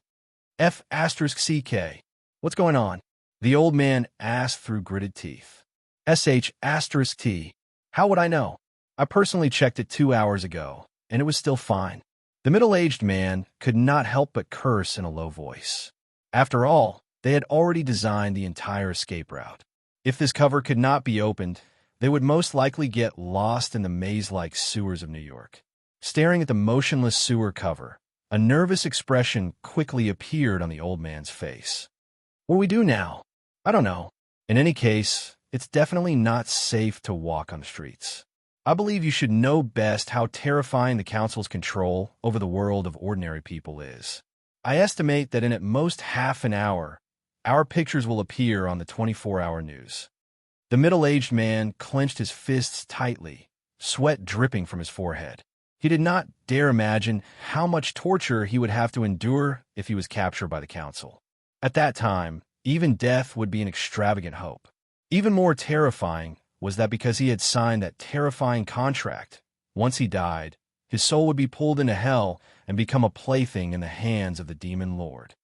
F***CK. What's going on? The old man asked through gritted teeth. SH**T. How would I know? I personally checked it 2 hours ago, and it was still fine. The middle-aged man could not help but curse in a low voice. After all, they had already designed the entire escape route. If this cover could not be opened, they would most likely get lost in the maze-like sewers of New York. Staring at the motionless sewer cover, a nervous expression quickly appeared on the old man's face. What do we do now? I don't know. In any case, it's definitely not safe to walk on the streets. I believe you should know best how terrifying the council's control over the world of ordinary people is. I estimate that in at most half an hour, our pictures will appear on the 24-hour news. The middle-aged man clenched his fists tightly, sweat dripping from his forehead. He did not dare imagine how much torture he would have to endure if he was captured by the council. At that time, even death would be an extravagant hope. Even more terrifying was that because he had signed that terrifying contract, once he died, his soul would be pulled into hell and become a plaything in the hands of the demon lord.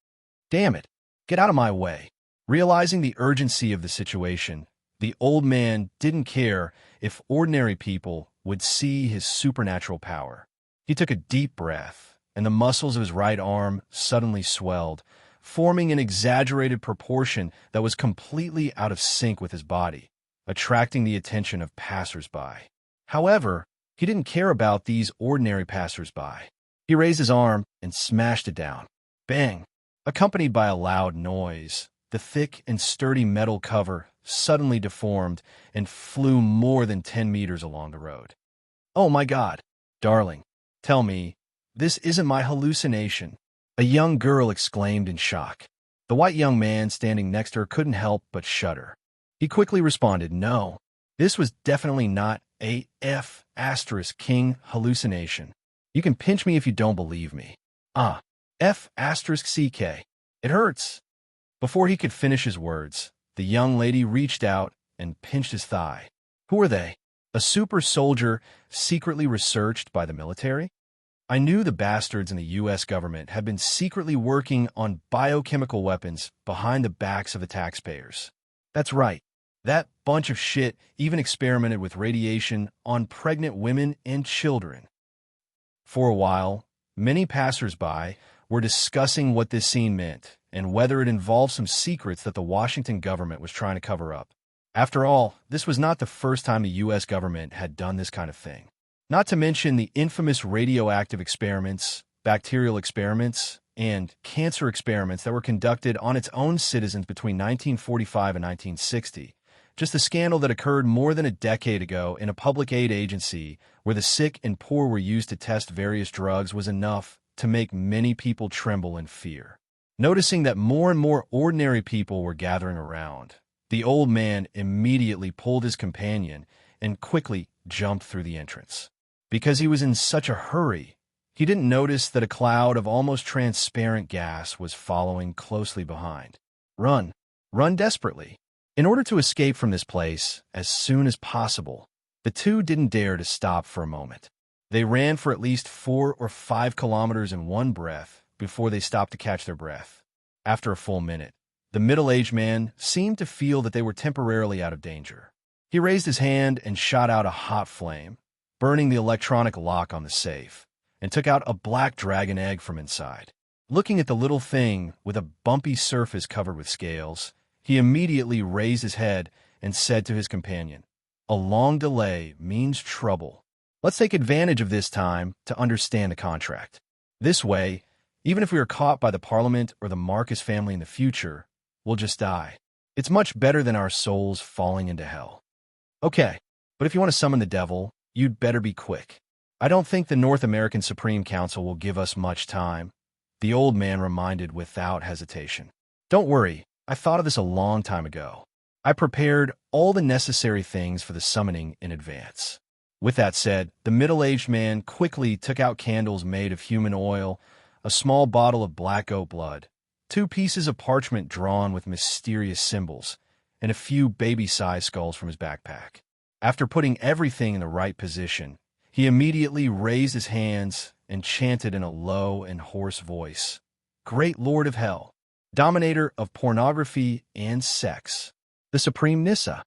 Damn it, get out of my way. Realizing the urgency of the situation, the old man didn't care if ordinary people would see his supernatural power. He took a deep breath, and the muscles of his right arm suddenly swelled, forming an exaggerated proportion that was completely out of sync with his body, attracting the attention of passers-by. However, he didn't care about these ordinary passers-by. He raised his arm and smashed it down. Bang! Accompanied by a loud noise, the thick and sturdy metal cover suddenly deformed and flew more than 10 meters along the road. Oh my God! Darling, tell me, this isn't my hallucination. A young girl exclaimed in shock. The white young man standing next to her couldn't help but shudder. He quickly responded, no, this was definitely not a F***king hallucination. You can pinch me if you don't believe me. F***ck. It hurts. Before he could finish his words, the young lady reached out and pinched his thigh. Who are they? A super soldier secretly researched by the military? I knew the bastards in the U.S. government had been secretly working on biochemical weapons behind the backs of the taxpayers. That's right. That bunch of shit even experimented with radiation on pregnant women and children. For a while, many passers-by were discussing what this scene meant and whether it involved some secrets that the Washington government was trying to cover up. After all, this was not the first time the U.S. government had done this kind of thing. Not to mention the infamous radioactive experiments, bacterial experiments, and cancer experiments that were conducted on its own citizens between 1945 and 1960. Just a scandal that occurred more than a decade ago in a public aid agency where the sick and poor were used to test various drugs was enough to make many people tremble in fear. Noticing that more and more ordinary people were gathering around, the old man immediately pulled his companion and quickly jumped through the entrance. Because he was in such a hurry, he didn't notice that a cloud of almost transparent gas was following closely behind. Run. Run desperately. In order to escape from this place as soon as possible, the two didn't dare to stop for a moment. They ran for at least 4 or 5 kilometers in one breath before they stopped to catch their breath. After a full minute, the middle-aged man seemed to feel that they were temporarily out of danger. He raised his hand and shot out a hot flame, burning the electronic lock on the safe, and took out a black dragon egg from inside. Looking at the little thing with a bumpy surface covered with scales, he immediately raised his head and said to his companion, "A long delay means trouble. Let's take advantage of this time to understand the contract. This way, even if we are caught by the Parliament or the Marcus family in the future, we'll just die. It's much better than our souls falling into hell." Okay, but if you want to summon the devil, you'd better be quick. I don't think the North American Supreme Council will give us much time, the old man reminded without hesitation. Don't worry, I thought of this a long time ago. I prepared all the necessary things for the summoning in advance. With that said, the middle-aged man quickly took out candles made of human oil, a small bottle of black goat blood, 2 pieces of parchment drawn with mysterious symbols, and a few baby-sized skulls from his backpack. After putting everything in the right position, he immediately raised his hands and chanted in a low and hoarse voice, "Great Lord of Hell, dominator of pornography and sex, the Supreme Nissa,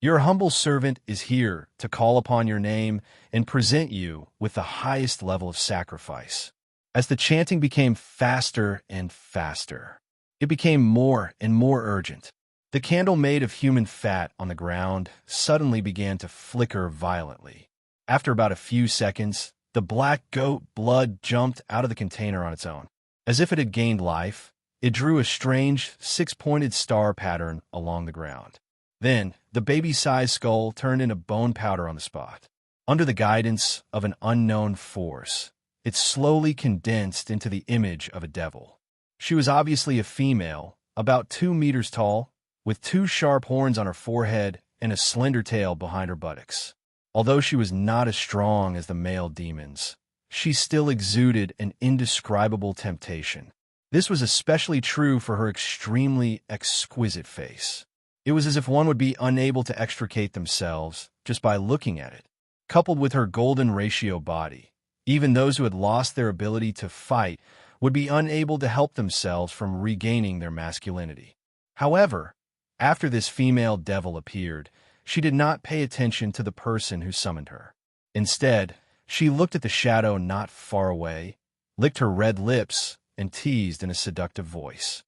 your humble servant is here to call upon your name and present you with the highest level of sacrifice." As the chanting became faster and faster, it became more and more urgent. The candle made of human fat on the ground suddenly began to flicker violently. After about a few seconds, the black goat blood jumped out of the container on its own. As if it had gained life, it drew a strange, 6-pointed star pattern along the ground. Then, the baby-sized skull turned into bone powder on the spot. Under the guidance of an unknown force, it slowly condensed into the image of a devil. She was obviously a female, about 2 meters tall, with 2 sharp horns on her forehead and a slender tail behind her buttocks. Although she was not as strong as the male demons, she still exuded an indescribable temptation. This was especially true for her extremely exquisite face. It was as if one would be unable to extricate themselves just by looking at it. Coupled with her golden ratio body, even those who had lost their ability to fight would be unable to help themselves from regaining their masculinity. However, after this female devil appeared, she did not pay attention to the person who summoned her. Instead, she looked at the shadow not far away, licked her red lips, and teased in a seductive voice.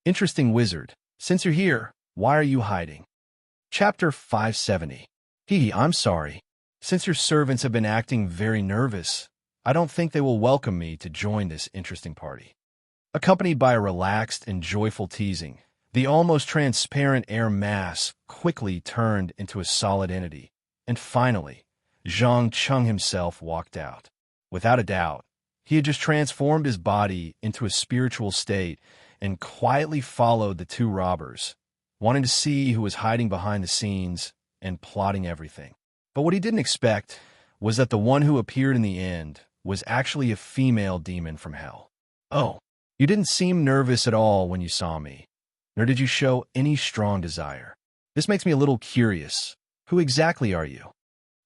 "Interesting wizard, since you're here, why are you hiding?" Chapter 570. I'm sorry. Since your servants have been acting very nervous, I don't think they will welcome me to join this interesting party. Accompanied by a relaxed and joyful teasing, the almost transparent air mass quickly turned into a solid entity, and finally, Zhang Cheng himself walked out. Without a doubt, he had just transformed his body into a spiritual state and quietly followed the 2 robbers, wanting to see who was hiding behind the scenes and plotting everything. But what he didn't expect was that the one who appeared in the end was actually a female demon from hell. "Oh, you didn't seem nervous at all when you saw me, nor did you show any strong desire. This makes me a little curious. Who exactly are you?"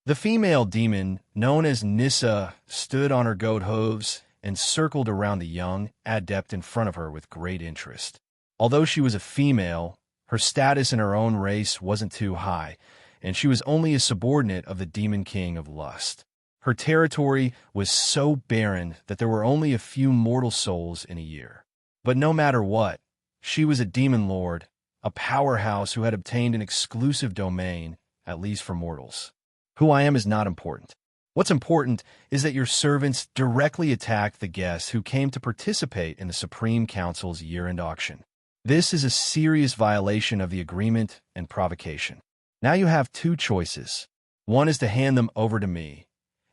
The female demon, known as Nissa, stood on her goat hooves and circled around the young adept in front of her with great interest. Although she was a female, her status in her own race wasn't too high, and she was only a subordinate of the demon king of lust. Her territory was so barren that there were only a few mortal souls in a year. But no matter what, she was a demon lord, a powerhouse who had obtained an exclusive domain, at least for mortals. Who I am is not important. What's important is that your servants directly attacked the guests who came to participate in the Supreme Council's year-end auction. This is a serious violation of the agreement and provocation. Now you have 2 choices. One is to hand them over to me,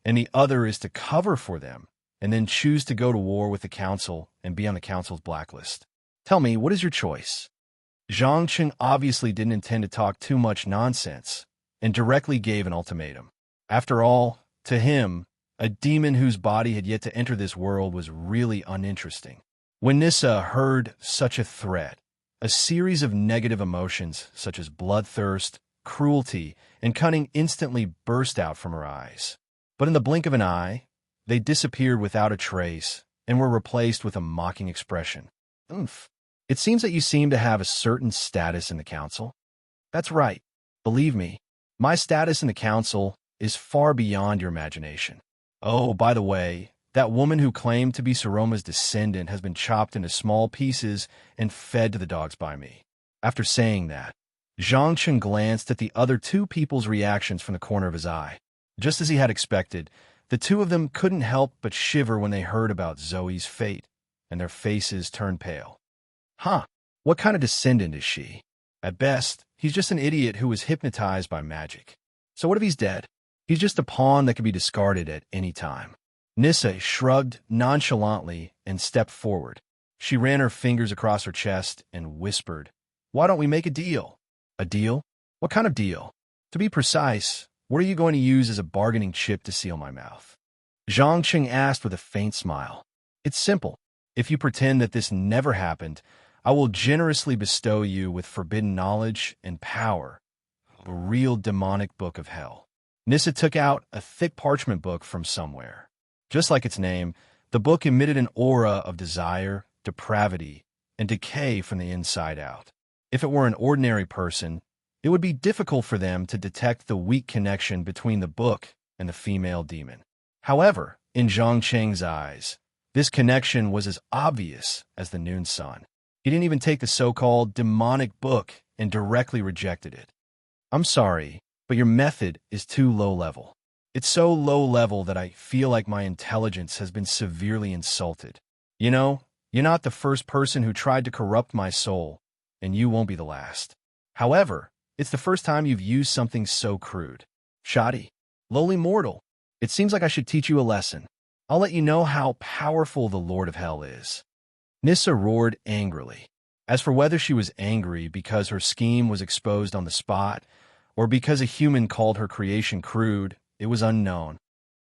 and the other is to cover for them and then choose to go to war with the council and be on the council's blacklist. Tell me, what is your choice? Zhang Cheng obviously didn't intend to talk too much nonsense and directly gave an ultimatum. After all, to him, a demon whose body had yet to enter this world was really uninteresting. When Nissa heard such a threat, a series of negative emotions such as bloodthirst, cruelty, and cunning instantly burst out from her eyes. But in the blink of an eye, they disappeared without a trace and were replaced with a mocking expression. "Oomph. It seems that you seem to have a certain status in the council." "That's right. Believe me, my status in the council is far beyond your imagination. Oh, by the way, that woman who claimed to be Saroma's descendant has been chopped into small pieces and fed to the dogs by me." After saying that, Zhang Cheng glanced at the other 2 people's reactions from the corner of his eye. Just as he had expected, the 2 of them couldn't help but shiver when they heard about Zoe's fate, and their faces turned pale. "Huh, what kind of descendant is she? At best, he's just an idiot who was hypnotized by magic." So what if he's dead? He's just a pawn that can be discarded at any time. Nissa shrugged nonchalantly and stepped forward. She ran her fingers across her chest and whispered, "Why don't we make a deal?" "A deal? What kind of deal? To be precise, what are you going to use as a bargaining chip to seal my mouth?" Zhang Qing asked with a faint smile. "It's simple. If you pretend that this never happened, I will generously bestow you with forbidden knowledge and power, a real demonic book of hell." Nissa took out a thick parchment book from somewhere. Just like its name, the book emitted an aura of desire, depravity, and decay from the inside out. If it were an ordinary person, it would be difficult for them to detect the weak connection between the book and the female demon. However, in Zhang Qing's eyes, this connection was as obvious as the noon sun. He didn't even take the so-called demonic book and directly rejected it. "I'm sorry, but your method is too low level. It's so low level that I feel like my intelligence has been severely insulted. You know, you're not the first person who tried to corrupt my soul, and you won't be the last. However, it's the first time you've used something so crude. Shoddy, lowly mortal, it seems like I should teach you a lesson. I'll let you know how powerful the Lord of Hell is." Nissa roared angrily. As for whether she was angry because her scheme was exposed on the spot, or because a human called her creation crude, it was unknown.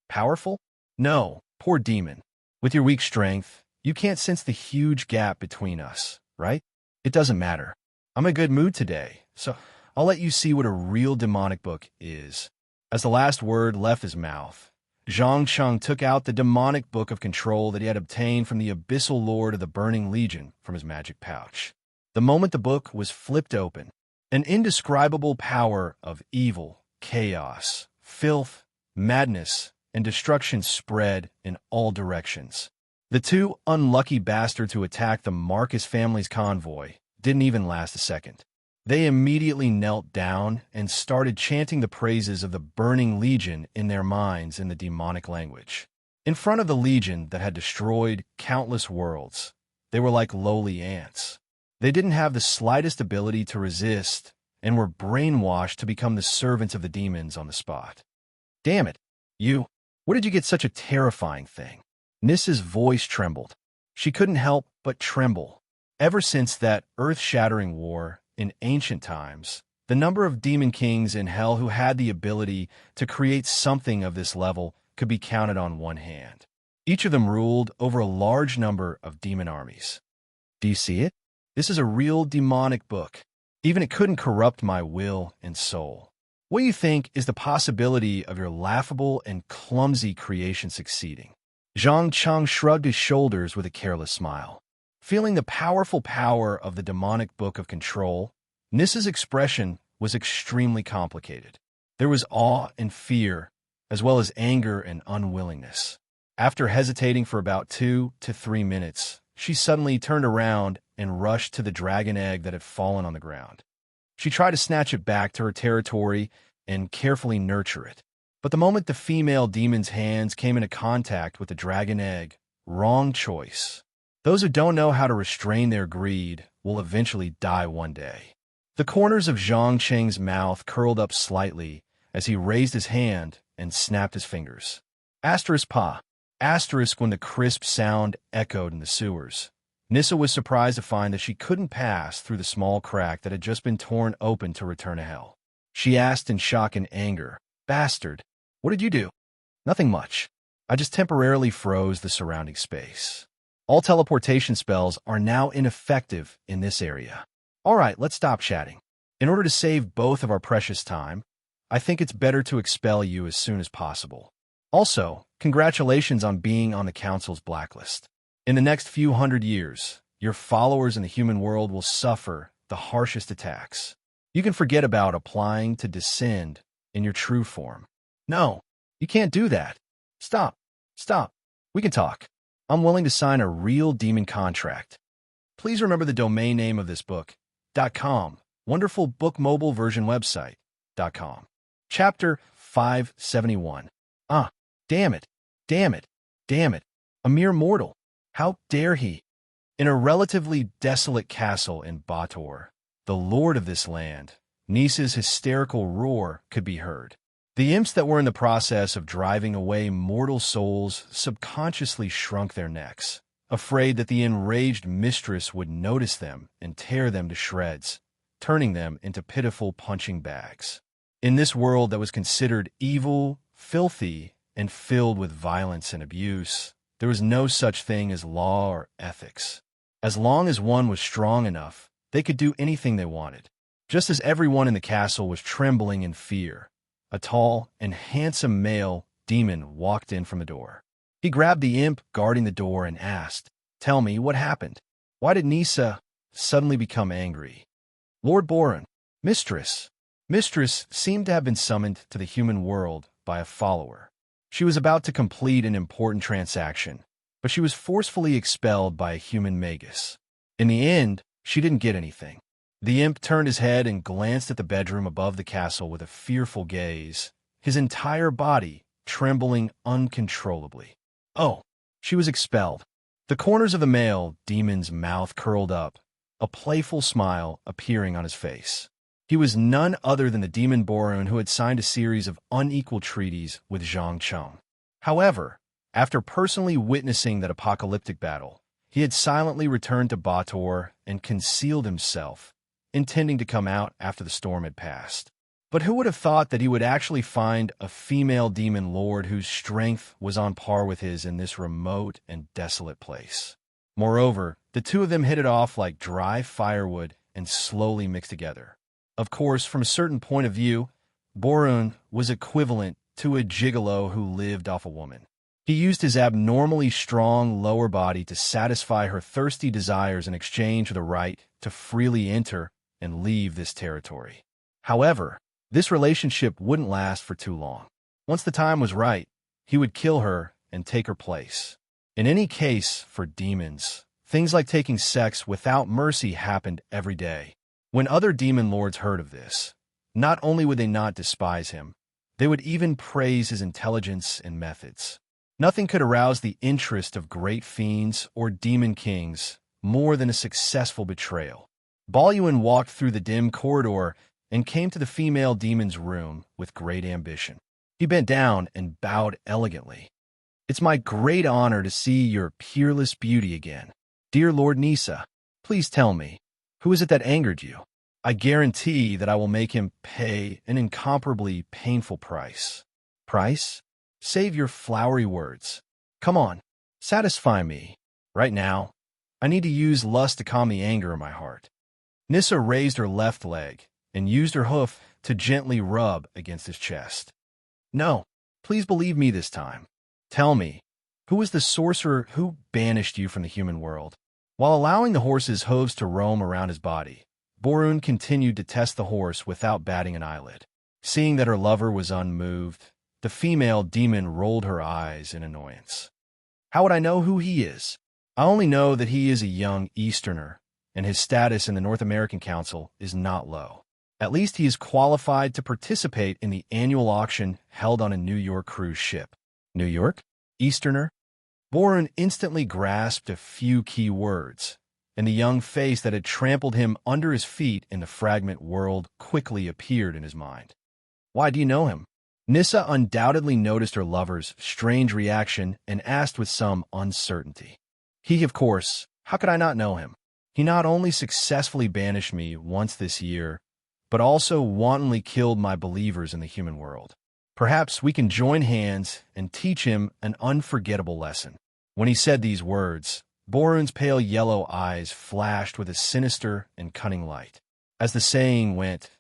Powerful? No, poor demon. With your weak strength, you can't sense the huge gap between us, right? It doesn't matter. I'm in a good mood today, so I'll let you see what a real demonic book is. As the last word left his mouth, Zhang Qing took out the demonic book of control that he had obtained from the abyssal lord of the Burning Legion from his magic pouch. The moment the book was flipped open, an indescribable power of evil, chaos, filth, madness, and destruction spread in all directions. The two unlucky bastards who attacked the Marcus family's convoy didn't even last a second. They immediately knelt down and started chanting the praises of the Burning Legion in their minds in the demonic language. In front of the Legion that had destroyed countless worlds, they were like lowly ants. They didn't have the slightest ability to resist and were brainwashed to become the servants of the demons on the spot. "Damn it, you! Where did you get such a terrifying thing?" Nissa's voice trembled. She couldn't help but tremble. Ever since that earth-shattering war in ancient times, the number of demon kings in hell who had the ability to create something of this level could be counted on one hand. Each of them ruled over a large number of demon armies. "Do you see it? This is a real demonic book. Even it couldn't corrupt my will and soul. What do you think is the possibility of your laughable and clumsy creation succeeding?" Zhang Qing shrugged his shoulders with a careless smile. Feeling the powerful power of the demonic book of control, Nissa's expression was extremely complicated. There was awe and fear, as well as anger and unwillingness. After hesitating for about 2 to 3 minutes, she suddenly turned around and rushed to the dragon egg that had fallen on the ground. She tried to snatch it back to her territory and carefully nurture it. But the moment the female demon's hands came into contact with the dragon egg, wrong choice. Those who don't know how to restrain their greed will eventually die one day. The corners of Zhang Qing's mouth curled up slightly as he raised his hand and snapped his fingers. Asterisk pa. Asterisk when the crisp sound echoed in the sewers. Nissa was surprised to find that she couldn't pass through the small crack that had just been torn open to return to hell. She asked in shock and anger, "Bastard, what did you do?" "Nothing much. I just temporarily froze the surrounding space. All teleportation spells are now ineffective in this area. All right, let's stop chatting. In order to save both of our precious time, I think it's better to expel you as soon as possible. Also, congratulations on being on the Council's blacklist. In the next few hundred years, your followers in the human world will suffer the harshest attacks. You can forget about applying to descend in your true form." "No, you can't do that. Stop. Stop. We can talk. I'm willing to sign a real demon contract. Please remember the domain name of this book, .com, wonderful book mobile version website, .com. Chapter 571. Ah, damn it, damn it, damn it. A mere mortal. How dare he? In a relatively desolate castle in Bator, the lord of this land, Nisa's hysterical roar could be heard. The imps that were in the process of driving away mortal souls subconsciously shrunk their necks, afraid that the enraged mistress would notice them and tear them to shreds, turning them into pitiful punching bags. In this world that was considered evil, filthy, and filled with violence and abuse, there was no such thing as law or ethics. As long as one was strong enough, they could do anything they wanted. Just as everyone in the castle was trembling in fear, a tall and handsome male demon walked in from the door. He grabbed the imp guarding the door and asked, "Tell me, what happened? Why did Nisa suddenly become angry?" "Lord Boron, Mistress." Mistress seemed to have been summoned to the human world by a follower. She was about to complete an important transaction, but she was forcefully expelled by a human magus. In the end, she didn't get anything. The imp turned his head and glanced at the bedroom above the castle with a fearful gaze, his entire body trembling uncontrollably. Oh, she was expelled. The corners of the male demon's mouth curled up, a playful smile appearing on his face. He was none other than the demon Boron who had signed a series of unequal treaties with Zhang Cheng. However, after personally witnessing that apocalyptic battle, he had silently returned to Bator and concealed himself, intending to come out after the storm had passed. But who would have thought that he would actually find a female demon lord whose strength was on par with his in this remote and desolate place? Moreover, the two of them hit it off like dry firewood and slowly mixed together. Of course, from a certain point of view, Boron was equivalent to a gigolo who lived off a woman. He used his abnormally strong lower body to satisfy her thirsty desires in exchange for the right to freely enter and leave this territory. However, this relationship wouldn't last for too long. Once the time was right, he would kill her and take her place. In any case, for demons, things like taking sex without mercy happened every day. When other demon lords heard of this, not only would they not despise him, they would even praise his intelligence and methods. Nothing could arouse the interest of great fiends or demon kings more than a successful betrayal. Baluin walked through the dim corridor and came to the female demon's room with great ambition. He bent down and bowed elegantly. "It's my great honor to see your peerless beauty again. Dear Lord Nisa, please tell me, who is it that angered you? I guarantee that I will make him pay an incomparably painful price." "Price? Save your flowery words. Come on, satisfy me. Right now, I need to use lust to calm the anger in my heart." Nissa raised her left leg and used her hoof to gently rub against his chest. "No, please believe me this time. Tell me, who is the sorcerer who banished you from the human world?" While allowing the horse's hooves to roam around his body, Boron continued to test the horse without batting an eyelid. Seeing that her lover was unmoved, the female demon rolled her eyes in annoyance. "How would I know who he is? I only know that he is a young Easterner, and his status in the North American Council is not low. At least he is qualified to participate in the annual auction held on a New York cruise ship." "New York? Easterner?" Boron instantly grasped a few key words, and the young face that had trampled him under his feet in the fragment world quickly appeared in his mind. "Why do you know him?" Nissa undoubtedly noticed her lover's strange reaction and asked with some uncertainty. "He, of course, how could I not know him? He not only successfully banished me once this year, but also wantonly killed my believers in the human world. Perhaps we can join hands and teach him an unforgettable lesson." When he said these words, Boron's pale yellow eyes flashed with a sinister and cunning light. As the saying went,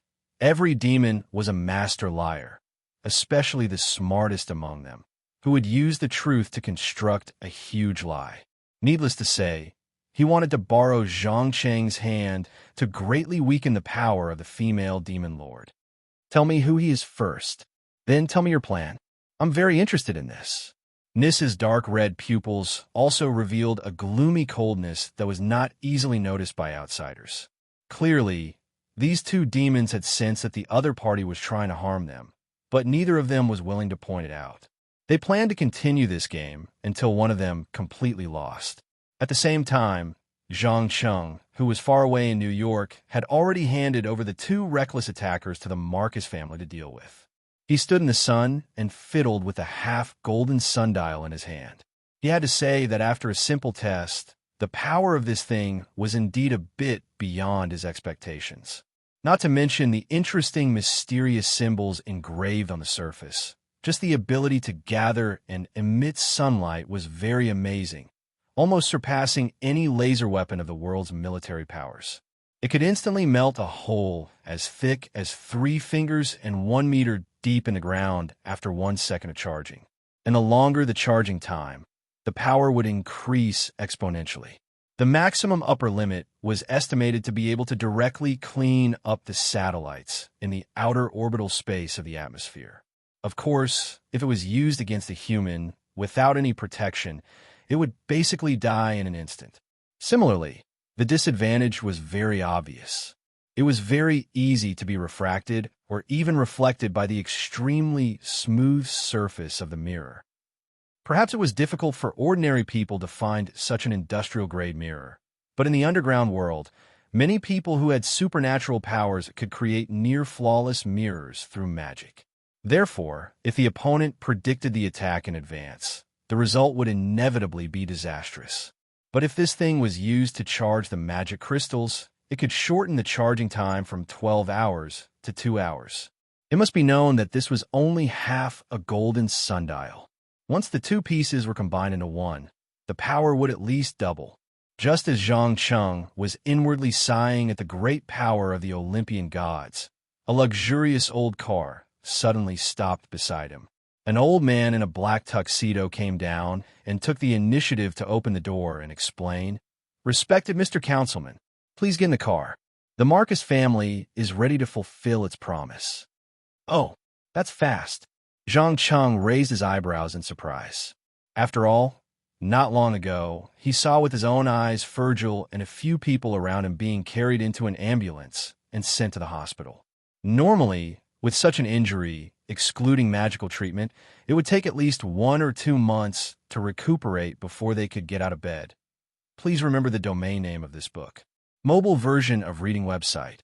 every demon was a master liar, especially the smartest among them, who would use the truth to construct a huge lie. Needless to say, he wanted to borrow Zhang Cheng's hand to greatly weaken the power of the female demon lord. "Tell me who he is first. Then tell me your plan. I'm very interested in this." Nissa's dark red pupils also revealed a gloomy coldness that was not easily noticed by outsiders. Clearly, these two demons had sensed that the other party was trying to harm them, but neither of them was willing to point it out. They planned to continue this game until one of them completely lost. At the same time, Zhang Cheng, who was far away in New York, had already handed over the two reckless attackers to the Marcus family to deal with. He stood in the sun and fiddled with a half-golden sundial in his hand. He had to say that after a simple test, the power of this thing was indeed a bit beyond his expectations. Not to mention the interesting, mysterious symbols engraved on the surface. Just the ability to gather and emit sunlight was very amazing, almost surpassing any laser weapon of the world's military powers. It could instantly melt a hole as thick as 3 fingers and 1 meter deep in the ground after 1 second of charging. And the longer the charging time, the power would increase exponentially. The maximum upper limit was estimated to be able to directly clean up the satellites in the outer orbital space of the atmosphere. Of course, if it was used against a human without any protection, it would basically die in an instant. Similarly, the disadvantage was very obvious. It was very easy to be refracted or even reflected by the extremely smooth surface of the mirror. Perhaps it was difficult for ordinary people to find such an industrial-grade mirror, but in the underground world, many people who had supernatural powers could create near-flawless mirrors through magic. Therefore, if the opponent predicted the attack in advance, the result would inevitably be disastrous. But if this thing was used to charge the magic crystals, it could shorten the charging time from 12 hours to 2 hours. It must be known that this was only half a golden sundial. Once the 2 pieces were combined into one, the power would at least double. Just as Zhang Cheng was inwardly sighing at the great power of the Olympian gods, a luxurious old car suddenly stopped beside him. An old man in a black tuxedo came down and took the initiative to open the door and explain, "Respected Mr. Councilman, please get in the car. The Marcus family is ready to fulfill its promise." "Oh, that's fast." Zhang Cheng raised his eyebrows in surprise. After all, not long ago, he saw with his own eyes Virgil and a few people around him being carried into an ambulance and sent to the hospital. Normally, with such an injury, excluding magical treatment, it would take at least 1 or 2 months to recuperate before they could get out of bed. Please remember the domain name of this book. Mobile version of reading website.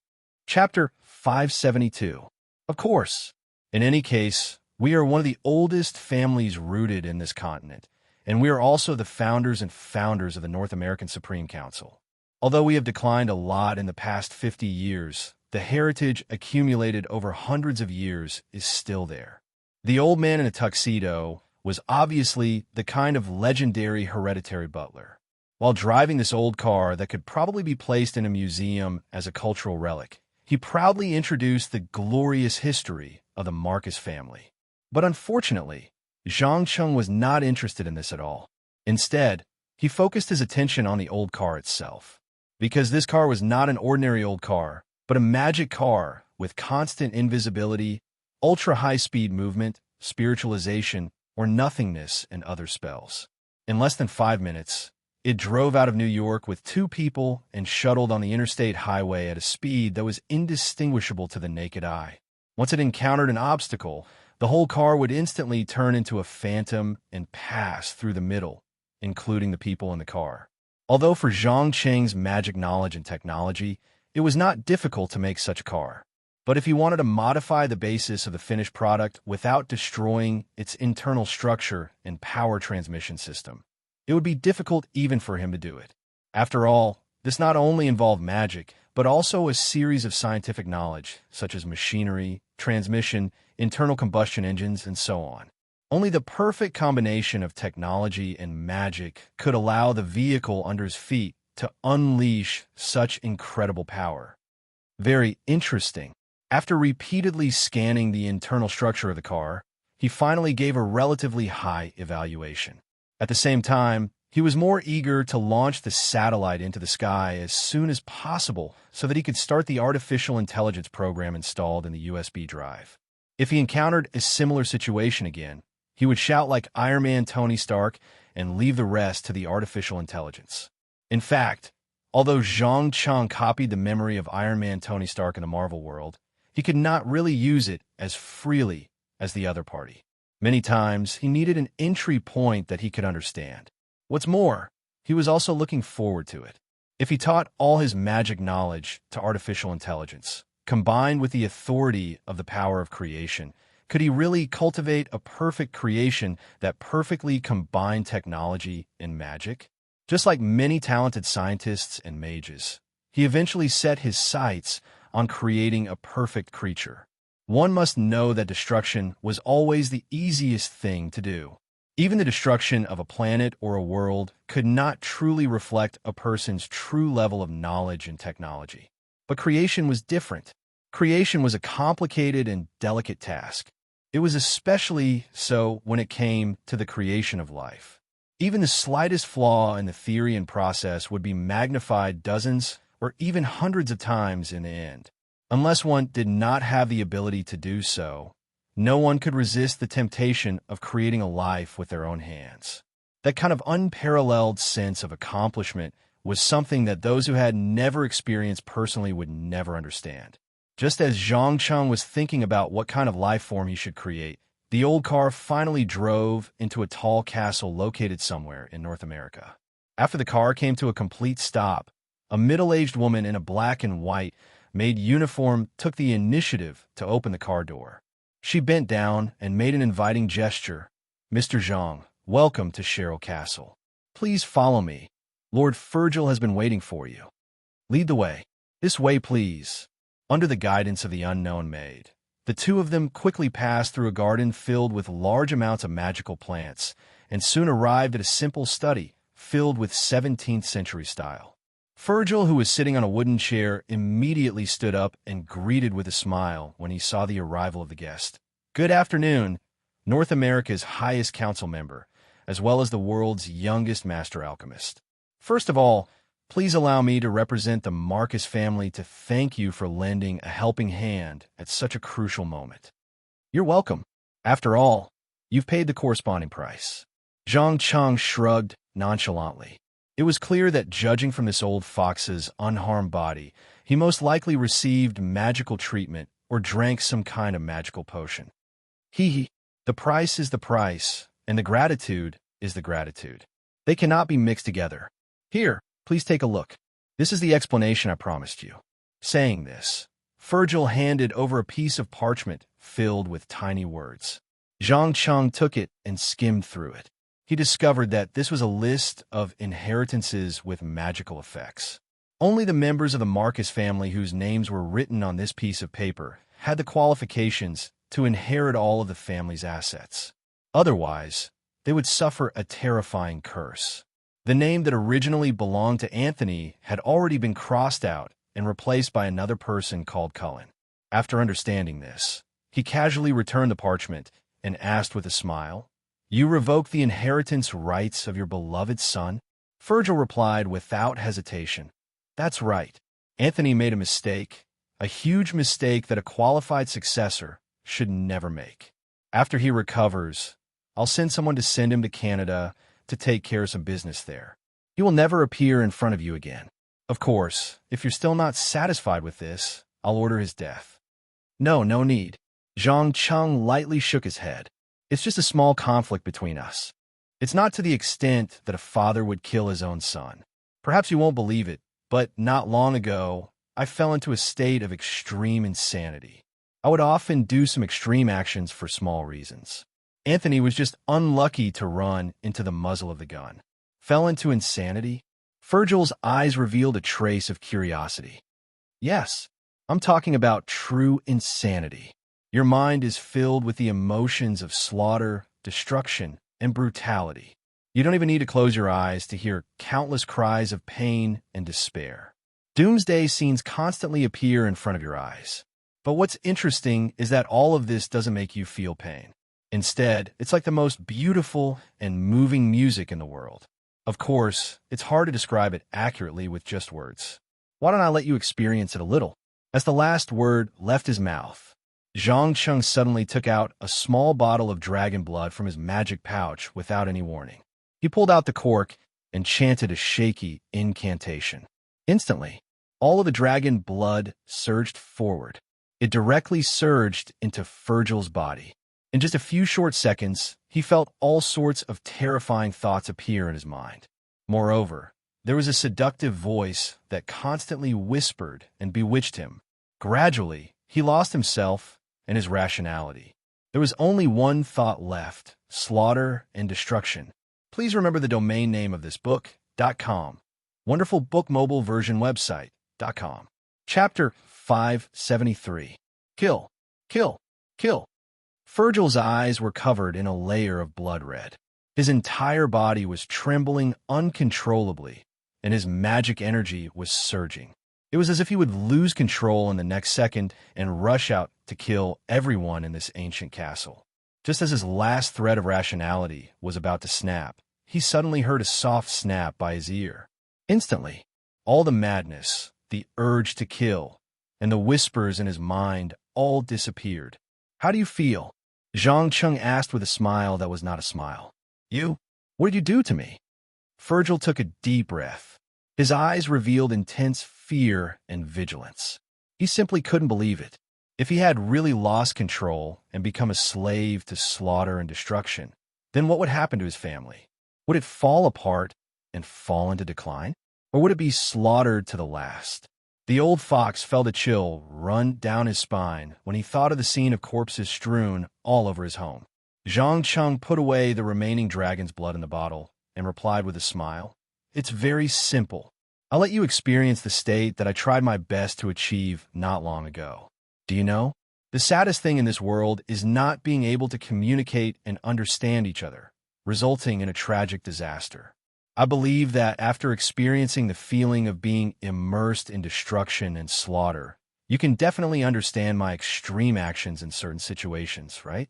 Chapter 572. Of course. In any case, we are one of the oldest families rooted in this continent, and we are also the founders of the North American Supreme Council. Although we have declined a lot in the past 50 years, the heritage accumulated over hundreds of years is still there. The old man in a tuxedo was obviously the kind of legendary hereditary butler. While driving this old car that could probably be placed in a museum as a cultural relic, he proudly introduced the glorious history of the Marcus family. But unfortunately, Zhang Cheng was not interested in this at all. Instead, he focused his attention on the old car itself. Because this car was not an ordinary old car, but a magic car with constant invisibility, ultra-high-speed movement, spiritualization, or nothingness and other spells. In less than 5 minutes, it drove out of New York with 2 people and shuttled on the interstate highway at a speed that was indistinguishable to the naked eye. Once it encountered an obstacle, the whole car would instantly turn into a phantom and pass through the middle, including the people in the car. Although for Zhang Cheng's magic knowledge and technology, it was not difficult to make such a car. But if he wanted to modify the basis of the finished product without destroying its internal structure and power transmission system, it would be difficult even for him to do it. After all, this not only involved magic, but also a series of scientific knowledge, such as machinery, transmission, internal combustion engines, and so on. Only the perfect combination of technology and magic could allow the vehicle under his feet to unleash such incredible power. Very interesting. After repeatedly scanning the internal structure of the car, he finally gave a relatively high evaluation. At the same time, he was more eager to launch the satellite into the sky as soon as possible so that he could start the artificial intelligence program installed in the USB drive. If he encountered a similar situation again, he would shout like Iron Man Tony Stark and leave the rest to the artificial intelligence. In fact, although Zhang Cheng copied the memory of Iron Man Tony Stark in the Marvel world, he could not really use it as freely as the other party. Many times, he needed an entry point that he could understand. What's more, he was also looking forward to it. If he taught all his magic knowledge to artificial intelligence, combined with the authority of the power of creation, Could he really cultivate a perfect creation that perfectly combined technology and magic? Just like many talented scientists and mages, he eventually set his sights on creating a perfect creature. One must know that destruction was always the easiest thing to do. Even the destruction of a planet or a world could not truly reflect a person's true level of knowledge and technology. But creation was different. Creation was a complicated and delicate task. It was especially so when it came to the creation of life. Even the slightest flaw in the theory and process would be magnified dozens or even hundreds of times in the end. Unless one did not have the ability to do so, no one could resist the temptation of creating a life with their own hands. That kind of unparalleled sense of accomplishment was something that those who had never experienced personally would never understand. Just as Zhang Cheng was thinking about what kind of life form he should create, the old car finally drove into a tall castle located somewhere in North America. After the car came to a complete stop, a middle-aged woman in a black and white maid uniform took the initiative to open the car door. She bent down and made an inviting gesture. "Mr. Zhang, welcome to Cheryl Castle. Please follow me. Lord Virgil has been waiting for you. Lead the way. This way, please." Under the guidance of the unknown maid, the two of them quickly passed through a garden filled with large amounts of magical plants and soon arrived at a simple study filled with 17th century style. Virgil, who was sitting on a wooden chair, immediately stood up and greeted with a smile when he saw the arrival of the guest. "Good afternoon, North America's highest council member, as well as the world's youngest master alchemist. First of all, please allow me to represent the Marcus family to thank you for lending a helping hand at such a crucial moment." "You're welcome. After all, you've paid the corresponding price." Zhang Cheng shrugged nonchalantly. It was clear that, judging from this old fox's unharmed body, he most likely received magical treatment or drank some kind of magical potion. The price is the price, and the gratitude is the gratitude. They cannot be mixed together. Here, please take a look. This is the explanation I promised you." Saying this, Virgil handed over a piece of parchment filled with tiny words. Zhang Cheng took it and skimmed through it. He discovered that this was a list of inheritances with magical effects. Only the members of the Marcus family whose names were written on this piece of paper had the qualifications to inherit all of the family's assets. Otherwise, they would suffer a terrifying curse. The name that originally belonged to Anthony had already been crossed out and replaced by another person called Cullen. After understanding this, he casually returned the parchment and asked with a smile, "You revoke the inheritance rights of your beloved son?" Virgil replied without hesitation, "That's right. Anthony made a mistake, a huge mistake that a qualified successor should never make. After he recovers, I'll send someone to send him to Canada to take care of some business there. He will never appear in front of you again. Of course, if you're still not satisfied with this, I'll order his death." No need." Zhang Cheng lightly shook his head. "It's just a small conflict between us. It's not to the extent that a father would kill his own son. Perhaps you won't believe it, but not long ago, I fell into a state of extreme insanity. I would often do some extreme actions for small reasons. Anthony was just unlucky to run into the muzzle of the gun. Fell into insanity?" Virgil's eyes revealed a trace of curiosity. "Yes, I'm talking about true insanity. Your mind is filled with the emotions of slaughter, destruction, and brutality. You don't even need to close your eyes to hear countless cries of pain and despair. Doomsday scenes constantly appear in front of your eyes. But what's interesting is that all of this doesn't make you feel pain. Instead, it's like the most beautiful and moving music in the world. Of course, it's hard to describe it accurately with just words. Why don't I let you experience it a little?" As the last word left his mouth, Zhang Cheng suddenly took out a small bottle of dragon blood from his magic pouch without any warning. He pulled out the cork and chanted a shaky incantation. Instantly, all of the dragon blood surged forward. It directly surged into Virgil's body. In just a few short seconds, he felt all sorts of terrifying thoughts appear in his mind. Moreover, there was a seductive voice that constantly whispered and bewitched him. Gradually, he lost himself and his rationality. There was only one thought left: slaughter and destruction. Please remember the domain name of this book.com. Wonderful book mobile version website.com. Chapter 573. Kill, kill, kill. Virgil's eyes were covered in a layer of blood red. His entire body was trembling uncontrollably, and his magic energy was surging. It was as if he would lose control in the next second and rush out to kill everyone in this ancient castle. Just as his last thread of rationality was about to snap, he suddenly heard a soft snap by his ear. Instantly, all the madness, the urge to kill, and the whispers in his mind all disappeared. "How do you feel?" Zhang Cheng asked with a smile that was not a smile. "You? What did you do to me?" Virgil took a deep breath. His eyes revealed intense fear and vigilance. He simply couldn't believe it. If he had really lost control and become a slave to slaughter and destruction, then what would happen to his family? Would it fall apart and fall into decline? Or would it be slaughtered to the last? The old fox felt a chill run down his spine when he thought of the scene of corpses strewn all over his home. Zhang Cheng put away the remaining dragon's blood in the bottle and replied with a smile, "It's very simple. I'll let you experience the state that I tried my best to achieve not long ago. Do you know? The saddest thing in this world is not being able to communicate and understand each other, resulting in a tragic disaster. I believe that after experiencing the feeling of being immersed in destruction and slaughter, you can definitely understand my extreme actions in certain situations, right?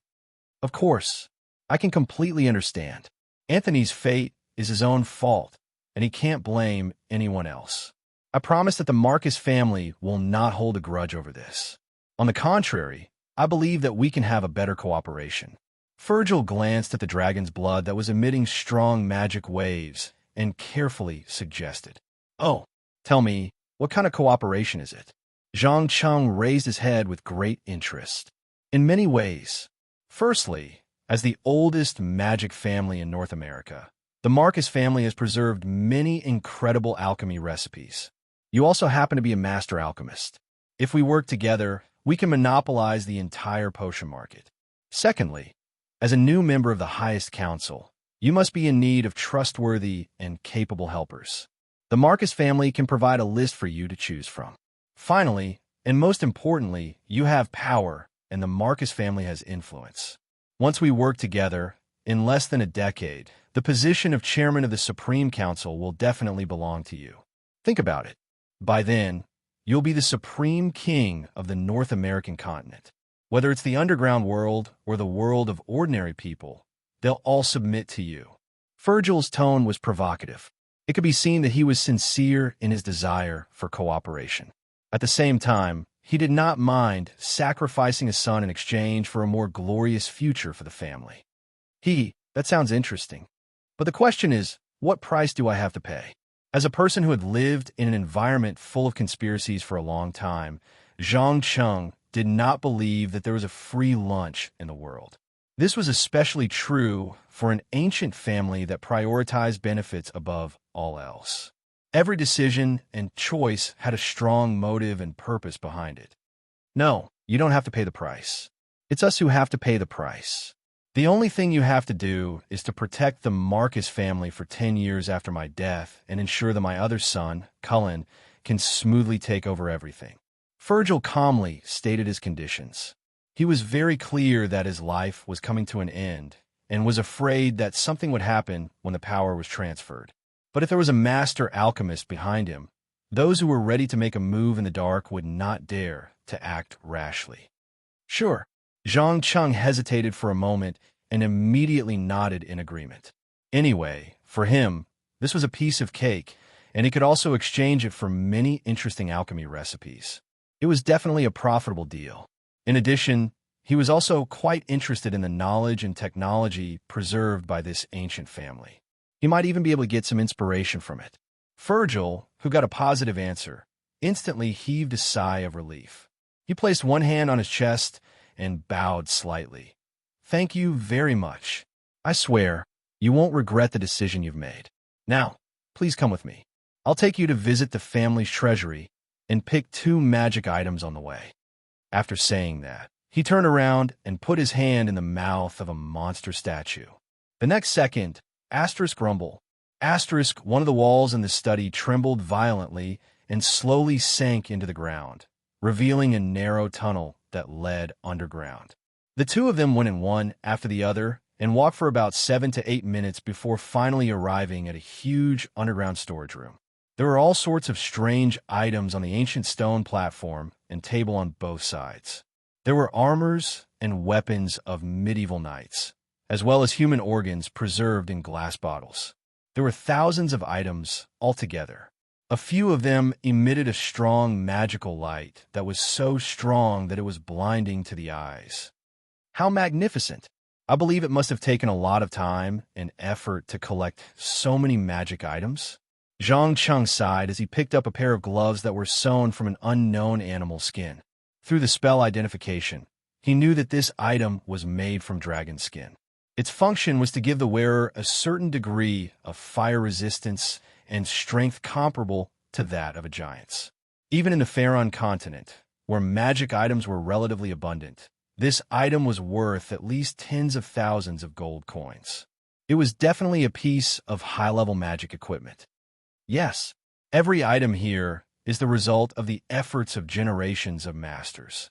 Of course, I can completely understand. Anthony's fate is his own fault, and he can't blame anyone else. I promise that the Marcus family will not hold a grudge over this. On the contrary, I believe that we can have a better cooperation." Virgil glanced at the dragon's blood that was emitting strong magic waves and carefully suggested, "Oh, tell me, what kind of cooperation is it?" Zhang Cheng raised his head with great interest. "In many ways. Firstly, as the oldest magic family in North America, the Marcus family has preserved many incredible alchemy recipes. You also happen to be a master alchemist. If we work together, we can monopolize the entire potion market. Secondly, as a new member of the highest council, you must be in need of trustworthy and capable helpers. The Marcus family can provide a list for you to choose from. Finally, and most importantly, you have power, and the Marcus family has influence. Once we work together, in less than a decade, the position of chairman of the Supreme Council will definitely belong to you. Think about it. By then, you'll be the supreme king of the North American continent. Whether it's the underground world or the world of ordinary people, they'll all submit to you." Virgil's tone was provocative. It could be seen that he was sincere in his desire for cooperation. At the same time, he did not mind sacrificing his son in exchange for a more glorious future for the family. That sounds interesting. But the question is, what price do I have to pay? As a person who had lived in an environment full of conspiracies for a long time, Zhang Cheng did not believe that there was a free lunch in the world. This was especially true for an ancient family that prioritized benefits above all else. Every decision and choice had a strong motive and purpose behind it. "No, you don't have to pay the price. It's us who have to pay the price. The only thing you have to do is to protect the Marcus family for 10 years after my death and ensure that my other son, Cullen, can smoothly take over everything." Virgil calmly stated his conditions. He was very clear that his life was coming to an end and was afraid that something would happen when the power was transferred. But if there was a master alchemist behind him, those who were ready to make a move in the dark would not dare to act rashly. "Sure." Zhang Cheng hesitated for a moment and immediately nodded in agreement. Anyway, for him, this was a piece of cake, and he could also exchange it for many interesting alchemy recipes. It was definitely a profitable deal. In addition, he was also quite interested in the knowledge and technology preserved by this ancient family. He might even be able to get some inspiration from it. Virgil, who got a positive answer, instantly heaved a sigh of relief. He placed one hand on his chest and bowed slightly. "Thank you very much. I swear, you won't regret the decision you've made. Now, please come with me. I'll take you to visit the family's treasury and pick 2 magic items on the way." After saying that, He turned around and put his hand in the mouth of a monster statue. The next second, asterisk rumble. Asterisk, one of the walls in the study trembled violently and slowly sank into the ground, revealing a narrow tunnel that led underground. The two of them went in one after the other and walked for about 7 to 8 minutes before finally arriving at a huge underground storage room. There were all sorts of strange items on the ancient stone platform and table on both sides. There were armors and weapons of medieval knights, as well as human organs preserved in glass bottles. There were thousands of items altogether. A few of them emitted a strong magical light that was so strong that it was blinding to the eyes. How magnificent! I believe it must have taken a lot of time and effort to collect so many magic items. Zhang Cheng sighed as he picked up a pair of gloves that were sewn from an unknown animal's skin. Through the spell identification, he knew that this item was made from dragon skin. Its function was to give the wearer a certain degree of fire resistance and strength comparable to that of a giant's. Even in the Pharaon continent, where magic items were relatively abundant, this item was worth at least tens of thousands of gold coins. It was definitely a piece of high-level magic equipment. Yes, every item here is the result of the efforts of generations of masters.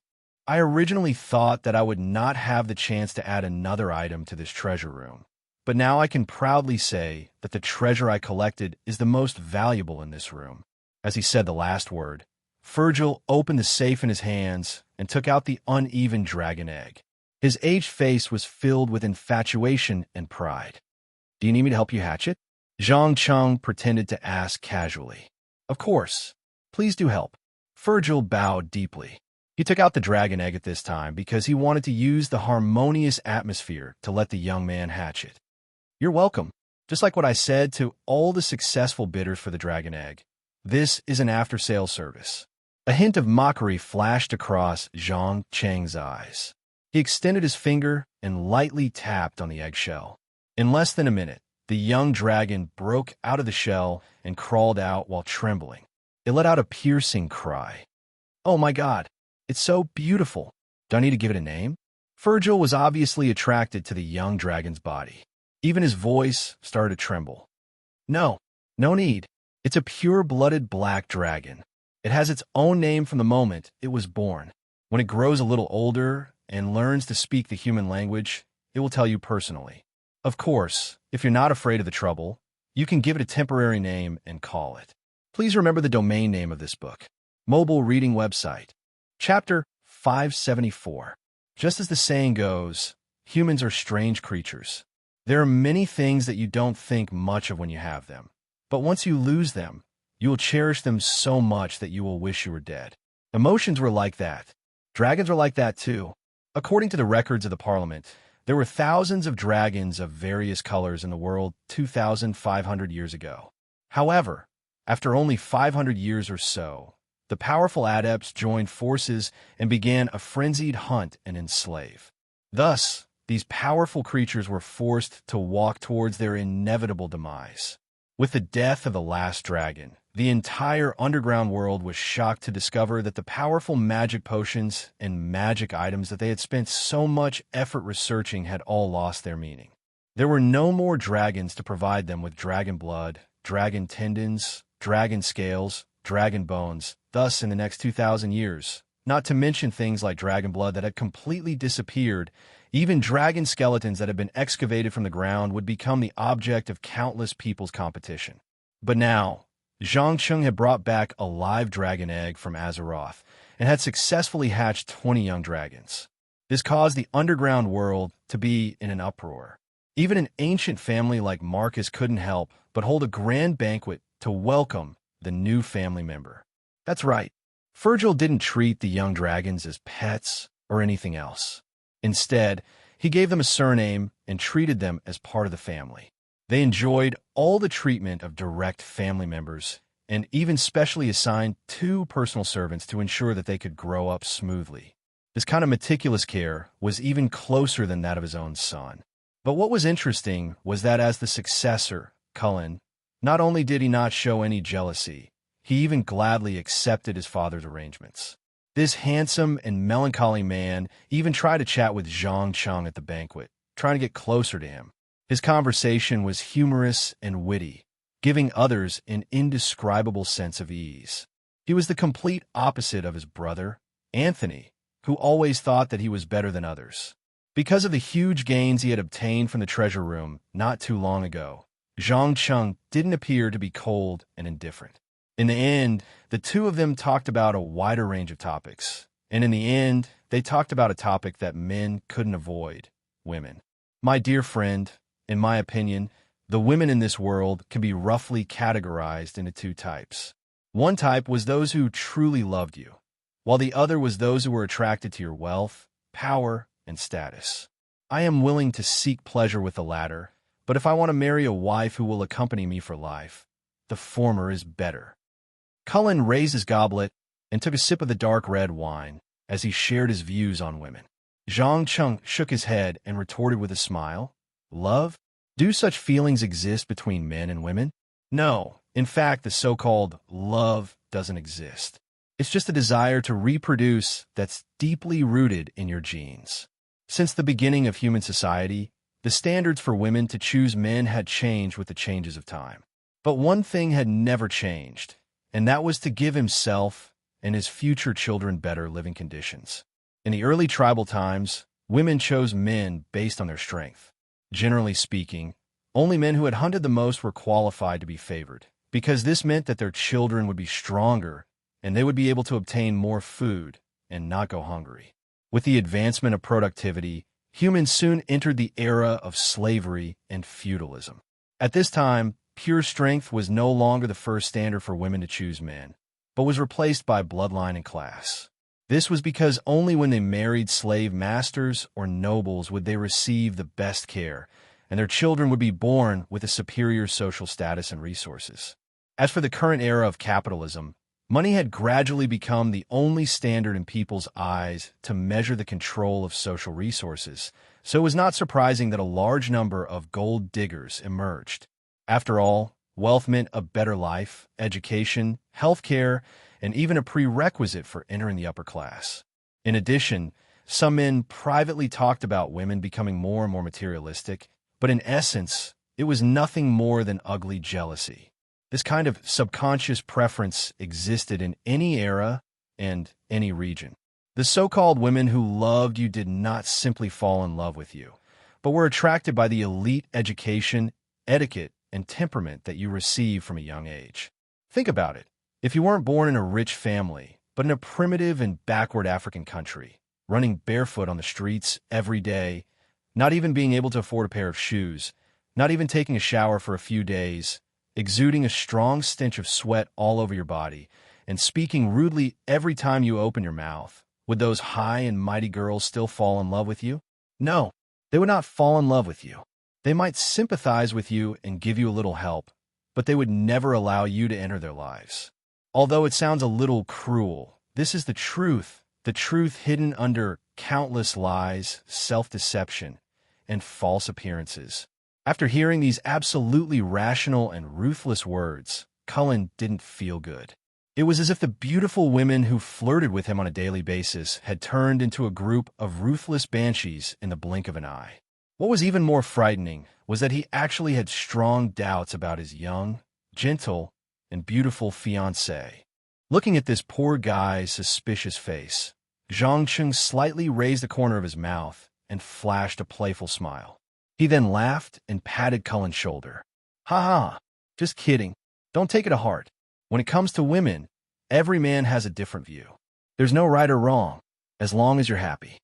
I originally thought that I would not have the chance to add another item to this treasure room, but now I can proudly say that the treasure I collected is the most valuable in this room. As he said the last word, Virgil opened the safe in his hands and took out the uneven dragon egg. His aged face was filled with infatuation and pride. "Do you need me to help you hatch it?" Zhang Cheng pretended to ask casually. "Of course. Please do help." Virgil bowed deeply. He took out the dragon egg at this time because he wanted to use the harmonious atmosphere to let the young man hatch it. "You're welcome. Just like what I said to all the successful bidders for the dragon egg, this is an after-sales service." A hint of mockery flashed across Zhang Cheng's eyes. He extended his finger and lightly tapped on the eggshell. In less than a minute, the young dragon broke out of the shell and crawled out while trembling. It let out a piercing cry. "Oh my God! It's so beautiful. Do I need to give it a name?" Virgil was obviously attracted to the young dragon's body. Even his voice started to tremble. No need. It's a pure-blooded black dragon. It has its own name from the moment it was born. When it grows a little older and learns to speak the human language, it will tell you personally. Of course, if you're not afraid of the trouble, you can give it a temporary name and call it. Please remember the domain name of this book. Mobile reading website. Chapter 574. Just as the saying goes, humans are strange creatures. There are many things that you don't think much of when you have them, but once you lose them, you will cherish them so much that you will wish you were dead. Emotions were like that. Dragons were like that too. According to the records of the Parliament, there were thousands of dragons of various colors in the world 2,500 years ago. However, after only 500 years or so, the powerful adepts joined forces and began a frenzied hunt and enslave. Thus, these powerful creatures were forced to walk towards their inevitable demise. With the death of the last dragon, the entire underground world was shocked to discover that the powerful magic potions and magic items that they had spent so much effort researching had all lost their meaning. There were no more dragons to provide them with dragon blood, dragon tendons, dragon scales, dragon bones. Thus, in the next 2,000 years, not to mention things like dragon blood that had completely disappeared, even dragon skeletons that had been excavated from the ground would become the object of countless people's competition. But now, Zhang Cheng had brought back a live dragon egg from Azeroth and had successfully hatched 20 young dragons. This caused the underground world to be in an uproar. Even an ancient family like Marcus couldn't help but hold a grand banquet to welcome the new family member. That's right, Virgil didn't treat the young dragons as pets or anything else. Instead, he gave them a surname and treated them as part of the family. They enjoyed all the treatment of direct family members and even specially assigned 2 personal servants to ensure that they could grow up smoothly. This kind of meticulous care was even closer than that of his own son. But what was interesting was that as the successor, Cullen, not only did he not show any jealousy, he even gladly accepted his father's arrangements. This handsome and melancholy man even tried to chat with Zhang Cheng at the banquet, trying to get closer to him. His conversation was humorous and witty, giving others an indescribable sense of ease. He was the complete opposite of his brother, Anthony, who always thought that he was better than others. Because of the huge gains he had obtained from the treasure room not too long ago, Zhang Cheng didn't appear to be cold and indifferent. In the end, the two of them talked about a wider range of topics, and in the end, they talked about a topic that men couldn't avoid: women. My dear friend, in my opinion, the women in this world can be roughly categorized into two types. One type was those who truly loved you, while the other was those who were attracted to your wealth, power, and status. I am willing to seek pleasure with the latter, but if I want to marry a wife who will accompany me for life, the former is better. Cullen raised his goblet and took a sip of the dark red wine as he shared his views on women. Zhang Cheng shook his head and retorted with a smile, "Love? Do such feelings exist between men and women? No, in fact, the so-called love doesn't exist. It's just a desire to reproduce that's deeply rooted in your genes." Since the beginning of human society, the standards for women to choose men had changed with the changes of time. But one thing had never changed, and that was to give himself and his future children better living conditions. In the early tribal times, women chose men based on their strength. Generally speaking, only men who had hunted the most were qualified to be favored, because this meant that their children would be stronger and they would be able to obtain more food and not go hungry. With the advancement of productivity, humans soon entered the era of slavery and feudalism. At this time, pure strength was no longer the first standard for women to choose men, but was replaced by bloodline and class. This was because only when they married slave masters or nobles would they receive the best care, and their children would be born with a superior social status and resources. As for the current era of capitalism, money had gradually become the only standard in people's eyes to measure the control of social resources, so it was not surprising that a large number of gold diggers emerged. After all, wealth meant a better life, education, healthcare, and even a prerequisite for entering the upper class. In addition, some men privately talked about women becoming more and more materialistic, but in essence, it was nothing more than ugly jealousy. This kind of subconscious preference existed in any era and any region. The so-called women who loved you did not simply fall in love with you, but were attracted by the elite education, etiquette, and temperament that you received from a young age. Think about it. If you weren't born in a rich family, but in a primitive and backward African country, running barefoot on the streets every day, not even being able to afford a pair of shoes, not even taking a shower for a few days, exuding a strong stench of sweat all over your body, and speaking rudely every time you open your mouth, would those high and mighty girls still fall in love with you? No, they would not fall in love with you. They might sympathize with you and give you a little help, but they would never allow you to enter their lives. Although it sounds a little cruel, this is the truth hidden under countless lies, self-deception, and false appearances. After hearing these absolutely rational and ruthless words, Cullen didn't feel good. It was as if the beautiful women who flirted with him on a daily basis had turned into a group of ruthless banshees in the blink of an eye. What was even more frightening was that he actually had strong doubts about his young, gentle, and beautiful fiancée. Looking at this poor guy's suspicious face, Zhang Cheng slightly raised the corner of his mouth and flashed a playful smile. He then laughed and patted Cullen's shoulder. "Ha ha, just kidding. Don't take it to heart. When it comes to women, every man has a different view. There's no right or wrong, as long as you're happy."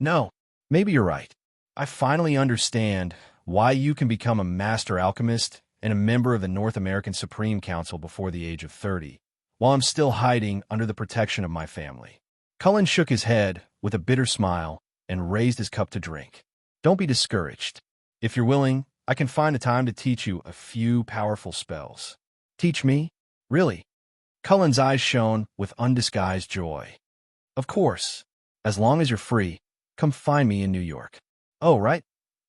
"No, maybe you're right. I finally understand why you can become a master alchemist and a member of the North American Supreme Council before the age of 30, while I'm still hiding under the protection of my family." Cullen shook his head with a bitter smile and raised his cup to drink. "Don't be discouraged. If you're willing, I can find the time to teach you a few powerful spells." "Teach me? Really?" Cullen's eyes shone with undisguised joy. "Of course. As long as you're free, come find me in New York." "Oh, right.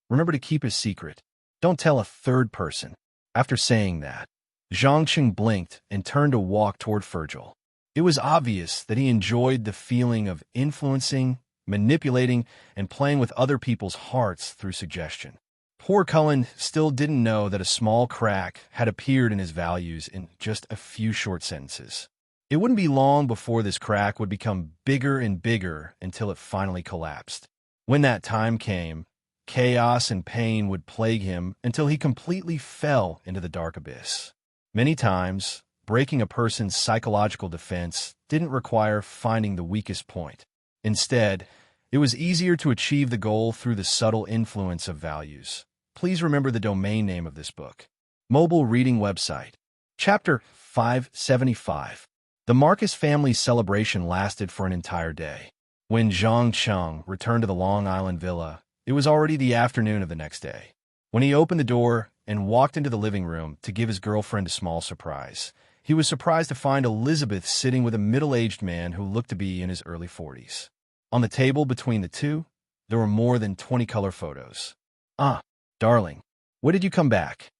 Remember to keep it secret. Don't tell a third person." After saying that, Zhang Cheng blinked and turned to walk toward Fergal. It was obvious that he enjoyed the feeling of influencing, manipulating, and playing with other people's hearts through suggestion. Poor Cullen still didn't know that a small crack had appeared in his values in just a few short sentences. It wouldn't be long before this crack would become bigger and bigger until it finally collapsed. When that time came, chaos and pain would plague him until he completely fell into the dark abyss. Many times, breaking a person's psychological defense didn't require finding the weakest point. Instead, it was easier to achieve the goal through the subtle influence of values. Please remember the domain name of this book. Mobile reading website. Chapter 575. The Marcus family's celebration lasted for an entire day. When Zhang Cheng returned to the Long Island villa, it was already the afternoon of the next day. When he opened the door and walked into the living room to give his girlfriend a small surprise, he was surprised to find Elizabeth sitting with a middle-aged man who looked to be in his early 40s. On the table between the two, there were more than 20 color photos. "Ah, darling, when did you come back?"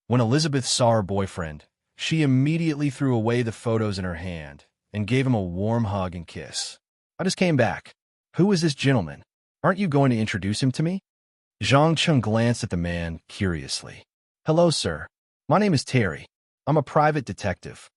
When Elizabeth saw her boyfriend, she immediately threw away the photos in her hand and gave him a warm hug and kiss. "I just came back. Who is this gentleman? Aren't you going to introduce him to me?" Zhang Cheng glanced at the man curiously. "Hello, sir. My name is Terry. I'm a private detective."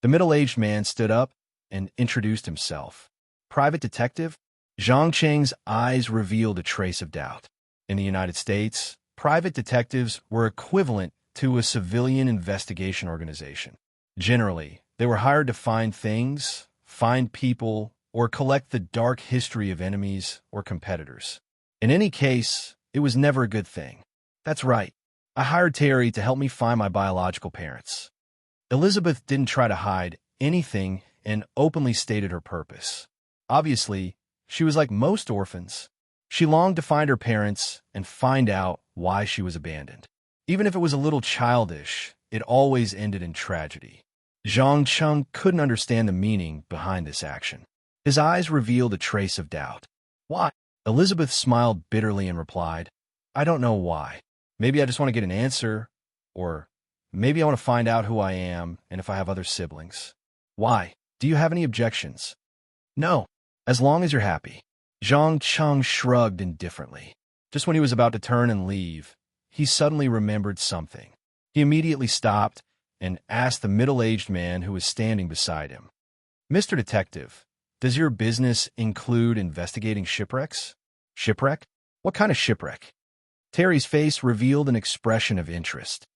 The middle-aged man stood up and introduced himself. "Private detective?" Zhang Cheng's eyes revealed a trace of doubt. In the United States, private detectives were equivalent to a civilian investigation organization. Generally, they were hired to find things, find people, or collect the dark history of enemies or competitors. In any case, it was never a good thing. "That's right. I hired Terry to help me find my biological parents." Elizabeth didn't try to hide anything and openly stated her purpose. Obviously, she was like most orphans. She longed to find her parents and find out why she was abandoned. Even if it was a little childish, it always ended in tragedy. Zhang Cheng couldn't understand the meaning behind this action. His eyes revealed a trace of doubt. "Why?" Elizabeth smiled bitterly and replied, "I don't know why. Maybe I just want to get an answer, or maybe I want to find out who I am and if I have other siblings." "Why? Do you have any objections?" "No, as long as you're happy." Zhang Cheng shrugged indifferently. Just when he was about to turn and leave, he suddenly remembered something. He immediately stopped and asked the middle-aged man who was standing beside him, "Mr. Detective, does your business include investigating shipwrecks?" "Shipwreck? What kind of shipwreck?" Terry's face revealed an expression of interest.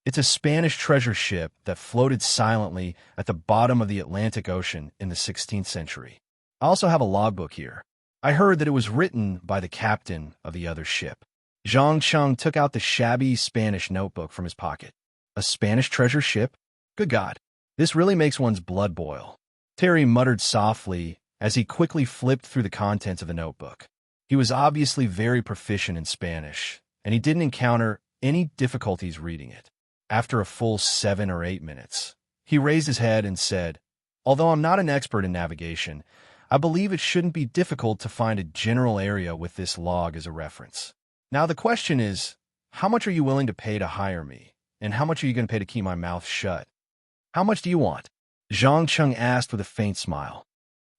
"It's a Spanish treasure ship that floated silently at the bottom of the Atlantic Ocean in the 16th century. I also have a logbook here. I heard that it was written by the captain of the other ship." Zhang Cheng took out the shabby Spanish notebook from his pocket. "A Spanish treasure ship? Good God, this really makes one's blood boil." Terry muttered softly as he quickly flipped through the contents of the notebook. He was obviously very proficient in Spanish, and he didn't encounter any difficulties reading it. After a full 7 or 8 minutes, he raised his head and said, "Although I'm not an expert in navigation, I believe it shouldn't be difficult to find a general area with this log as a reference. Now the question is, how much are you willing to pay to hire me, and how much are you going to pay to keep my mouth shut?" "How much do you want?" Zhang Cheng asked with a faint smile.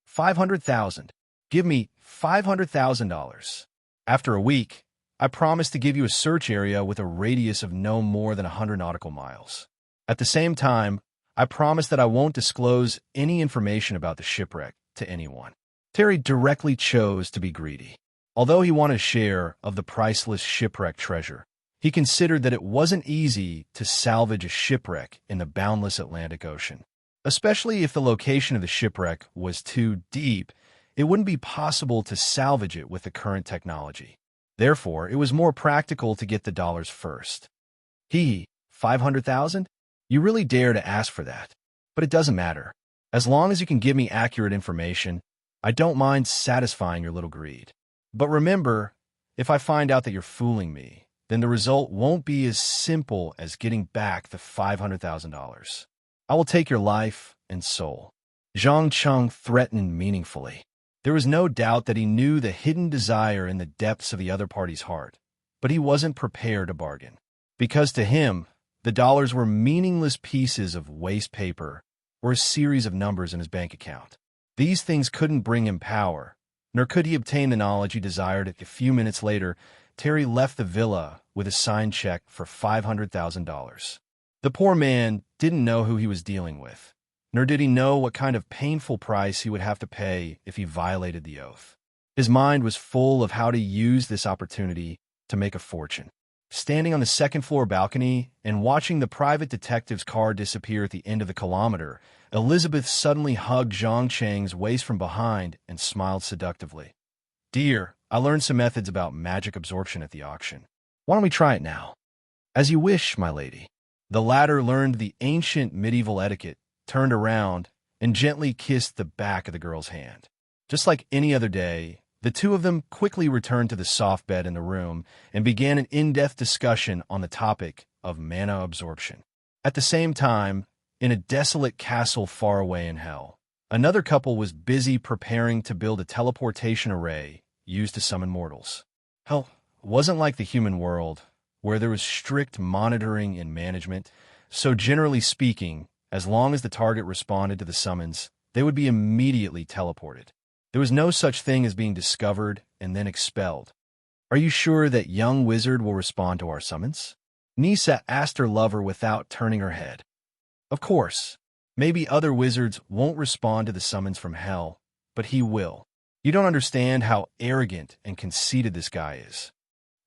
500,000. Give me $500,000. After a week, I promise to give you a search area with a radius of no more than 100 nautical miles. At the same time, I promise that I won't disclose any information about the shipwreck to anyone." Terry directly chose to be greedy. Although he wanted a share of the priceless shipwreck treasure, he considered that it wasn't easy to salvage a shipwreck in the boundless Atlantic Ocean. Especially if the location of the shipwreck was too deep, it wouldn't be possible to salvage it with the current technology. Therefore, it was more practical to get the dollars first. "He, 500,000? You really dare to ask for that. But it doesn't matter. As long as you can give me accurate information, I don't mind satisfying your little greed. But remember, if I find out that you're fooling me, then the result won't be as simple as getting back the $500,000. I will take your life and soul." Zhang Cheng threatened meaningfully. There was no doubt that he knew the hidden desire in the depths of the other party's heart, but he wasn't prepared to bargain. Because to him, the dollars were meaningless pieces of waste paper or a series of numbers in his bank account. These things couldn't bring him power, nor could he obtain the knowledge he desired. A few minutes later, Terry left the villa with a signed check for $500,000. The poor man didn't know who he was dealing with, nor did he know what kind of painful price he would have to pay if he violated the oath. His mind was full of how to use this opportunity to make a fortune. Standing on the second-floor balcony and watching the private detective's car disappear at the end of the kilometer, Elizabeth suddenly hugged Zhang Cheng's waist from behind and smiled seductively. "Dear, I learned some methods about magic absorption at the auction. Why don't we try it now?" "As you wish, my lady." The latter learned the ancient medieval etiquette, turned around, and gently kissed the back of the girl's hand. Just like any other day, the two of them quickly returned to the soft bed in the room and began an in-depth discussion on the topic of mana absorption. At the same time, in a desolate castle far away in hell, another couple was busy preparing to build a teleportation array used to summon mortals. Hell wasn't like the human world, where there was strict monitoring and management, so generally speaking, as long as the target responded to the summons, they would be immediately teleported. There was no such thing as being discovered and then expelled. "Are you sure that young wizard will respond to our summons?" Nisa asked her lover without turning her head. "Of course. Maybe other wizards won't respond to the summons from hell, but he will. You don't understand how arrogant and conceited this guy is."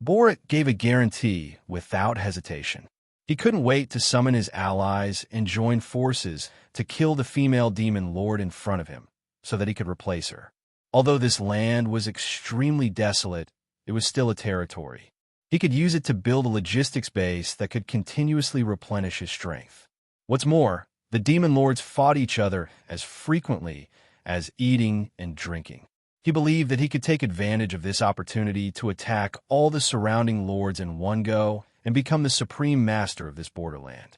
Boric gave a guarantee without hesitation. He couldn't wait to summon his allies and join forces to kill the female demon lord in front of him, so that he could replace her. Although this land was extremely desolate, it was still a territory. He could use it to build a logistics base that could continuously replenish his strength. What's more, the demon lords fought each other as frequently as eating and drinking. He believed that he could take advantage of this opportunity to attack all the surrounding lords in one go and become the supreme master of this borderland.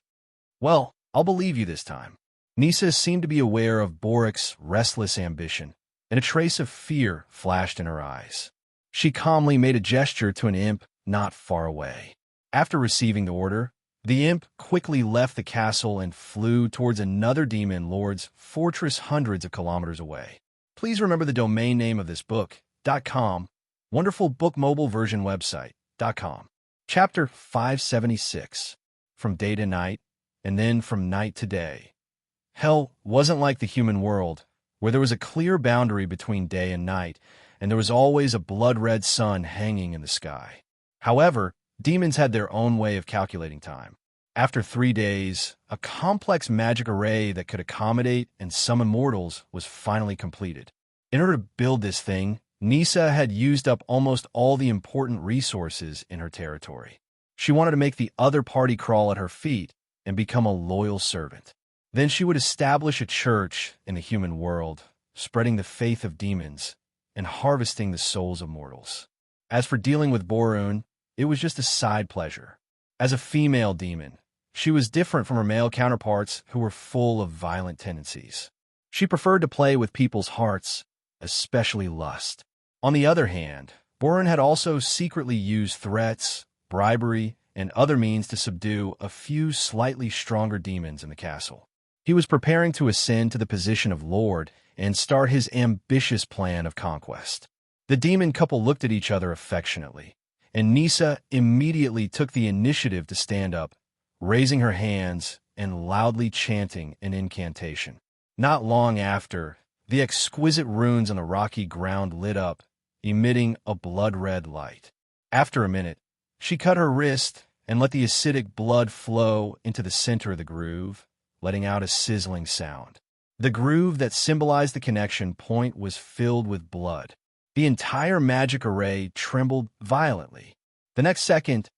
"Well, I'll believe you this time." Nisa seemed to be aware of Boric's restless ambition, and a trace of fear flashed in her eyes. She calmly made a gesture to an imp not far away. After receiving the order, the imp quickly left the castle and flew towards another demon lord's fortress hundreds of kilometers away. Please remember the domain name of this book.com, wonderful book mobile version website.com. Chapter 576, From Day to Night, and then From Night to Day. Hell wasn't like the human world, where there was a clear boundary between day and night, and there was always a blood-red sun hanging in the sky. However, demons had their own way of calculating time. After 3 days, a complex magic array that could accommodate and summon mortals was finally completed. In order to build this thing, Nisa had used up almost all the important resources in her territory. She wanted to make the other party crawl at her feet and become a loyal servant. Then she would establish a church in the human world, spreading the faith of demons and harvesting the souls of mortals. As for dealing with Borun, it was just a side pleasure. As a female demon, she was different from her male counterparts who were full of violent tendencies. She preferred to play with people's hearts, especially lust. On the other hand, Borun had also secretly used threats, bribery, and other means to subdue a few slightly stronger demons in the castle. He was preparing to ascend to the position of lord and start his ambitious plan of conquest. The demon couple looked at each other affectionately, and Nisa immediately took the initiative to stand up, raising her hands and loudly chanting an incantation. Not long after, the exquisite runes on the rocky ground lit up, emitting a blood-red light. After a minute, she cut her wrist and let the acidic blood flow into the center of the groove, letting out a sizzling sound. The groove that symbolized the connection point was filled with blood. The entire magic array trembled violently. The next second,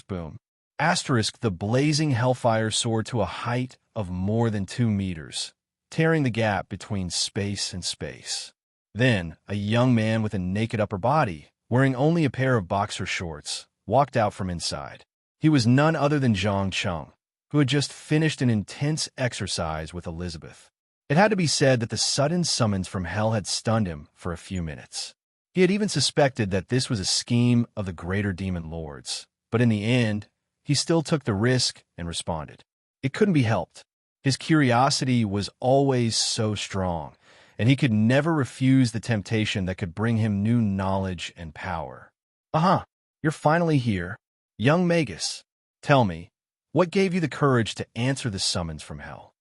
boom. The blazing hellfire soared to a height of more than 2 meters, tearing the gap between space and space. Then, a young man with a naked upper body, wearing only a pair of boxer shorts, walked out from inside. He was none other than Zhang Cheng, who had just finished an intense exercise with Elizabeth. It had to be said that the sudden summons from hell had stunned him for a few minutes. He had even suspected that this was a scheme of the greater demon lords, but in the end, he still took the risk and responded. It couldn't be helped. His curiosity was always so strong, and he could never refuse the temptation that could bring him new knowledge and power. Aha, you're finally here. Young Magus, tell me, what gave you the courage to answer the summons from hell?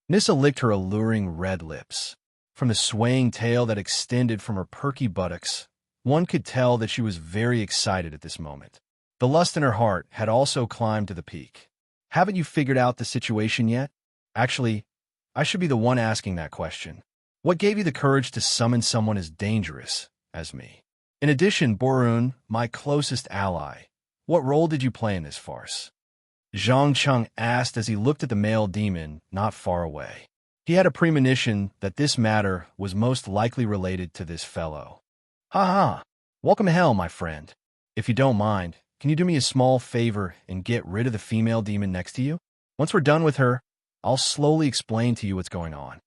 Nissa licked her alluring red lips. From the swaying tail that extended from her perky buttocks, one could tell that she was very excited at this moment. The lust in her heart had also climbed to the peak. Haven't you figured out the situation yet? Actually, I should be the one asking that question. What gave you the courage to summon someone as dangerous as me? In addition, Borun, my closest ally, what role did you play in this farce? Zhang Cheng asked as he looked at the male demon not far away. He had a premonition that this matter was most likely related to this fellow. Ha ha! Welcome to hell, my friend. If you don't mind, can you do me a small favor and get rid of the female demon next to you? Once we're done with her, I'll slowly explain to you what's going on.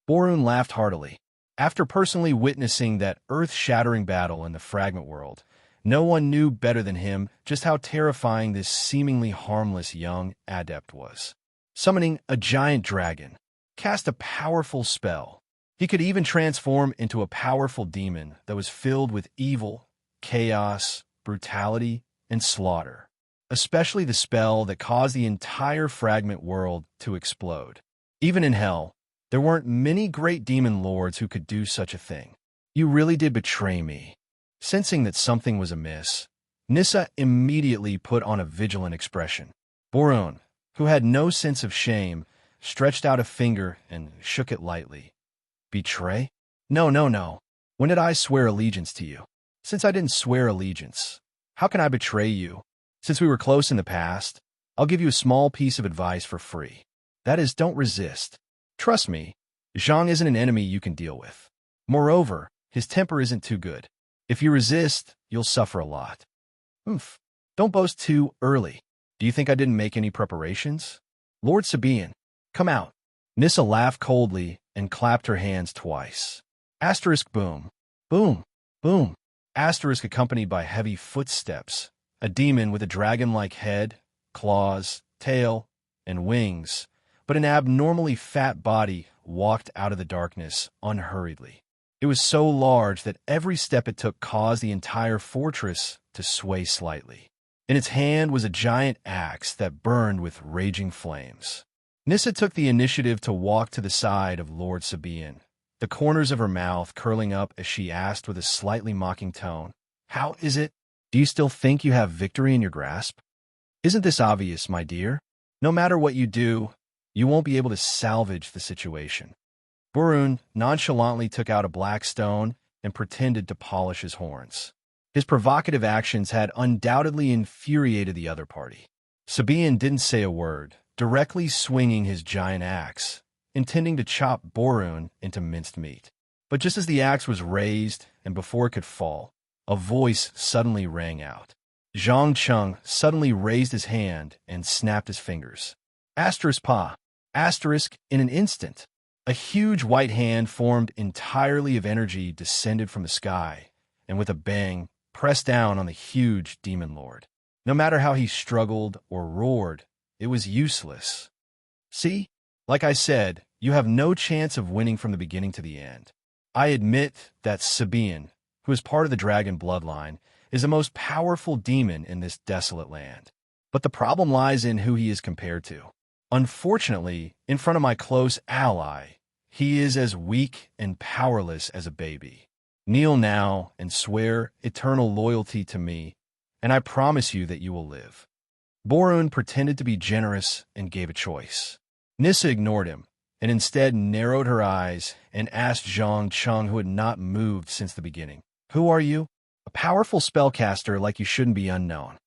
Borun laughed heartily. After personally witnessing that earth-shattering battle in the fragment world, no one knew better than him just how terrifying this seemingly harmless young adept was. Summoning a giant dragon, cast a powerful spell. He could even transform into a powerful demon that was filled with evil, chaos, brutality, and slaughter, especially the spell that caused the entire fragment world to explode. Even in hell, there weren't many great demon lords who could do such a thing. You really did betray me. Sensing that something was amiss, Nissa immediately put on a vigilant expression. Borun, who had no sense of shame, stretched out a finger and shook it lightly. Betray? No, no, no. When did I swear allegiance to you? Since I didn't swear allegiance, how can I betray you? Since we were close in the past, I'll give you a small piece of advice for free. That is, don't resist. Trust me, Zhang isn't an enemy you can deal with. Moreover, his temper isn't too good. If you resist, you'll suffer a lot. Oomph. Don't boast too early. Do you think I didn't make any preparations? Lord Sabian, come out. Nissa laughed coldly and clapped her hands twice. Asterisk boom. Boom. Boom. Asterisk accompanied by heavy footsteps. A demon with a dragon-like head, claws, tail, and wings, but an abnormally fat body walked out of the darkness unhurriedly. It was so large that every step it took caused the entire fortress to sway slightly. In its hand was a giant axe that burned with raging flames. Nissa took the initiative to walk to the side of Lord Sabian, the corners of her mouth curling up as she asked with a slightly mocking tone, "How is it? Do you still think you have victory in your grasp? Isn't this obvious, my dear? No matter what you do, you won't be able to salvage the situation." Borun nonchalantly took out a black stone and pretended to polish his horns. His provocative actions had undoubtedly infuriated the other party. Sabian didn't say a word, directly swinging his giant axe, intending to chop Borun into minced meat. But just as the axe was raised and before it could fall, a voice suddenly rang out. Zhang Cheng suddenly raised his hand and snapped his fingers. Asterisk pa. Asterisk in an instant. A huge white hand formed entirely of energy descended from the sky, and with a bang, pressed down on the huge demon lord. No matter how he struggled or roared, it was useless. See? Like I said, you have no chance of winning from the beginning to the end. I admit that Sabian, who is part of the dragon bloodline, is the most powerful demon in this desolate land. But the problem lies in who he is compared to. Unfortunately, in front of my close ally, he is as weak and powerless as a baby. Kneel now and swear eternal loyalty to me, and I promise you that you will live. Borun pretended to be generous and gave a choice. Nissa ignored him, and instead narrowed her eyes and asked Zhang Cheng, who had not moved since the beginning, "Who are you?" "A powerful spellcaster like you shouldn't be unknown."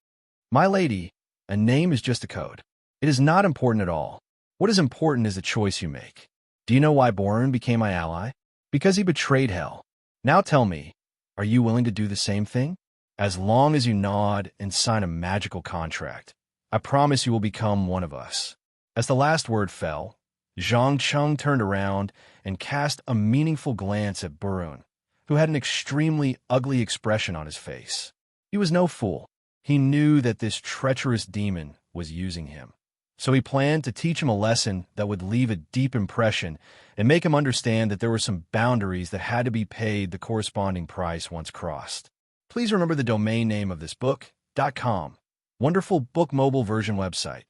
"My lady, a name is just a code. It is not important at all. What is important is the choice you make. Do you know why Borun became my ally? Because he betrayed hell. Now tell me, are you willing to do the same thing? As long as you nod and sign a magical contract, I promise you will become one of us." As the last word fell, Zhang Cheng turned around and cast a meaningful glance at Borun, who had an extremely ugly expression on his face. He was no fool. He knew that this treacherous demon was using him. So he planned to teach him a lesson that would leave a deep impression and make him understand that there were some boundaries that had to be paid the corresponding price once crossed. Please remember the domain name of this book, .com. Wonderful book mobile version website,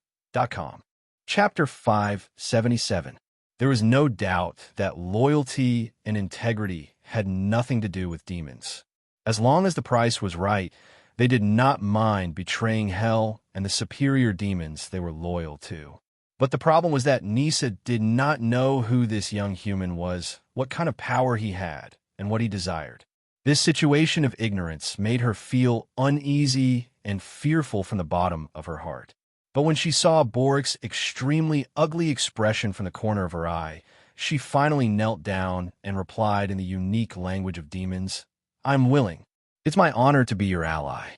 .com. Chapter 577. There was no doubt that loyalty and integrity had nothing to do with demons. As long as the price was right, they did not mind betraying hell and the superior demons they were loyal to. But the problem was that Nisa did not know who this young human was, what kind of power he had, and what he desired. This situation of ignorance made her feel uneasy and fearful from the bottom of her heart. But when she saw Borik's extremely ugly expression from the corner of her eye, she finally knelt down and replied in the unique language of demons, "I'm willing. It's my honor to be your ally."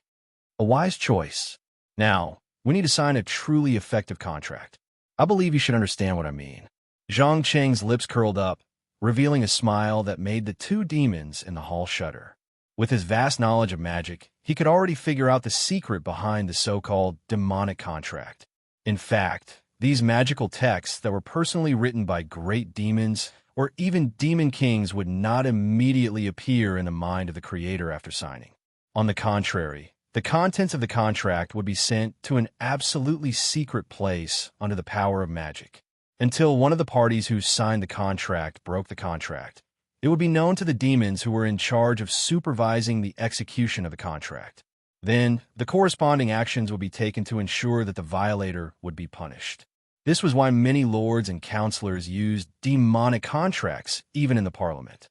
A wise choice. Now, we need to sign a truly effective contract. I believe you should understand what I mean. Zhang Cheng's lips curled up, revealing a smile that made the two demons in the hall shudder. With his vast knowledge of magic, he could already figure out the secret behind the so-called demonic contract. In fact, these magical texts that were personally written by great demons or even demon kings would not immediately appear in the mind of the creator after signing. On the contrary, the contents of the contract would be sent to an absolutely secret place under the power of magic. Until one of the parties who signed the contract broke the contract, it would be known to the demons who were in charge of supervising the execution of the contract. Then, the corresponding actions would be taken to ensure that the violator would be punished. This was why many lords and counselors used demonic contracts, even in the parliament.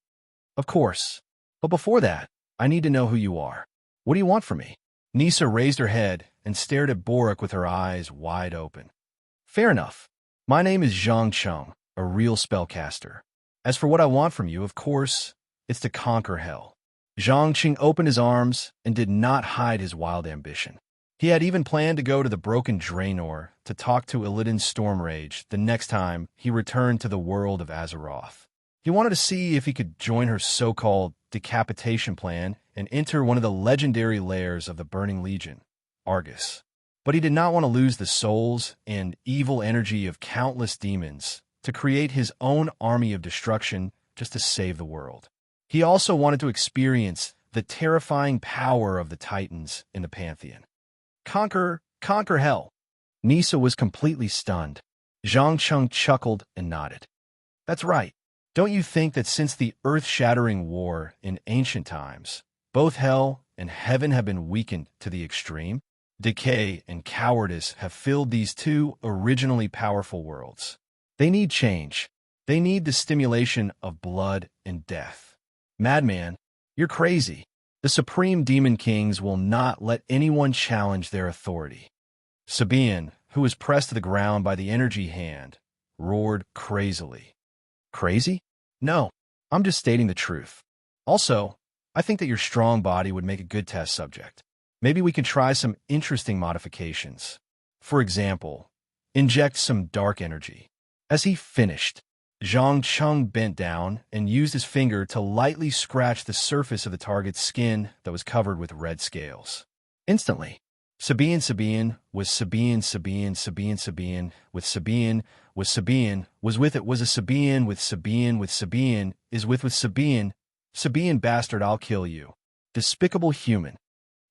Of course. But before that, I need to know who you are. What do you want from me? Nisa raised her head and stared at Borik with her eyes wide open. Fair enough. My name is Zhang Cheng, a real spellcaster. As for what I want from you, of course, it's to conquer hell. Zhang Cheng opened his arms and did not hide his wild ambition. He had even planned to go to the broken Draenor to talk to Illidan's Stormrage the next time he returned to the world of Azeroth. He wanted to see if he could join her so-called decapitation plan and enter one of the legendary lairs of the Burning Legion, Argus. But he did not want to lose the souls and evil energy of countless demons to create his own army of destruction just to save the world. He also wanted to experience the terrifying power of the Titans in the Pantheon. Conquer hell. Nisa was completely stunned. Zhang Cheng chuckled and nodded. That's right. Don't you think that since the earth-shattering war in ancient times, both hell and heaven have been weakened to the extreme? Decay and cowardice have filled these two originally powerful worlds. They need change. They need the stimulation of blood and death. Madman, you're crazy. The Supreme Demon Kings will not let anyone challenge their authority. Sabian, who was pressed to the ground by the energy hand, roared crazily. Crazy? No, I'm just stating the truth. Also, I think that your strong body would make a good test subject. Maybe we can try some interesting modifications. For example, inject some dark energy. As he finished, Zhang Cheng bent down and used his finger to lightly scratch the surface of the target's skin that was covered with red scales. Instantly, Sabian was Sabian with Sabian was Sabian was with it was a Sabian with Sabian is with Sabian bastard, I'll kill you. Despicable human.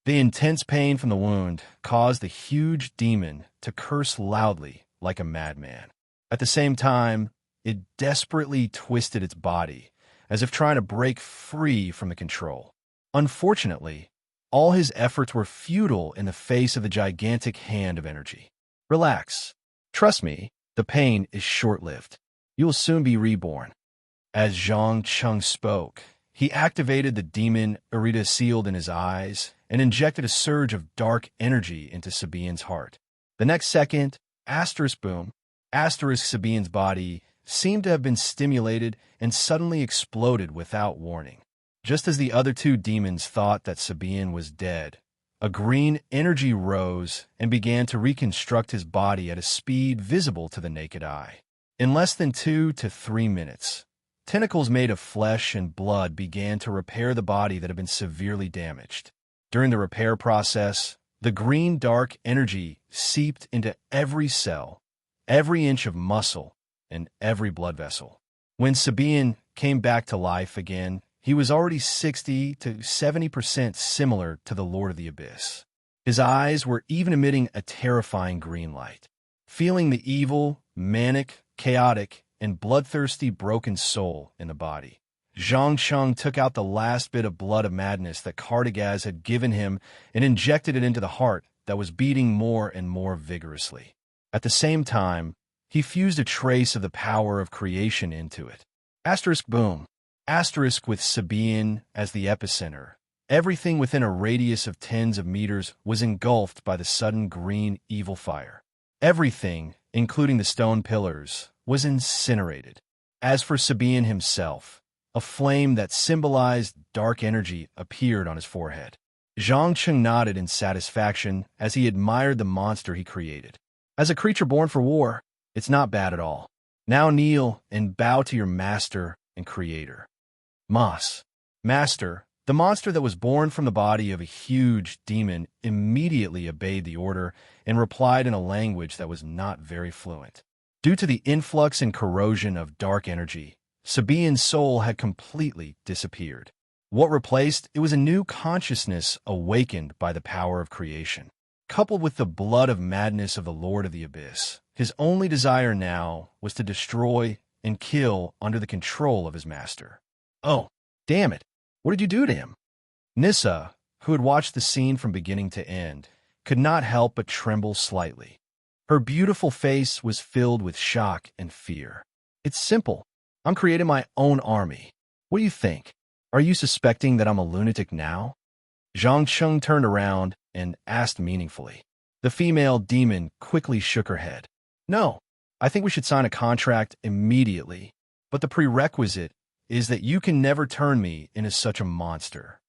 The intense pain from the wound caused the huge demon to curse loudly like a madman. At the same time, it desperately twisted its body, as if trying to break free from the control. Unfortunately, all his efforts were futile in the face of the gigantic hand of energy. Relax. Trust me, the pain is short-lived. You will soon be reborn. As Zhang Cheng spoke, he activated the demon Irida sealed in his eyes and injected a surge of dark energy into Sabian's heart. The next second, boom, Sabian's body seemed to have been stimulated and suddenly exploded without warning. Just as the other two demons thought that Sabian was dead, a green energy rose and began to reconstruct his body at a speed visible to the naked eye. In less than 2 to 3 minutes, tentacles made of flesh and blood began to repair the body that had been severely damaged. During the repair process, the green dark energy seeped into every cell, every inch of muscle, and every blood vessel. When Sabian came back to life again, he was already 60 to 70% similar to the Lord of the Abyss. His eyes were even emitting a terrifying green light. Feeling the evil, manic, chaotic, and bloodthirsty broken soul in the body, Zhang Cheng took out the last bit of blood of madness that Cartagaz had given him and injected it into the heart that was beating more and more vigorously. At the same time, he fused a trace of the power of creation into it. Asterisk boom. Asterisk with Sabian as the epicenter. Everything within a radius of tens of meters was engulfed by the sudden green evil fire. Everything, including the stone pillars, was incinerated. As for Sabian himself, a flame that symbolized dark energy appeared on his forehead. Zhang Cheng nodded in satisfaction as he admired the monster he created. As a creature born for war, it's not bad at all. Now kneel and bow to your master and creator. Mas. Master, the monster that was born from the body of a huge demon, immediately obeyed the order and replied in a language that was not very fluent. Due to the influx and corrosion of dark energy, Sabian's soul had completely disappeared. What replaced it was a new consciousness awakened by the power of creation. Coupled with the blood of madness of the Lord of the Abyss, his only desire now was to destroy and kill under the control of his master. Oh, damn it. What did you do to him? Nissa, who had watched the scene from beginning to end, could not help but tremble slightly. Her beautiful face was filled with shock and fear. It's simple. I'm creating my own army. What do you think? Are you suspecting that I'm a lunatic now? Zhang Cheng turned around and asked meaningfully. The female demon quickly shook her head. No, I think we should sign a contract immediately, but the prerequisite is that you can never turn me into such a monster.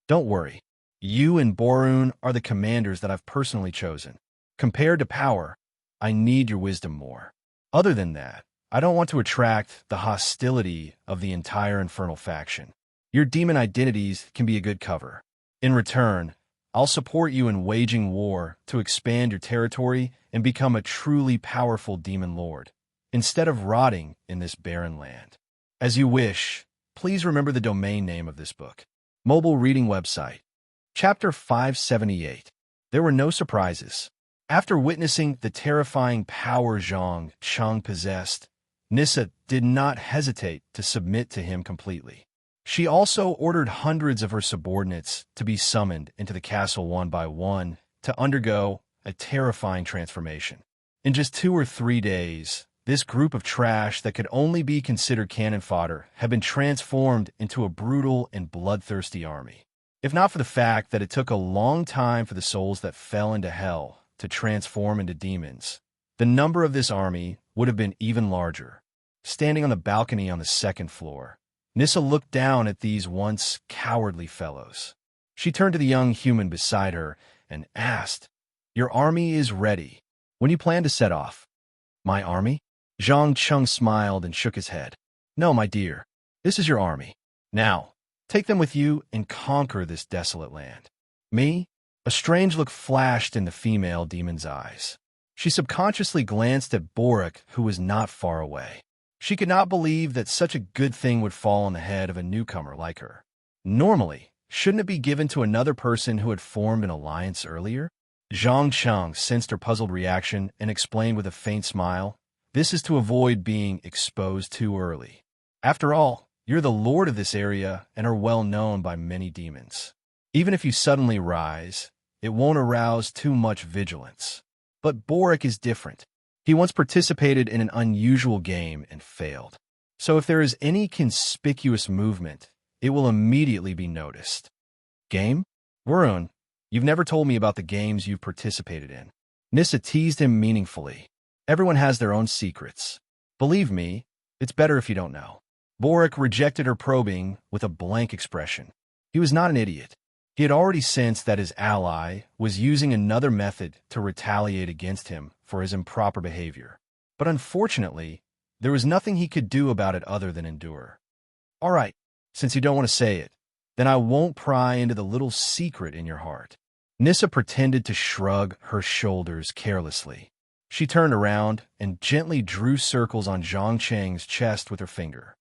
Don't worry. You and Borun are the commanders that I've personally chosen. Compared to power, I need your wisdom more. Other than that, I don't want to attract the hostility of the entire infernal faction. Your demon identities can be a good cover. In return, I'll support you in waging war to expand your territory and become a truly powerful demon lord, instead of rotting in this barren land. As you wish, please remember the domain name of this book. Mobile reading website. Chapter 578. There were no surprises. After witnessing the terrifying power Zhang Cheng possessed, Nissa did not hesitate to submit to him completely. She also ordered hundreds of her subordinates to be summoned into the castle one by one to undergo a terrifying transformation. In just 2 or 3 days, this group of trash that could only be considered cannon fodder had been transformed into a brutal and bloodthirsty army. If not for the fact that it took a long time for the souls that fell into hell to transform into demons, the number of this army would have been even larger. Standing on the balcony on the 2nd floor, Nissa looked down at these once cowardly fellows. She turned to the young human beside her and asked, "Your army is ready. When do you plan to set off?" "My army?" Zhang Cheng smiled and shook his head. "No, my dear. This is your army. Now, take them with you and conquer this desolate land." "Me?" A strange look flashed in the female demon's eyes. She subconsciously glanced at Borik, who was not far away. She could not believe that such a good thing would fall on the head of a newcomer like her. Normally, shouldn't it be given to another person who had formed an alliance earlier? Zhang Cheng sensed her puzzled reaction and explained with a faint smile, "This is to avoid being exposed too early. After all, you're the lord of this area and are well known by many demons. Even if you suddenly rise, it won't arouse too much vigilance. But Borik is different. He once participated in an unusual game and failed. So if there is any conspicuous movement, it will immediately be noticed." "Game? Varun, you've never told me about the games you've participated in." Nissa teased him meaningfully. "Everyone has their own secrets. Believe me, it's better if you don't know." Borik rejected her probing with a blank expression. He was not an idiot. He had already sensed that his ally was using another method to retaliate against him for his improper behavior. But unfortunately, there was nothing he could do about it other than endure. "All right, since you don't want to say it, then I won't pry into the little secret in your heart." Nissa pretended to shrug her shoulders carelessly. She turned around and gently drew circles on Zhang Cheng's chest with her finger.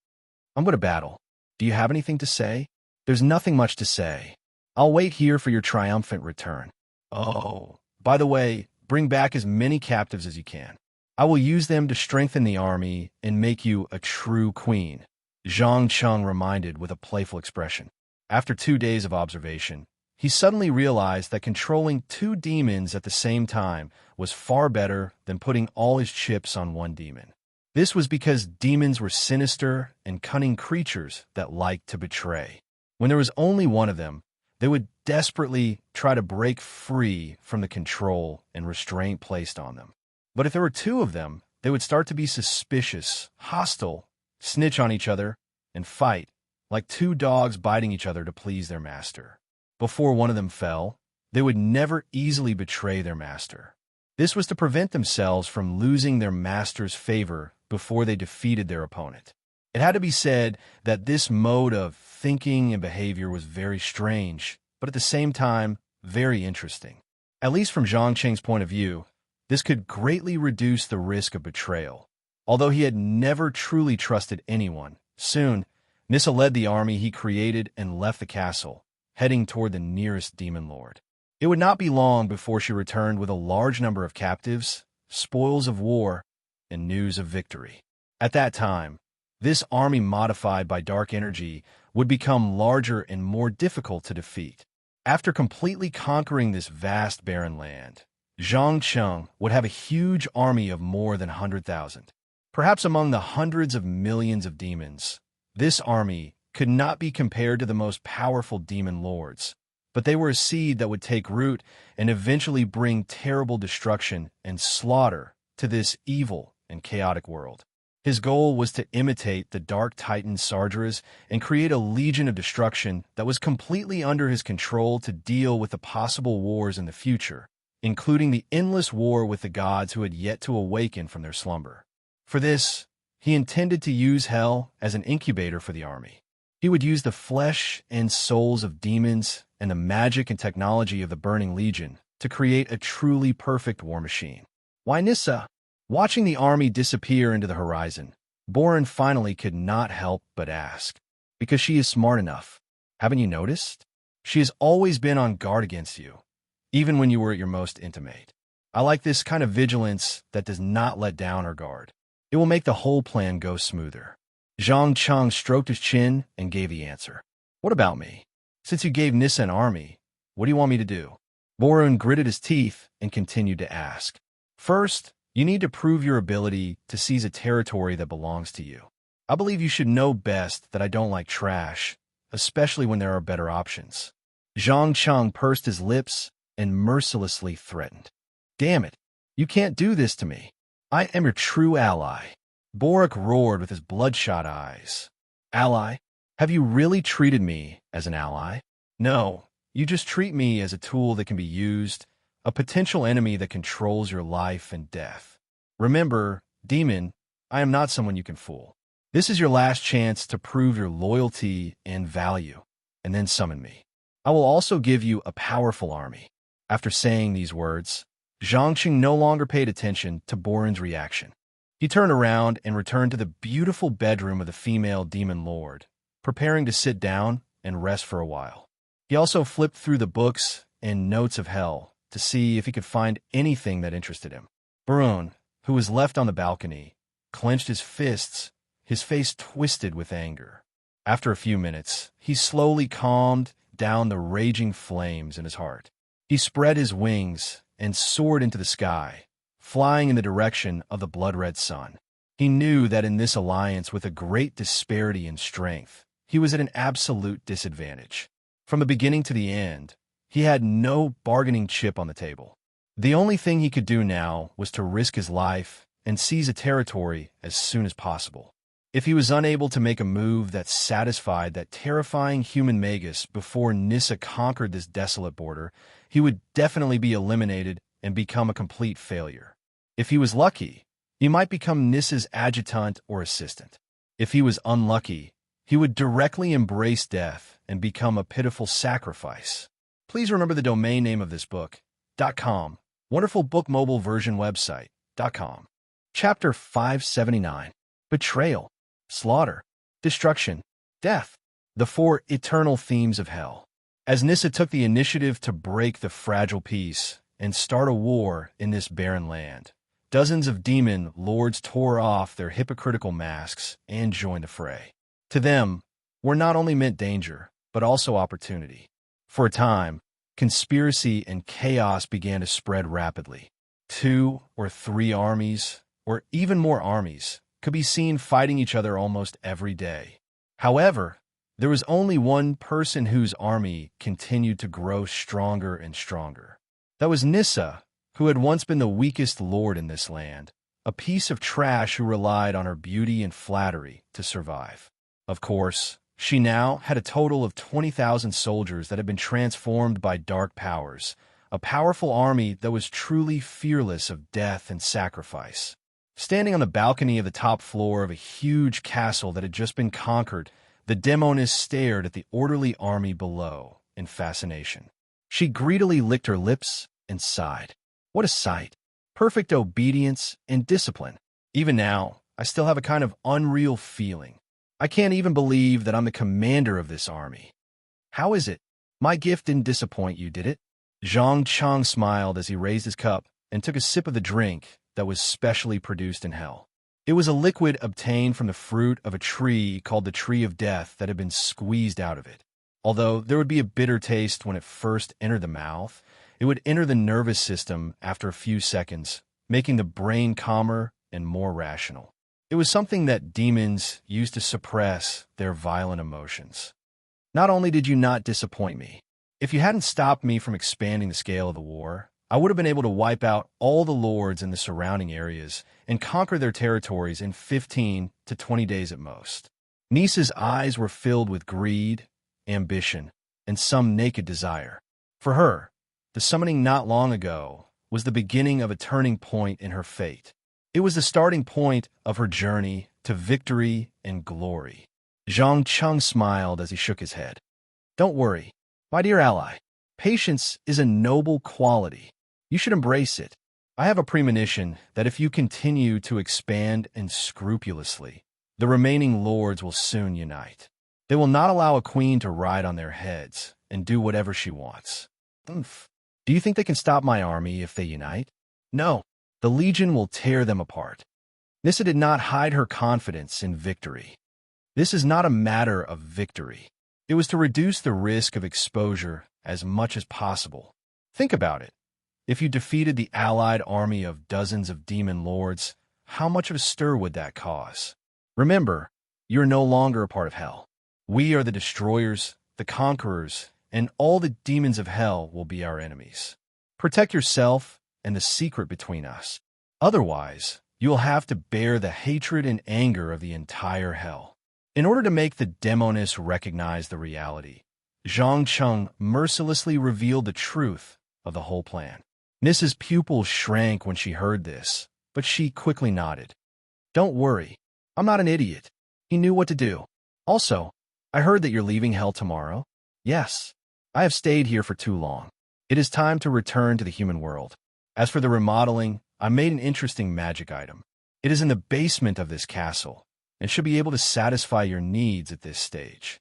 I'm going to battle. Do you have anything to say? There's nothing much to say. I'll wait here for your triumphant return. Oh, by the way, bring back as many captives as you can. I will use them to strengthen the army and make you a true queen, Zhang Cheng reminded with a playful expression. After 2 days of observation, he suddenly realized that controlling 2 demons at the same time was far better than putting all his chips on one demon. This was because demons were sinister and cunning creatures that liked to betray. When there was only one of them, they would desperately try to break free from the control and restraint placed on them. But if there were 2 of them, they would start to be suspicious, hostile, snitch on each other, and fight, like 2 dogs biting each other to please their master. Before one of them fell, they would never easily betray their master. This was to prevent themselves from losing their master's favor before they defeated their opponent. It had to be said that this mode of thinking and behavior was very strange, but at the same time, very interesting. At least from Zhang Cheng's point of view, this could greatly reduce the risk of betrayal. Although he had never truly trusted anyone, soon, Nissa led the army he created and left the castle, heading toward the nearest demon lord. It would not be long before she returned with a large number of captives, spoils of war, and news of victory. At that time, this army modified by dark energy would become larger and more difficult to defeat. After completely conquering this vast barren land, Zhang Cheng would have a huge army of more than 100,000. Perhaps among the hundreds of millions of demons, this army could not be compared to the most powerful demon lords, but they were a seed that would take root and eventually bring terrible destruction and slaughter to this evil and chaotic world. His goal was to imitate the Dark Titan Sargeras and create a legion of destruction that was completely under his control to deal with the possible wars in the future, including the endless war with the gods who had yet to awaken from their slumber. For this, he intended to use hell as an incubator for the army. He would use the flesh and souls of demons and the magic and technology of the Burning Legion to create a truly perfect war machine. Why Nissa? Watching the army disappear into the horizon, Boren finally could not help but ask. Because she is smart enough. Haven't you noticed? She has always been on guard against you, even when you were at your most intimate. I like this kind of vigilance that does not let down her guard. It will make the whole plan go smoother. Zhang Cheng stroked his chin and gave the answer. What about me? Since you gave Nissa an army, what do you want me to do? Boren gritted his teeth and continued to ask. First, you need to prove your ability to seize a territory that belongs to you. I believe you should know best that I don't like trash, especially when there are better options. Zhang Cheng pursed his lips and mercilessly threatened. Damn it, you can't do this to me. I am your true ally. Borak roared with his bloodshot eyes. Ally? Have you really treated me as an ally? No, you just treat me as a tool that can be used, a potential enemy that controls your life and death. Remember, demon, I am not someone you can fool. This is your last chance to prove your loyalty and value, and then summon me. I will also give you a powerful army. After saying these words, Zhang Cheng no longer paid attention to Boren's reaction. He turned around and returned to the beautiful bedroom of the female demon lord, preparing to sit down and rest for a while. He also flipped through the books and notes of hell to see if he could find anything that interested him. Boren, who was left on the balcony, clenched his fists, his face twisted with anger. After a few minutes, he slowly calmed down the raging flames in his heart. He spread his wings and soared into the sky, flying in the direction of the blood-red sun. He knew that in this alliance with a great disparity in strength, he was at an absolute disadvantage. From the beginning to the end, he had no bargaining chip on the table. The only thing he could do now was to risk his life and seize a territory as soon as possible. If he was unable to make a move that satisfied that terrifying human magus before Nissa conquered this desolate border, he would definitely be eliminated and become a complete failure. If he was lucky, he might become Nissa's adjutant or assistant. If he was unlucky, he would directly embrace death and become a pitiful sacrifice. Please remember the domain name of this book, .com, wonderful book mobile version website. Audiobook.com. Chapter 579. Betrayal, Slaughter, Destruction, Death. The four eternal themes of hell. As Nissa took the initiative to break the fragile peace and start a war in this barren land, dozens of demon lords tore off their hypocritical masks and joined the fray. To them, war not only meant danger, but also opportunity. For a time, conspiracy and chaos began to spread rapidly. 2 or 3 armies, or even more armies, could be seen fighting each other almost every day. However, there was only one person whose army continued to grow stronger and stronger. That was Nissa, who had once been the weakest lord in this land, a piece of trash who relied on her beauty and flattery to survive. Of course, she now had a total of 20,000 soldiers that had been transformed by dark powers, a powerful army that was truly fearless of death and sacrifice. Standing on the balcony of the top floor of a huge castle that had just been conquered, the demoness stared at the orderly army below in fascination. She greedily licked her lips and sighed. What a sight! Perfect obedience and discipline. Even now, I still have a kind of unreal feeling. I can't even believe that I'm the commander of this army. How is it? My gift didn't disappoint you, did it? Zhang Cheng smiled as he raised his cup and took a sip of the drink that was specially produced in hell. It was a liquid obtained from the fruit of a tree called the Tree of Death that had been squeezed out of it. Although there would be a bitter taste when it first entered the mouth, it would enter the nervous system after a few seconds, making the brain calmer and more rational. It was something that demons used to suppress their violent emotions. Not only did you not disappoint me, if you hadn't stopped me from expanding the scale of the war, I would have been able to wipe out all the lords in the surrounding areas and conquer their territories in 15 to 20 days at most. Nissa's eyes were filled with greed, ambition, and some naked desire. For her, the summoning not long ago was the beginning of a turning point in her fate. It was the starting point of her journey to victory and glory. Zhang Cheng smiled as he shook his head. Don't worry, my dear ally. Patience is a noble quality. You should embrace it. I have a premonition that if you continue to expand unscrupulously, the remaining lords will soon unite. They will not allow a queen to ride on their heads and do whatever she wants. Oomph. Do you think they can stop my army if they unite? No, the Legion will tear them apart. Nissa did not hide her confidence in victory. This is not a matter of victory. It was to reduce the risk of exposure as much as possible. Think about it. If you defeated the allied army of dozens of demon lords, how much of a stir would that cause? Remember, you're no longer a part of hell. We are the destroyers, the conquerors, and all the demons of hell will be our enemies. Protect yourself and the secret between us. Otherwise, you'll have to bear the hatred and anger of the entire hell. In order to make the demoness recognize the reality, Zhang Cheng mercilessly revealed the truth of the whole plan. Nissa's pupils shrank when she heard this, but she quickly nodded. Don't worry, I'm not an idiot. He knew what to do. Also, I heard that you're leaving hell tomorrow. Yes, I have stayed here for too long. It is time to return to the human world. As for the remodeling, I made an interesting magic item. It is in the basement of this castle, and should be able to satisfy your needs at this stage.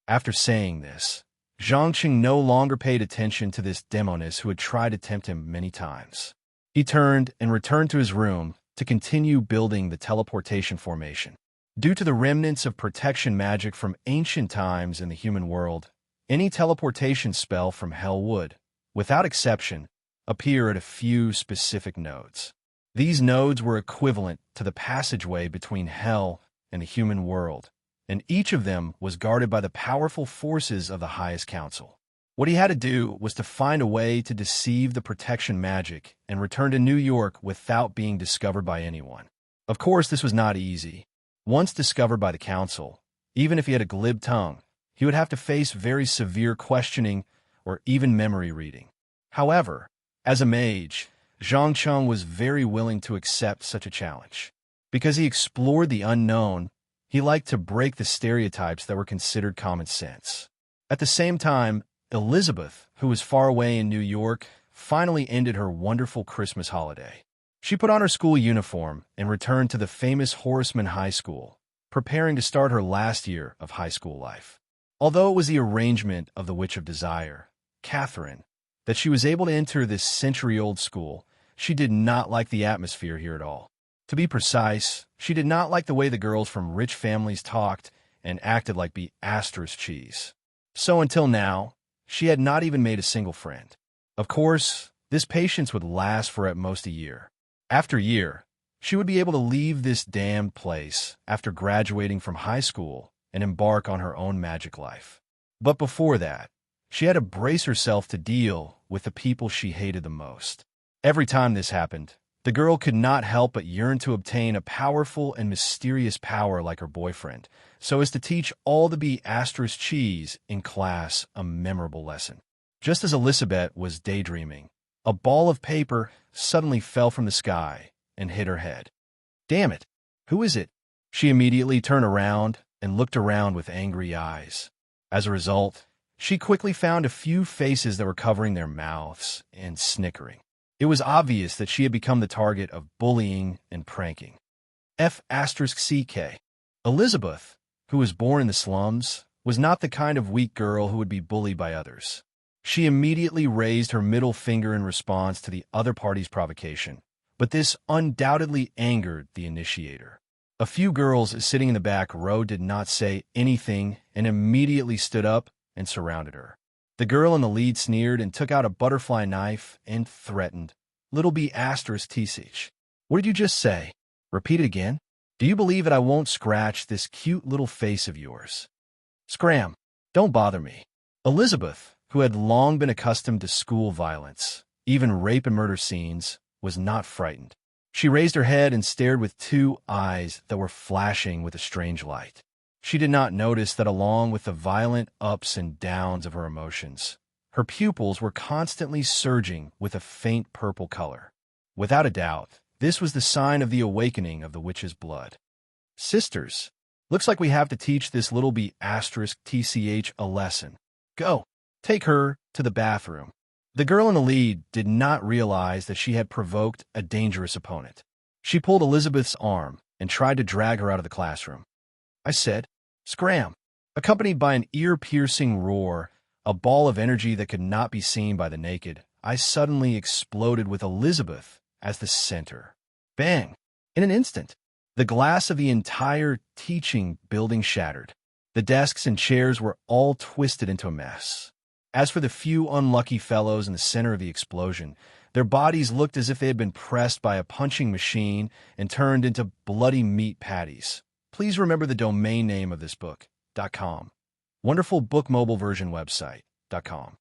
After saying this, Zhang Cheng no longer paid attention to this demoness who had tried to tempt him many times. He turned and returned to his room to continue building the teleportation formation. Due to the remnants of protection magic from ancient times in the human world, any teleportation spell from hell would, without exception, appear at a few specific nodes. These nodes were equivalent to the passageway between hell and the human world, and each of them was guarded by the powerful forces of the highest council. What he had to do was to find a way to deceive the protection magic and return to New York without being discovered by anyone. Of course, this was not easy. Once discovered by the council, even if he had a glib tongue, he would have to face very severe questioning or even memory reading. However, as a mage, Zhang Cheng was very willing to accept such a challenge. Because he explored the unknown, he liked to break the stereotypes that were considered common sense. At the same time, Elizabeth, who was far away in New York, finally ended her wonderful Christmas holiday. She put on her school uniform and returned to the famous Horseman High School, preparing to start her last year of high school life. Although it was the arrangement of the Witch of Desire, Catherine, that she was able to enter this century-old school, she did not like the atmosphere here at all. To be precise, she did not like the way the girls from rich families talked and acted like asterisk cheese. So until now, she had not even made a single friend. Of course, this patience would last for at most a year. After a year, she would be able to leave this damned place after graduating from high school and embark on her own magic life. But before that, she had to brace herself to deal with the people she hated the most. Every time this happened, the girl could not help but yearn to obtain a powerful and mysterious power like her boyfriend, so as to teach all the asterisk cheese in class a memorable lesson. Just as Elizabeth was daydreaming, a ball of paper suddenly fell from the sky and hit her head. Damn it! Who is it? She immediately turned around and looked around with angry eyes. As a result, she quickly found a few faces that were covering their mouths and snickering. It was obvious that she had become the target of bullying and pranking. F***CK. Elizabeth, who was born in the slums, was not the kind of weak girl who would be bullied by others. She immediately raised her middle finger in response to the other party's provocation, but this undoubtedly angered the initiator. A few girls sitting in the back row did not say anything and immediately stood up and surrounded her. The girl in the lead sneered and took out a butterfly knife and threatened, "Little B***TCH. What did you just say? Repeat it again. Do you believe that I won't scratch this cute little face of yours? Scram. Don't bother me." Elizabeth, who had long been accustomed to school violence, even rape and murder scenes, was not frightened. She raised her head and stared with two eyes that were flashing with a strange light. She did not notice that along with the violent ups and downs of her emotions, her pupils were constantly surging with a faint purple color. Without a doubt, this was the sign of the awakening of the witch's blood. Sisters, looks like we have to teach this little B***TCH a lesson. Go, take her to the bathroom. The girl in the lead did not realize that she had provoked a dangerous opponent. She pulled Elizabeth's arm and tried to drag her out of the classroom. I said, "Scram!" Accompanied by an ear-piercing roar, a ball of energy that could not be seen by the naked, I suddenly exploded with Elizabeth as the center. Bang! In an instant, the glass of the entire teaching building shattered. The desks and chairs were all twisted into a mess. As for the few unlucky fellows in the center of the explosion, their bodies looked as if they had been pressed by a punching machine and turned into bloody meat patties. Please remember the domain name of this book, .com. Wonderful book mobile version website, .com.